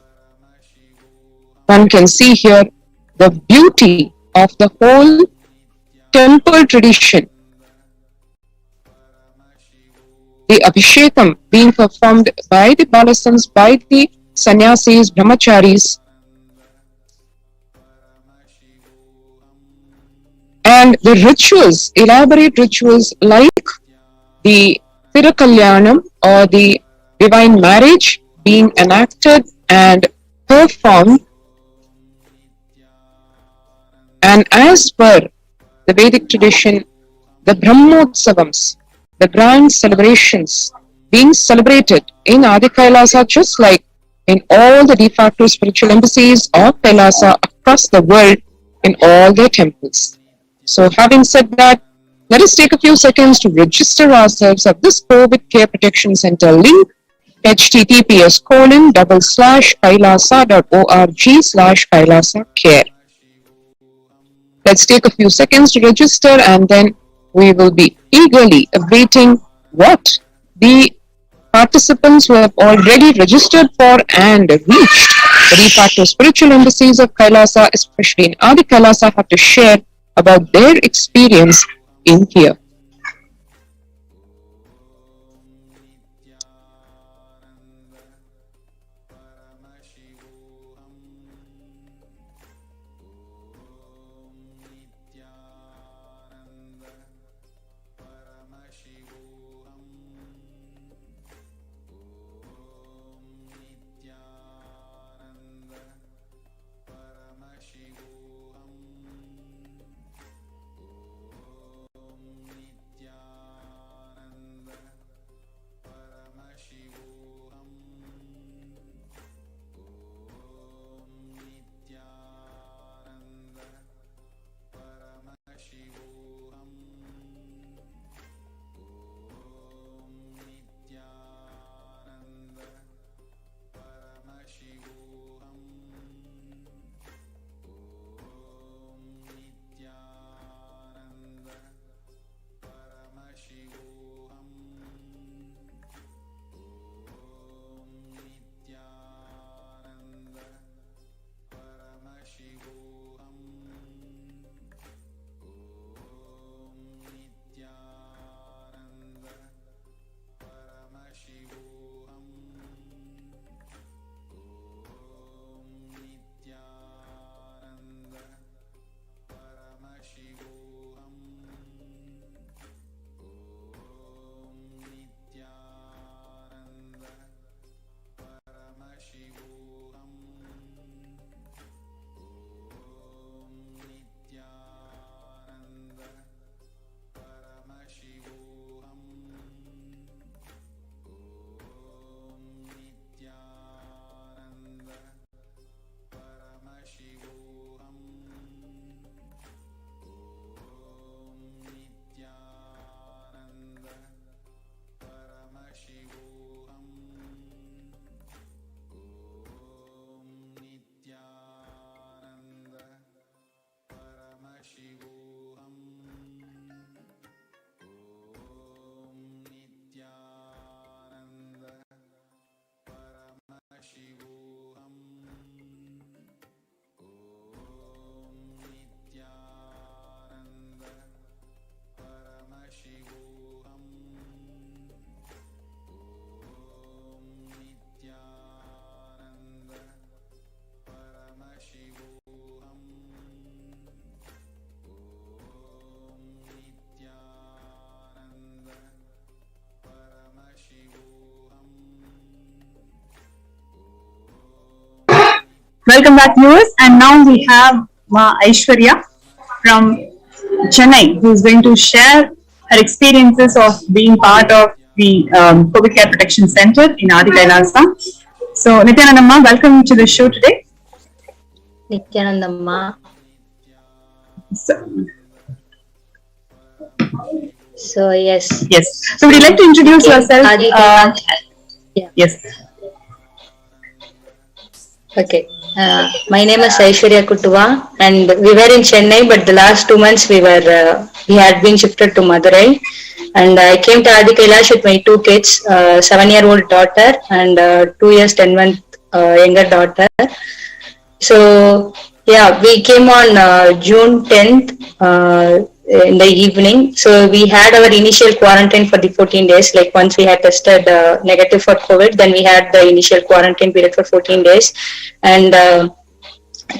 One can see here the beauty of the whole temple tradition. The Abhishekam being performed by the Balasans, by the Sannyasis, Brahmacharis, and the rituals, elaborate rituals like the Thirukalyanam or the divine marriage being enacted and performed. And as per the Vedic tradition, the Brahmotsavams, the grand celebrations being celebrated in Adi Kailasa, just like in all the de facto spiritual embassies of Kailasa across the world in all their temples. So having said that, let us take a few seconds to register ourselves at this COVID Care Protection Center link, https://kailasa.org/Kailasa Care. Let's take a few seconds to register, and then we will be eagerly awaiting what the participants who have already registered for and reached the de facto spiritual embassies of Kailasa, especially in Adi Kailasa, have to share about their experience in here. Welcome back, viewers. And now we have Ma Aishwarya from Chennai, who is going to share her experiences of being part of the COVID Care Protection Center in Adi Kailasa. So, Nityanandamma, welcome to the show today. Nityanandamma. So yes. Yes. So, would you like to introduce yourself? Yeah. Yes. Okay. My name is Aishwarya Kuttuva, and we were in Chennai, but the last 2 months we had been shifted to Madurai, and I came to Adi Kailash with my 2 kids, 7-year-old daughter and 2 years 10-month younger daughter. So yeah, we came on June 10th in the evening. So we had our initial quarantine for the 14 days. Like once we had tested negative for COVID, then we had the initial quarantine period for 14 days. And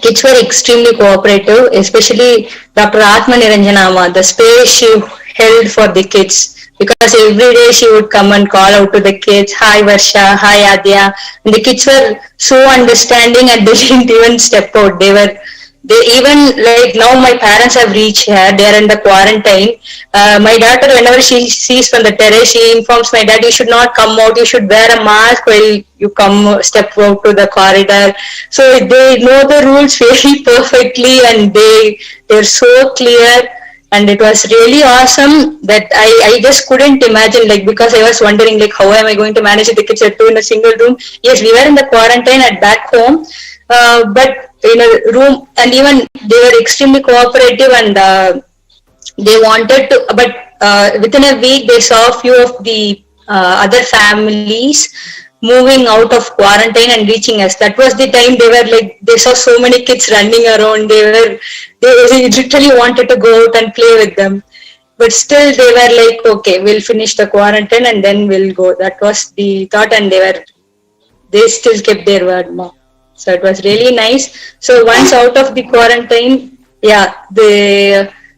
kids were extremely cooperative, especially Dr. Atma Niranjanama, the space she held for the kids. Because every day she would come and call out to the kids, hi Varsha, hi Adya. And the kids were so understanding and they didn't even step out. They even like now my parents have reached here, they are in the quarantine. My daughter, whenever she sees from the terrace, she informs my dad, you should not come out, you should wear a mask while you step out to the corridor. So they know the rules very perfectly and they're so clear. And it was really awesome that I just couldn't imagine, like, because I was wondering, like, how am I going to manage the kids at 2 in a single room? Yes, we were in the quarantine at back home, but in a room, and even they were extremely cooperative and they wanted to, but within a week they saw a few of the other families moving out of quarantine and reaching us. That was the time they were like, they saw so many kids running around. They literally wanted to go out and play with them. But still they were like, okay, we'll finish the quarantine and then we'll go. That was the thought, and they still kept their word more. So it was really nice. So once out of the quarantine, yeah,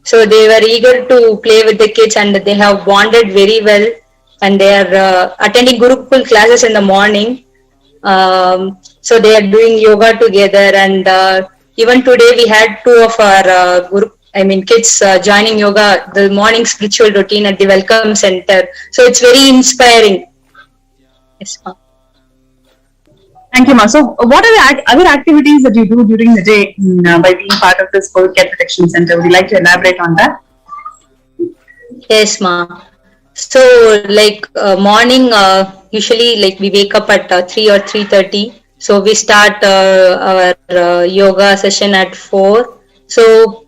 so they were eager to play with the kids and they have bonded very well. And they are attending Gurukul classes in the morning. So they are doing yoga together. And even today we had 2 of our kids joining yoga, the morning spiritual routine at the Welcome Center. So it's very inspiring. Yes, ma'am. Thank you, Ma. So, what are the other activities that you do during the day by being part of this COVID Care Protection Center? Would you like to elaborate on that? Yes, ma. So, like morning, usually like we wake up at 3 or 3:30. So we start our yoga session at 4. So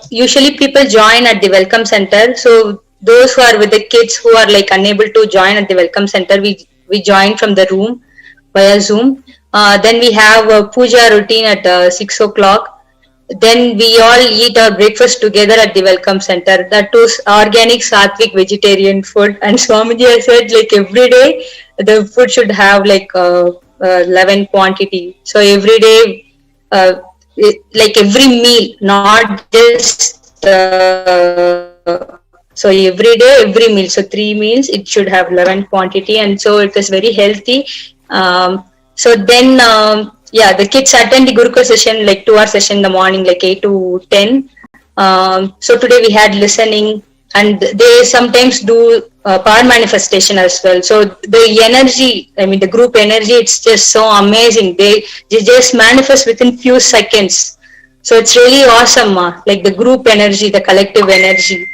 usually people join at the Welcome Center. So those who are with the kids who are like unable to join at the Welcome Center, we join from the room via Zoom. Then we have a puja routine at 6 o'clock. Then we all eat our breakfast together at the Welcome Center. That was organic, sattvic, vegetarian food. And Swamiji has said, like, every day the food should have like 11 quantity. So every day, like every meal, not just so every day, every meal. So 3 meals, it should have 11 quantity, and so it is very healthy. So then. Yeah, the kids attend the Gurukul session, like 2-hour session in the morning, like 8 to 10. So today we had listening, and they sometimes do power manifestation as well. So the energy, the group energy, it's just so amazing. They just manifest within few seconds. So it's really awesome, like the group energy, the collective energy.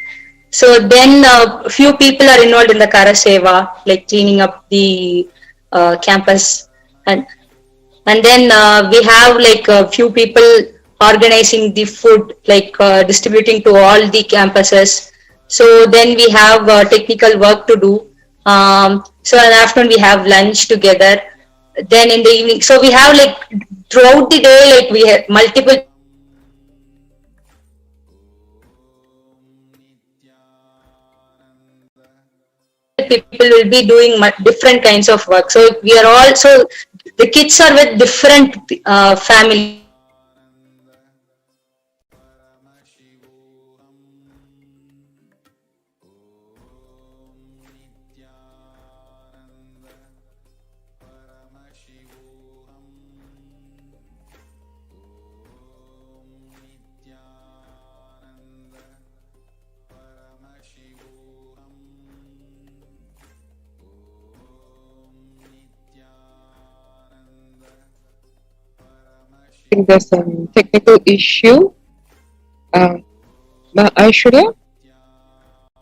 So then a few people are involved in the Karaseva, like cleaning up the campus. And then we have like a few people organizing the food, like distributing to all the campuses. So then we have technical work to do. So in the afternoon we have lunch together. Then in the evening, so we have like throughout the day, like we have multiple people will be doing different kinds of work. So we are all, so the kids are with different families. think there's some technical issue. Ma Aishwarya?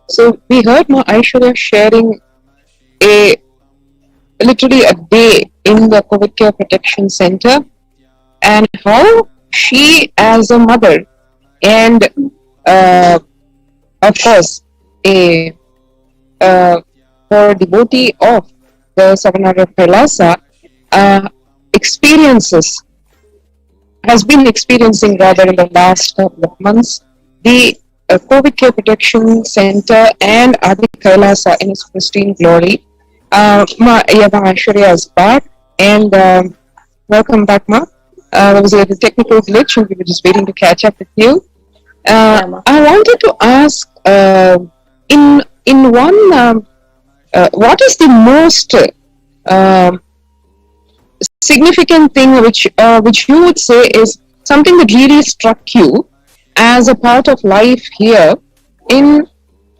So we heard Ma Aishwarya sharing literally a day in the COVID Care Protection Center, and how she as a mother and of course a for a devotee of the 700 Kailasa has been experiencing rather in the last couple of months the COVID Care Protection Center and Adi Kailasa in its pristine glory. Ma Aishwarya is back, and welcome back, Ma. There was a technical glitch and we were just waiting to catch up with you. I wanted to ask, in one, what is the most significant thing which you would say is something that really struck you as a part of life here in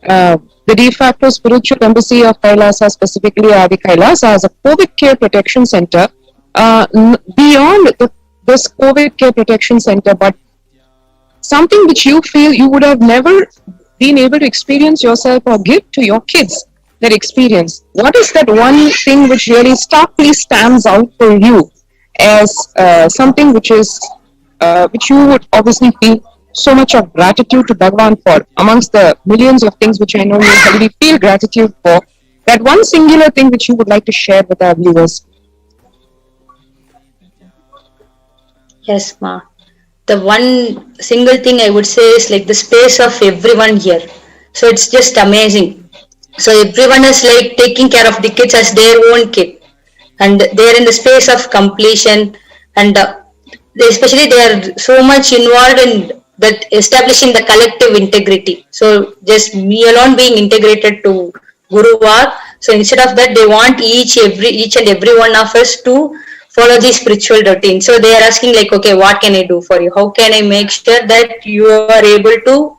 the de facto spiritual embassy of Kailasa, specifically Adi Kailasa, as a COVID Care Protection Center, beyond this COVID Care Protection Center, but something which you feel you would have never been able to experience yourself or give to your kids that experience. What is that one thing which really starkly stands out for you as something which is which you would obviously feel so much of gratitude to Bhagavan for, amongst the millions of things which I know you already feel gratitude for, that one singular thing which you would like to share with our viewers? Yes, Ma. The one single thing I would say is like the space of everyone here. So it's just amazing. So everyone is like taking care of the kids as their own kid, and they're in the space of completion, and especially they are so much involved in that establishing the collective integrity. So just me alone being integrated to Guruvar. So instead of that, they want each and every one of us to follow the spiritual routine. So they are asking like, okay, what can I do for you? How can I make sure that you are able to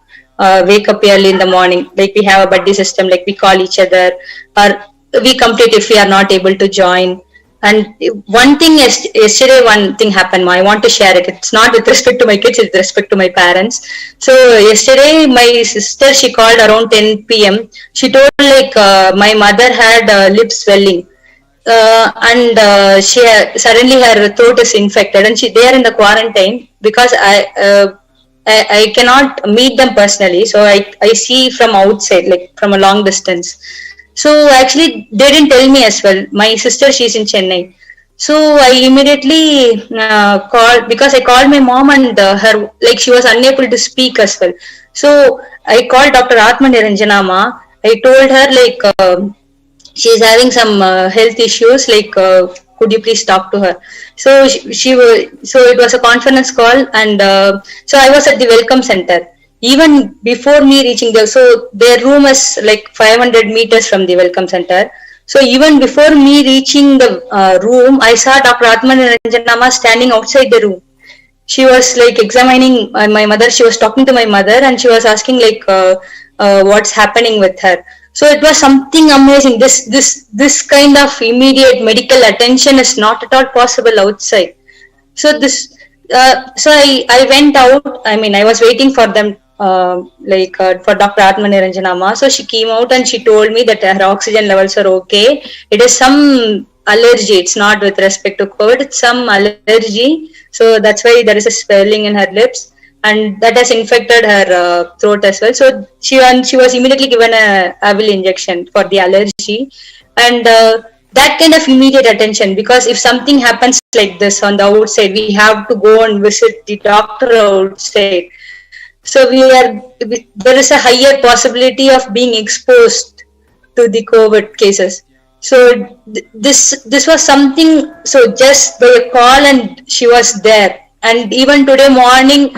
wake up early in the morning? Like we have a buddy system, like we call each other, or we complete if we are not able to join. And one thing, yesterday one thing happened, I want to share it. It's not with respect to my kids, it's with respect to my parents. So yesterday my sister, she called around 10 p.m. She told like my mother had lip swelling. And suddenly her throat is infected, and they are in the quarantine because I cannot meet them personally, so I see from outside, like from a long distance. So actually they didn't tell me as well. My sister, she's in Chennai, so I immediately called, because I called my mom, and her, like, she was unable to speak as well. So I called Dr. Atma Niranjana Ma. I told her like she's having some health issues, like could you please talk to her? So so it was a conference call, and so I was at the welcome center even before me reaching there. So their room is like 500 meters from the welcome center. So even before me reaching the room, I saw Dr. Atman Niranjanama standing outside the room. She was like examining my mother. She was talking to my mother, and she was asking like what's happening with her. So it was something amazing. This kind of immediate medical attention is not at all possible outside. So so I went out. I mean, I was waiting for them, for Dr. Atma Niranjanama. So she came out and she told me that her oxygen levels are okay. It is some allergy. It's not with respect to COVID. It's some allergy. So that's why there is a swelling in her lips, and that has infected her throat as well. So she was immediately given a Avil injection for the allergy, and that kind of immediate attention, because if something happens like this on the outside, we have to go and visit the doctor outside. So there is a higher possibility of being exposed to the COVID cases. So this was something. So just by a call, and she was there. And even today morning,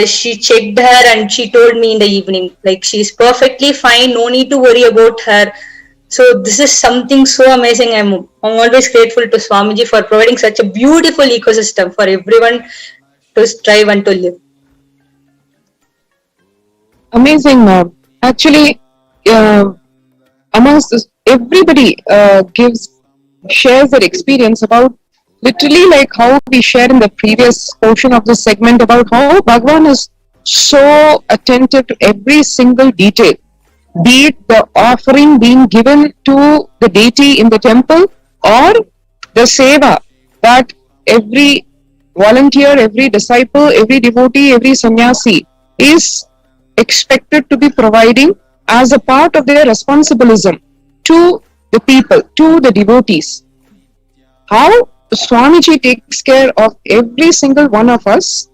she checked her and she told me in the evening, like, she's perfectly fine, no need to worry about her. So this is something so amazing. I'm always grateful to Swamiji for providing such a beautiful ecosystem for everyone to strive and to live. Amazing, ma'am. Actually, amongst this, everybody shares their experience about literally like how we shared in the previous portion of this segment about how Bhagwan is so attentive to every single detail, be it the offering being given to the deity in the temple or the seva that every volunteer, every disciple, every devotee, every sannyasi is expected to be providing as a part of their responsibilism to the people, to the devotees. How Swamiji takes care of every single one of us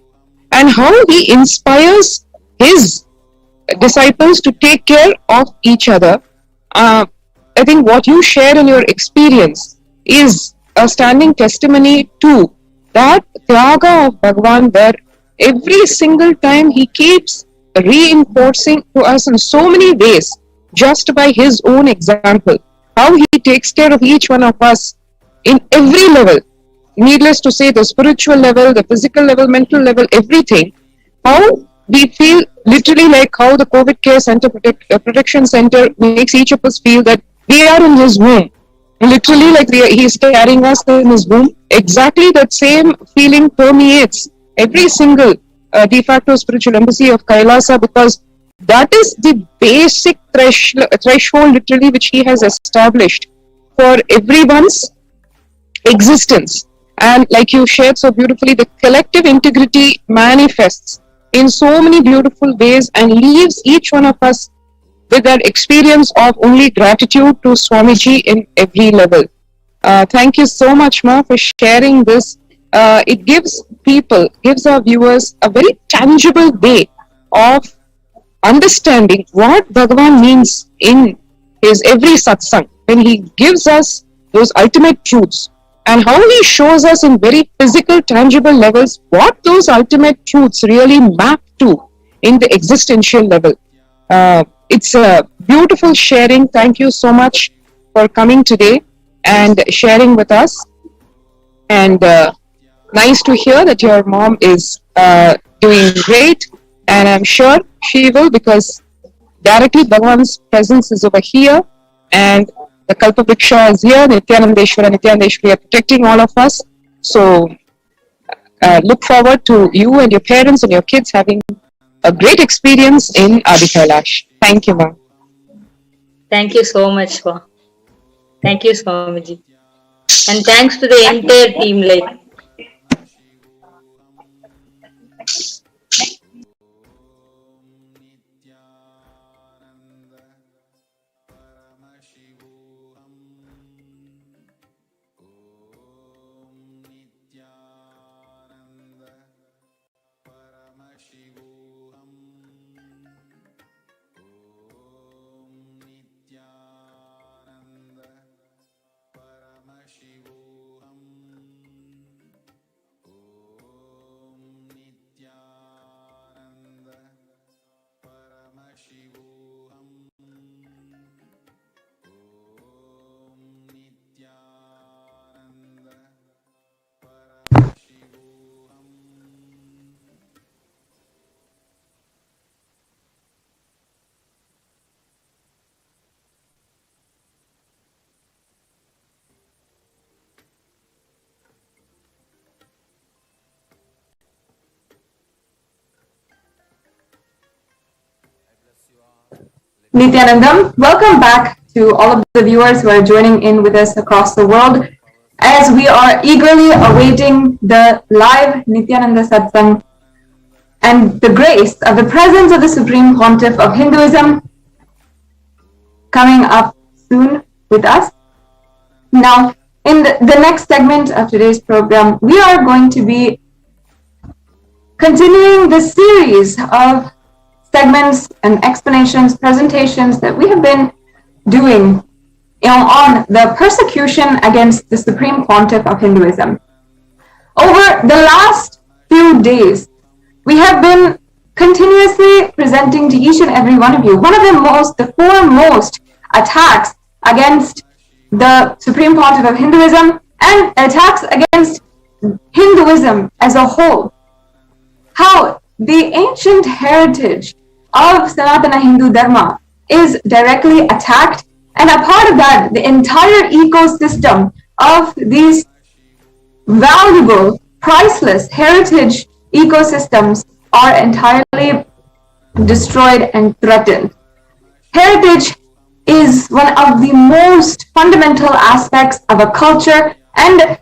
and how he inspires his disciples to take care of each other. I think what you share in your experience is a standing testimony to that Tyaga of Bhagwan, where every single time he keeps reinforcing to us in so many ways just by his own example, how he takes care of each one of us in every level. Needless to say, the spiritual level, the physical level, mental level, everything. How we feel literally like how the COVID Care Center, Protection Center makes each of us feel that we are in his womb. Literally like he is carrying us in his womb. Exactly that same feeling permeates every single de facto spiritual embassy of Kailasa, because that is the basic threshold literally which he has established for everyone's existence. And like you shared so beautifully, the collective integrity manifests in so many beautiful ways and leaves each one of us with that experience of only gratitude to Swamiji in every level. Thank you so much, Ma, for sharing this. It gives our viewers a very tangible way of understanding what Bhagavan means in his every satsang, when he gives us those ultimate truths, and how he shows us in very physical, tangible levels what those ultimate truths really map to in the existential level. It's a beautiful sharing. Thank you so much for coming today and sharing with us. And nice to hear that your mom is doing great. And I'm sure she will, because directly Bhagavan's presence is over here. And the Kalpavriksha is here, Nityanandeshwari are protecting all of us. So look forward to you and your parents and your kids having a great experience in Adi Kailash. Thank you, ma'am. Thank you so much, Ma. Thank you, Swamiji. And thanks to the entire team, like. Nityanandam, welcome back to all of the viewers who are joining in with us across the world as we are eagerly awaiting the live Nityananda Satsang and the grace of the presence of the Supreme Pontiff of Hinduism coming up soon with us. Now, in the next segment of today's program, we are going to be continuing the series of segments and explanations, presentations that we have been doing on the persecution against the Supreme Pontiff of Hinduism. Over the last few days, we have been continuously presenting to each and every one of you one of the foremost attacks against the Supreme Pontiff of Hinduism and attacks against Hinduism as a whole. How the ancient heritage of Sanatana Hindu Dharma is directly attacked, and a part of that, the entire ecosystem of these valuable, priceless heritage ecosystems are entirely destroyed and threatened. Heritage is one of the most fundamental aspects of a culture and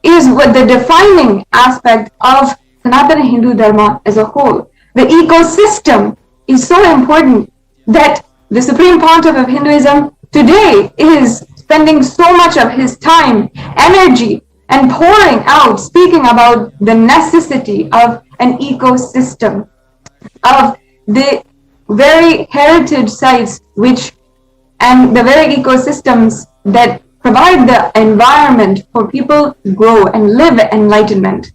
is what the defining aspect of Sanatana Hindu Dharma as a whole. The ecosystem is so important that the Supreme Pontiff of Hinduism today is spending so much of his time, energy, and pouring out, speaking about the necessity of an ecosystem, of the very heritage sites and the very ecosystems that provide the environment for people to grow and live enlightenment.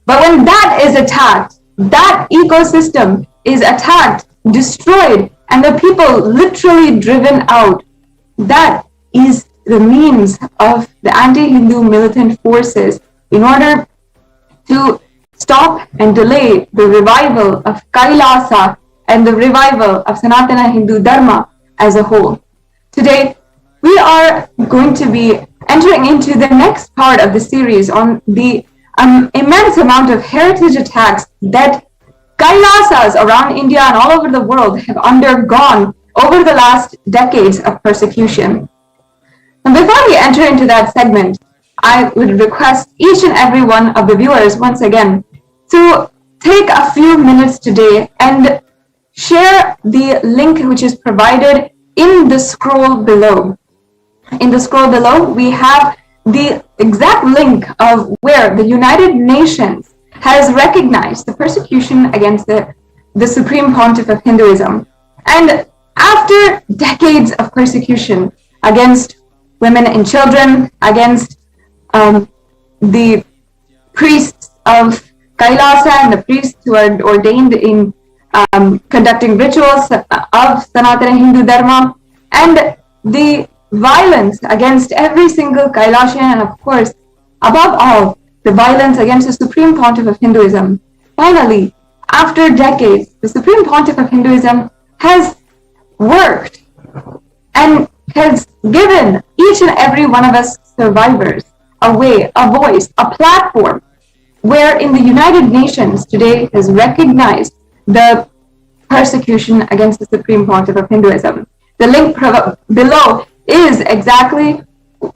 But when that is attacked, that ecosystem is attacked, destroyed, and the people literally driven out, that is the means of the anti-Hindu militant forces in order to stop and delay the revival of Kailasa and the revival of Sanatana Hindu Dharma as a whole. Today, we are going to be entering into the next part of the series on the immense amount of heritage attacks that Kailasas around India and all over the world have undergone over the last decades of persecution. And before we enter into that segment, I would request each and every one of the viewers once again to take a few minutes today and share the link which is provided in the scroll below. In the scroll below, we have the exact link of where the United Nations has recognized the persecution against the Supreme Pontiff of Hinduism. And after decades of persecution against women and children, against the priests of Kailasa and the priests who are ordained in conducting rituals of Sanatana Hindu Dharma, and the violence against every single Kailashian, and of course, above all, the violence against the Supreme Pontiff of Hinduism. Finally, after decades, the Supreme Pontiff of Hinduism has worked and has given each and every one of us survivors a way, a voice, a platform, where in the United Nations today has recognized the persecution against the Supreme Pontiff of Hinduism. The link below is exactly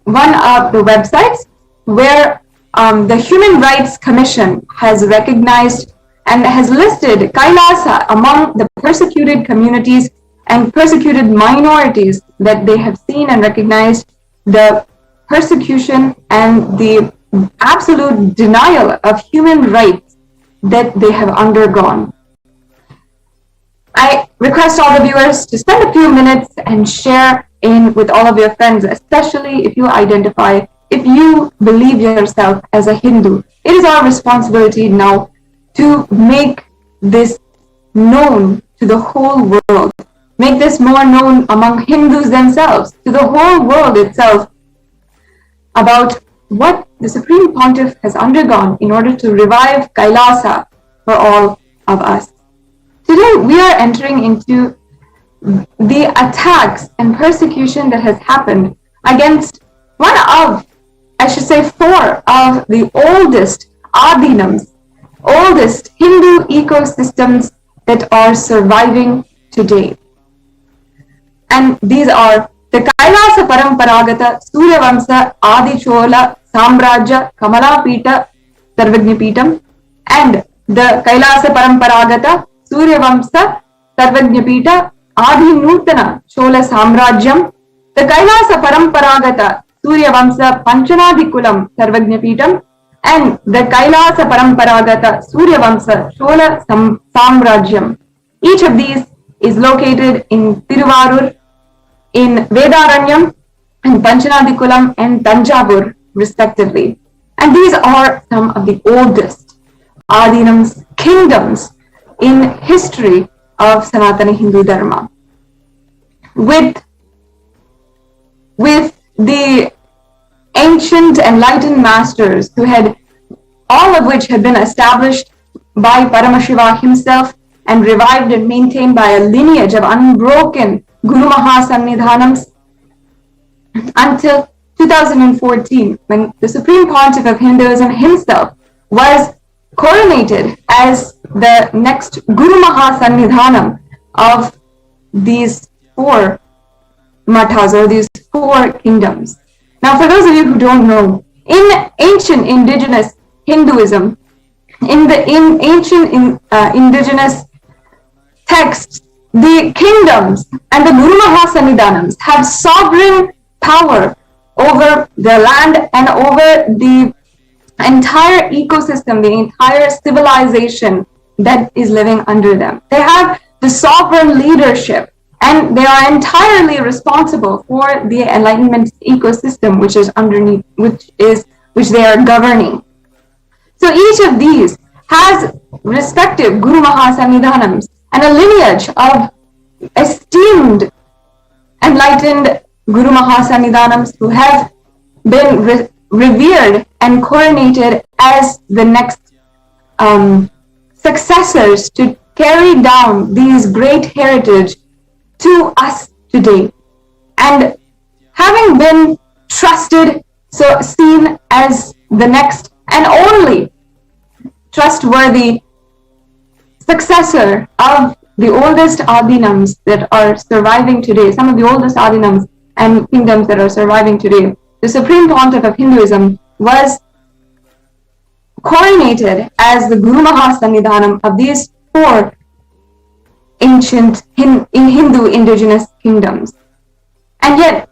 one of the websites where the Human Rights Commission has recognized and has listed Kailasa among the persecuted communities and persecuted minorities that they have seen and recognized the persecution and the absolute denial of human rights that they have undergone. I request all the viewers to spend a few minutes and share in with all of your friends, especially if you believe yourself as a Hindu. It is our responsibility now to make this known to the whole world, make this more known among Hindus themselves, to the whole world itself, about what the Supreme Pontiff has undergone in order to revive Kailasa for all of us. Today, we are entering into the attacks and persecution that has happened against one of, I should say, four of the oldest adinams, oldest Hindu ecosystems that are surviving today. And these are the Kailasa Paramparagata Suryavamsa Adi Chola Samrajya Kamalapita Sarvajnapitam and the Kailasa Paramparagata Suryavamsa Sarvajnapita Adi Nutana Chola Samrajyam, the Kailasa Paramparagata Suryavamsa Panchanadikulam Sarvajnapitam, and the Kailasa Paramparagata Suryavamsa Chola Samrajyam. Each of these is located in Tiruvarur, in Vedaranyam, and Panchanadikulam and Tanjavur, respectively. And these are some of the oldest Adinams, kingdoms in history of Sanatana Hindu Dharma. With the ancient enlightened masters all of which had been established by Paramashiva himself and revived and maintained by a lineage of unbroken Guru Mahasannidhanams until 2014, when the Supreme Pontiff of Hinduism himself was coronated as the next Guru Mahasannidhanam of these 4 mathas, or these 4 kingdoms. Now, for those of you who don't know, in ancient indigenous Hinduism, in ancient indigenous texts, the kingdoms and the Guru Mahasannidhanams have sovereign power over their land and over the entire ecosystem, the entire civilization that is living under them. They have the sovereign leadership, and they are entirely responsible for the enlightenment ecosystem which is underneath, which they are governing. So each of these has respective Guru Mahasannidhanams and a lineage of esteemed enlightened Guru Mahasannidhanams who have been revered and coronated as the next successors to carry down these great heritage to us today. And having been trusted, so seen as the next and only trustworthy successor of the oldest Adinams that are surviving today, some of the oldest Adinams and kingdoms that are surviving today, the Supreme Pontiff of Hinduism was coronated as the Guru Mahasannidhanam of these 4 ancient Hindu indigenous kingdoms. And yet,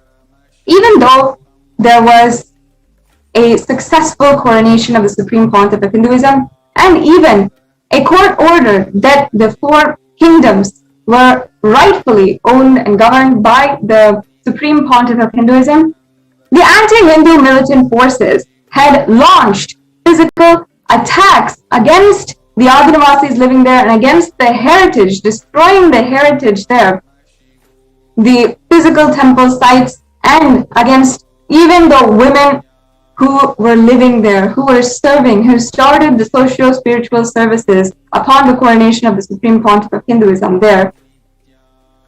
even though there was a successful coronation of the Supreme Pontiff of Hinduism, and even a court order that the 4 kingdoms were rightfully owned and governed by the Supreme Pontiff of Hinduism, the anti-Hindu militant forces had launched physical attacks against the Adinavasis living there and against the heritage, destroying the heritage there, the physical temple sites, and against even the women who were living there, who were serving, who started the socio-spiritual services upon the coronation of the Supreme Pontiff of Hinduism there,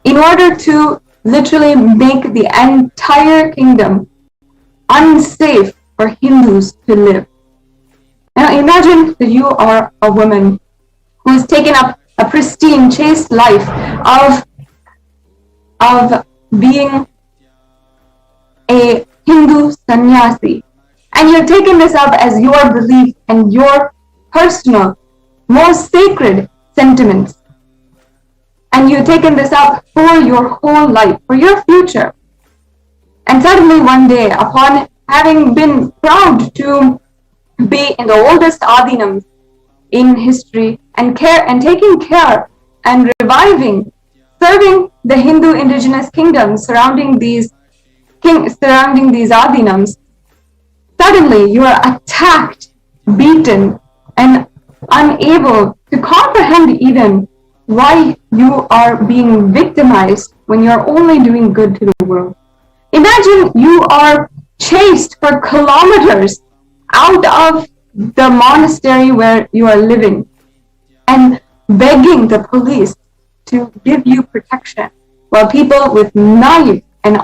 in order to literally make the entire kingdom unsafe for Hindus to live. Now imagine that you are a woman who has taken up a pristine, chaste life of being a Hindu sannyasi, and you're taking this up as your belief and your personal, most sacred sentiments. And you've taken this up for your whole life, for your future. And suddenly one day, upon having been proud to be in the oldest Adinams in history and taking care and reviving, serving the Hindu indigenous kingdoms surrounding these Adinams, suddenly you are attacked, beaten, and unable to comprehend even why you are being victimized when you're only doing good to the world. Imagine you are chased for kilometers out of the monastery where you are living and begging the police to give you protection, while people with knives and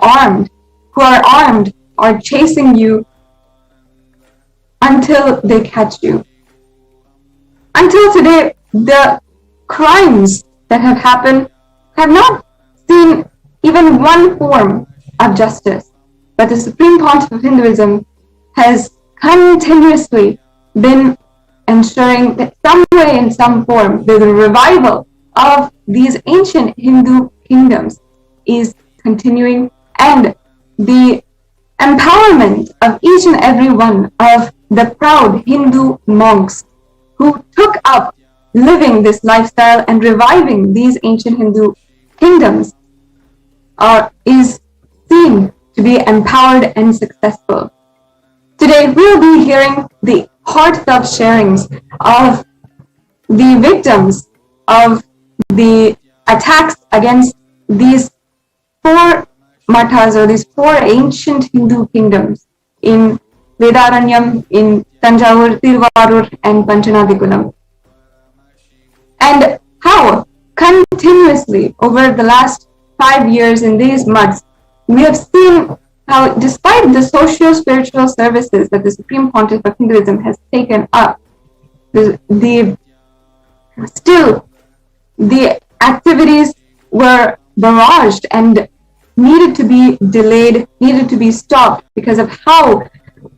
who are armed are chasing you until they catch you. Until today, the crimes that have happened have not seen even one form of justice. But the Supreme Pontiff of Hinduism has continuously been ensuring that some way, in some form, the revival of these ancient Hindu kingdoms is continuing, and the empowerment of each and every one of the proud Hindu monks who took up living this lifestyle and reviving these ancient Hindu kingdoms is seen to be empowered and successful. Today, we'll be hearing the heartfelt sharings of the victims of the attacks against these 4 mathas, or these 4 ancient Hindu kingdoms in Vedaranyam, in Tanjavur, Tiruvarur, and Panchanadikulam. And how continuously over the last 5 years in these months, we have seen how despite the socio-spiritual services that the Supreme Pontiff of Hinduism has taken up, still the activities were barraged and needed to be delayed, needed to be stopped because of how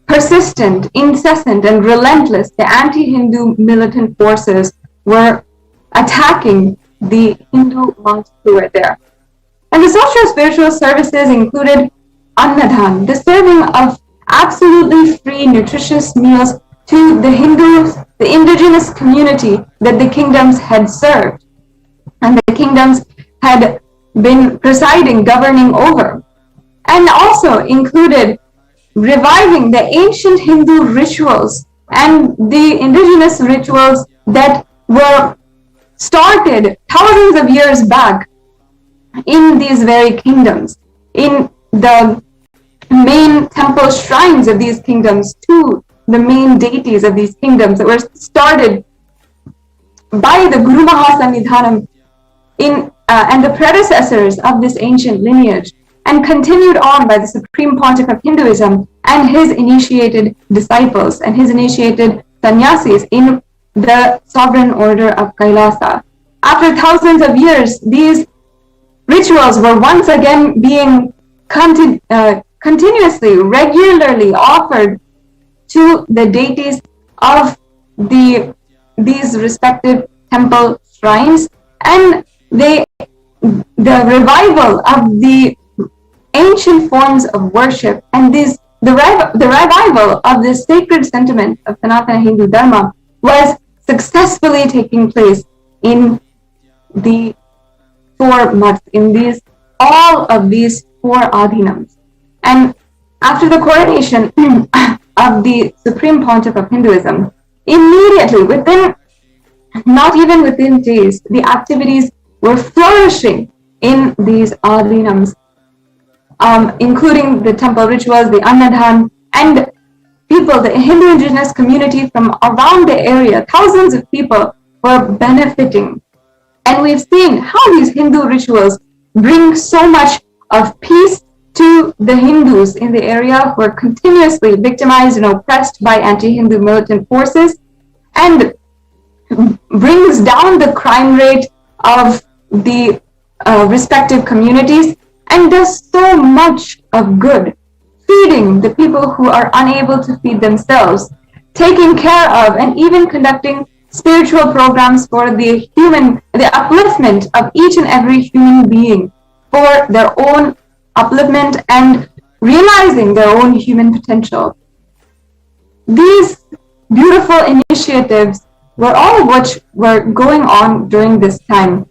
persistent, incessant, and relentless the anti-Hindu militant forces were attacking the Hindu monks who were there. And the socio-spiritual services included Annadhan, the serving of absolutely free, nutritious meals to the Hindus, the indigenous community that the kingdoms had served and the kingdoms had been presiding, governing over. And also included reviving the ancient Hindu rituals and the indigenous rituals that were started thousands of years back in these very kingdoms, in the main temple shrines of these kingdoms, to the main deities of these kingdoms that were started by the Guru Mahasanidhanam and the predecessors of this ancient lineage, and continued on by the Supreme Pontiff of Hinduism and his initiated disciples and his initiated sannyasis in the sovereign order of Kailasa. After thousands of years, these rituals were once again being continuously, regularly offered to the deities of these respective temple shrines, and the revival of the ancient forms of worship and the revival of the sacred sentiment of Sanatana Hindu Dharma was successfully taking place in the 4 months, in all of these 4 adhinams. And after the coronation of the Supreme Pontiff of Hinduism, immediately, not even within days, the activities were flourishing in these adhinams, including the temple rituals, the Annadhan, and people, the Hindu indigenous community from around the area, thousands of people were benefiting. And we've seen how these Hindu rituals bring so much of peace to the Hindus in the area who are continuously victimized and oppressed by anti-Hindu militant forces, and brings down the crime rate of the respective communities, and does so much of good, feeding the people who are unable to feed themselves, taking care of and even conducting spiritual programs for the upliftment of each and every human being, for their own upliftment and realizing their own human potential. These beautiful initiatives were all of which were going on during this time,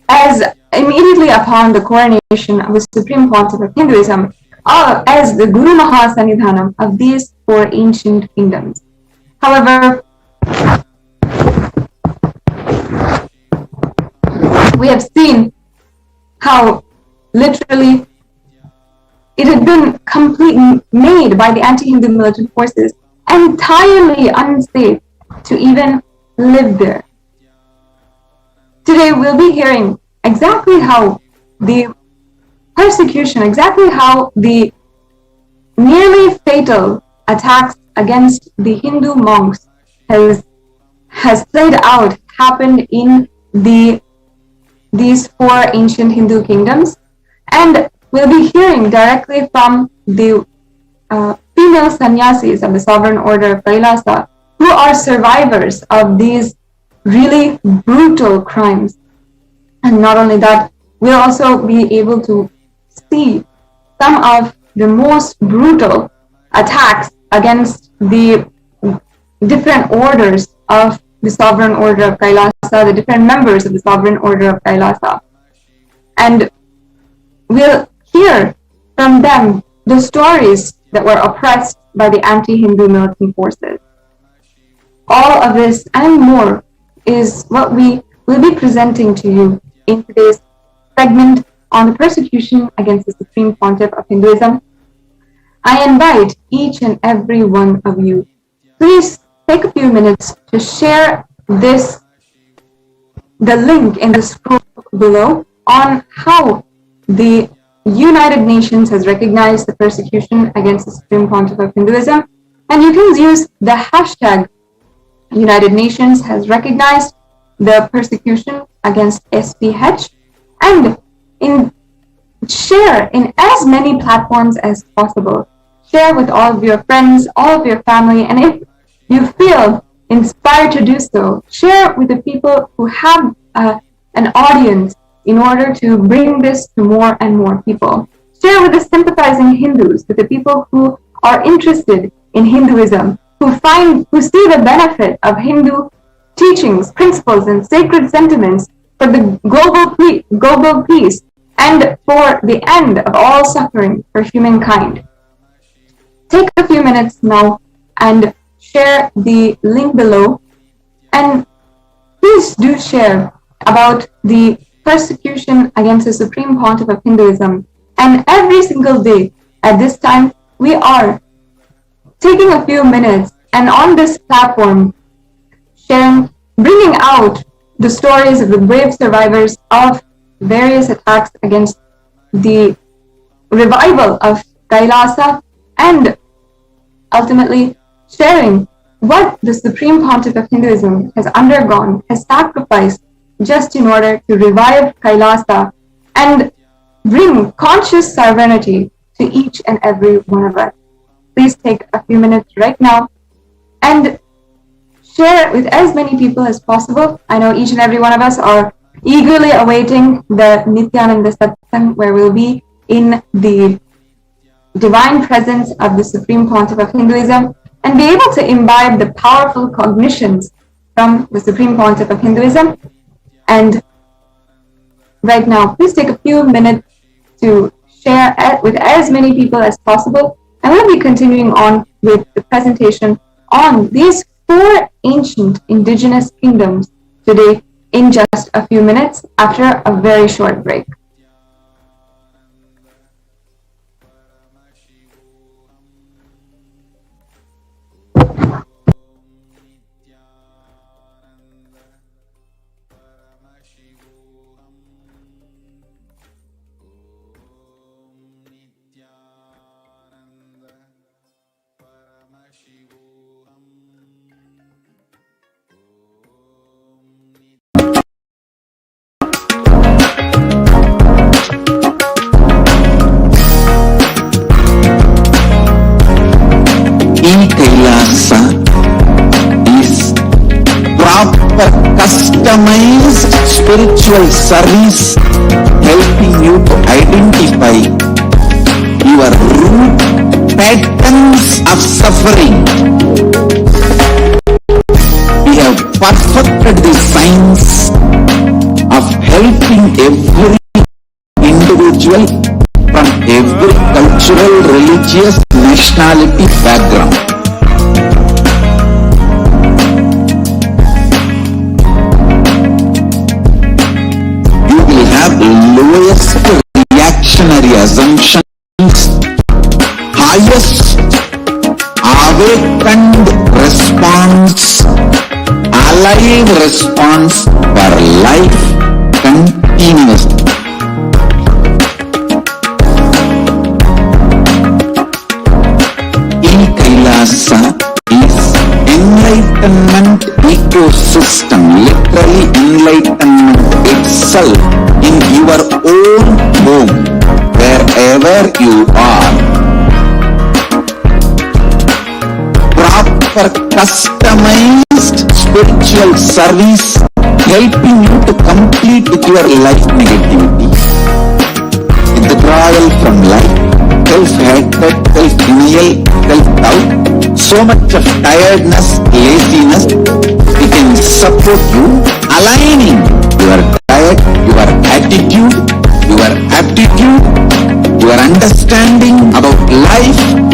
as immediately upon the coronation of the Supreme Pontiff of Hinduism, as the Guru Mahasanidhanam of these 4 ancient kingdoms. However, we have seen how literally it had been completely made by the anti-Hindu militant forces entirely unsafe to even live there. Today we'll be hearing exactly how the persecution, exactly how the nearly fatal attacks against the Hindu monks has played out, happened in these 4 ancient Hindu kingdoms. And we'll be hearing directly from the female sannyasis of the Sovereign Order of Kailasa, who are survivors of these really brutal crimes. And not only that, we'll also be able to see some of the most brutal attacks against the different orders of the Sovereign Order of Kailasa, the different members of the Sovereign Order of Kailasa. And we'll hear from them the stories that were oppressed by the anti-Hindu militant forces. All of this and more is what we will be presenting to you in today's segment on the persecution against the Supreme Pontiff of Hinduism. I invite each and every one of you, please take a few minutes to share the link in the scroll below, on how the United Nations has recognized the persecution against the Supreme Pontiff of Hinduism. And you can use the hashtag United Nations has recognized the persecution against SPH, and share in as many platforms as possible. Share with all of your friends, all of your family, and if you feel inspired to do so, share with the people who have an audience in order to bring this to more and more people. Share with the sympathizing Hindus, with the people who are interested in Hinduism, who see the benefit of Hindu teachings, principles, and sacred sentiments for the global peace and for the end of all suffering for humankind. Take a few minutes now and share the link below, and please do share about the persecution against the Supreme Pontiff of Hinduism. And every single day at this time, we are taking a few minutes and on this platform sharing, bringing out the stories of the brave survivors of various attacks against the revival of Kailasa, and ultimately sharing what the Supreme Pontiff of Hinduism has undergone, has sacrificed just in order to revive Kailasa and bring conscious sovereignty to each and every one of us. Please take a few minutes right now and share it with as many people as possible. I know each and every one of us are eagerly awaiting the Nityananda Satsang, where we'll be in the divine presence of the Supreme Pontiff of Hinduism and be able to imbibe the powerful cognitions from the Supreme Pontiff of Hinduism. And right now, please take a few minutes to share it with as many people as possible. And we'll be continuing on with the presentation on these 4 ancient indigenous kingdoms today in just a few minutes after a very short break. Is proper customized spiritual service helping you to identify your root patterns of suffering. We have perfected the science of helping every individual from every cultural, religious, nationality background. You will have lowest reactionary assumptions, highest awakened response, alive response for life continuously. Kailasa is enlightenment ecosystem, literally enlightenment itself in your own home, wherever you are. Proper customized spiritual service helping you to complete with your life negativity. Withdrawal from life, self-hatred, self-denial, self-doubt, so much of tiredness, laziness, we can support you, aligning your diet, your attitude, your aptitude, your understanding about life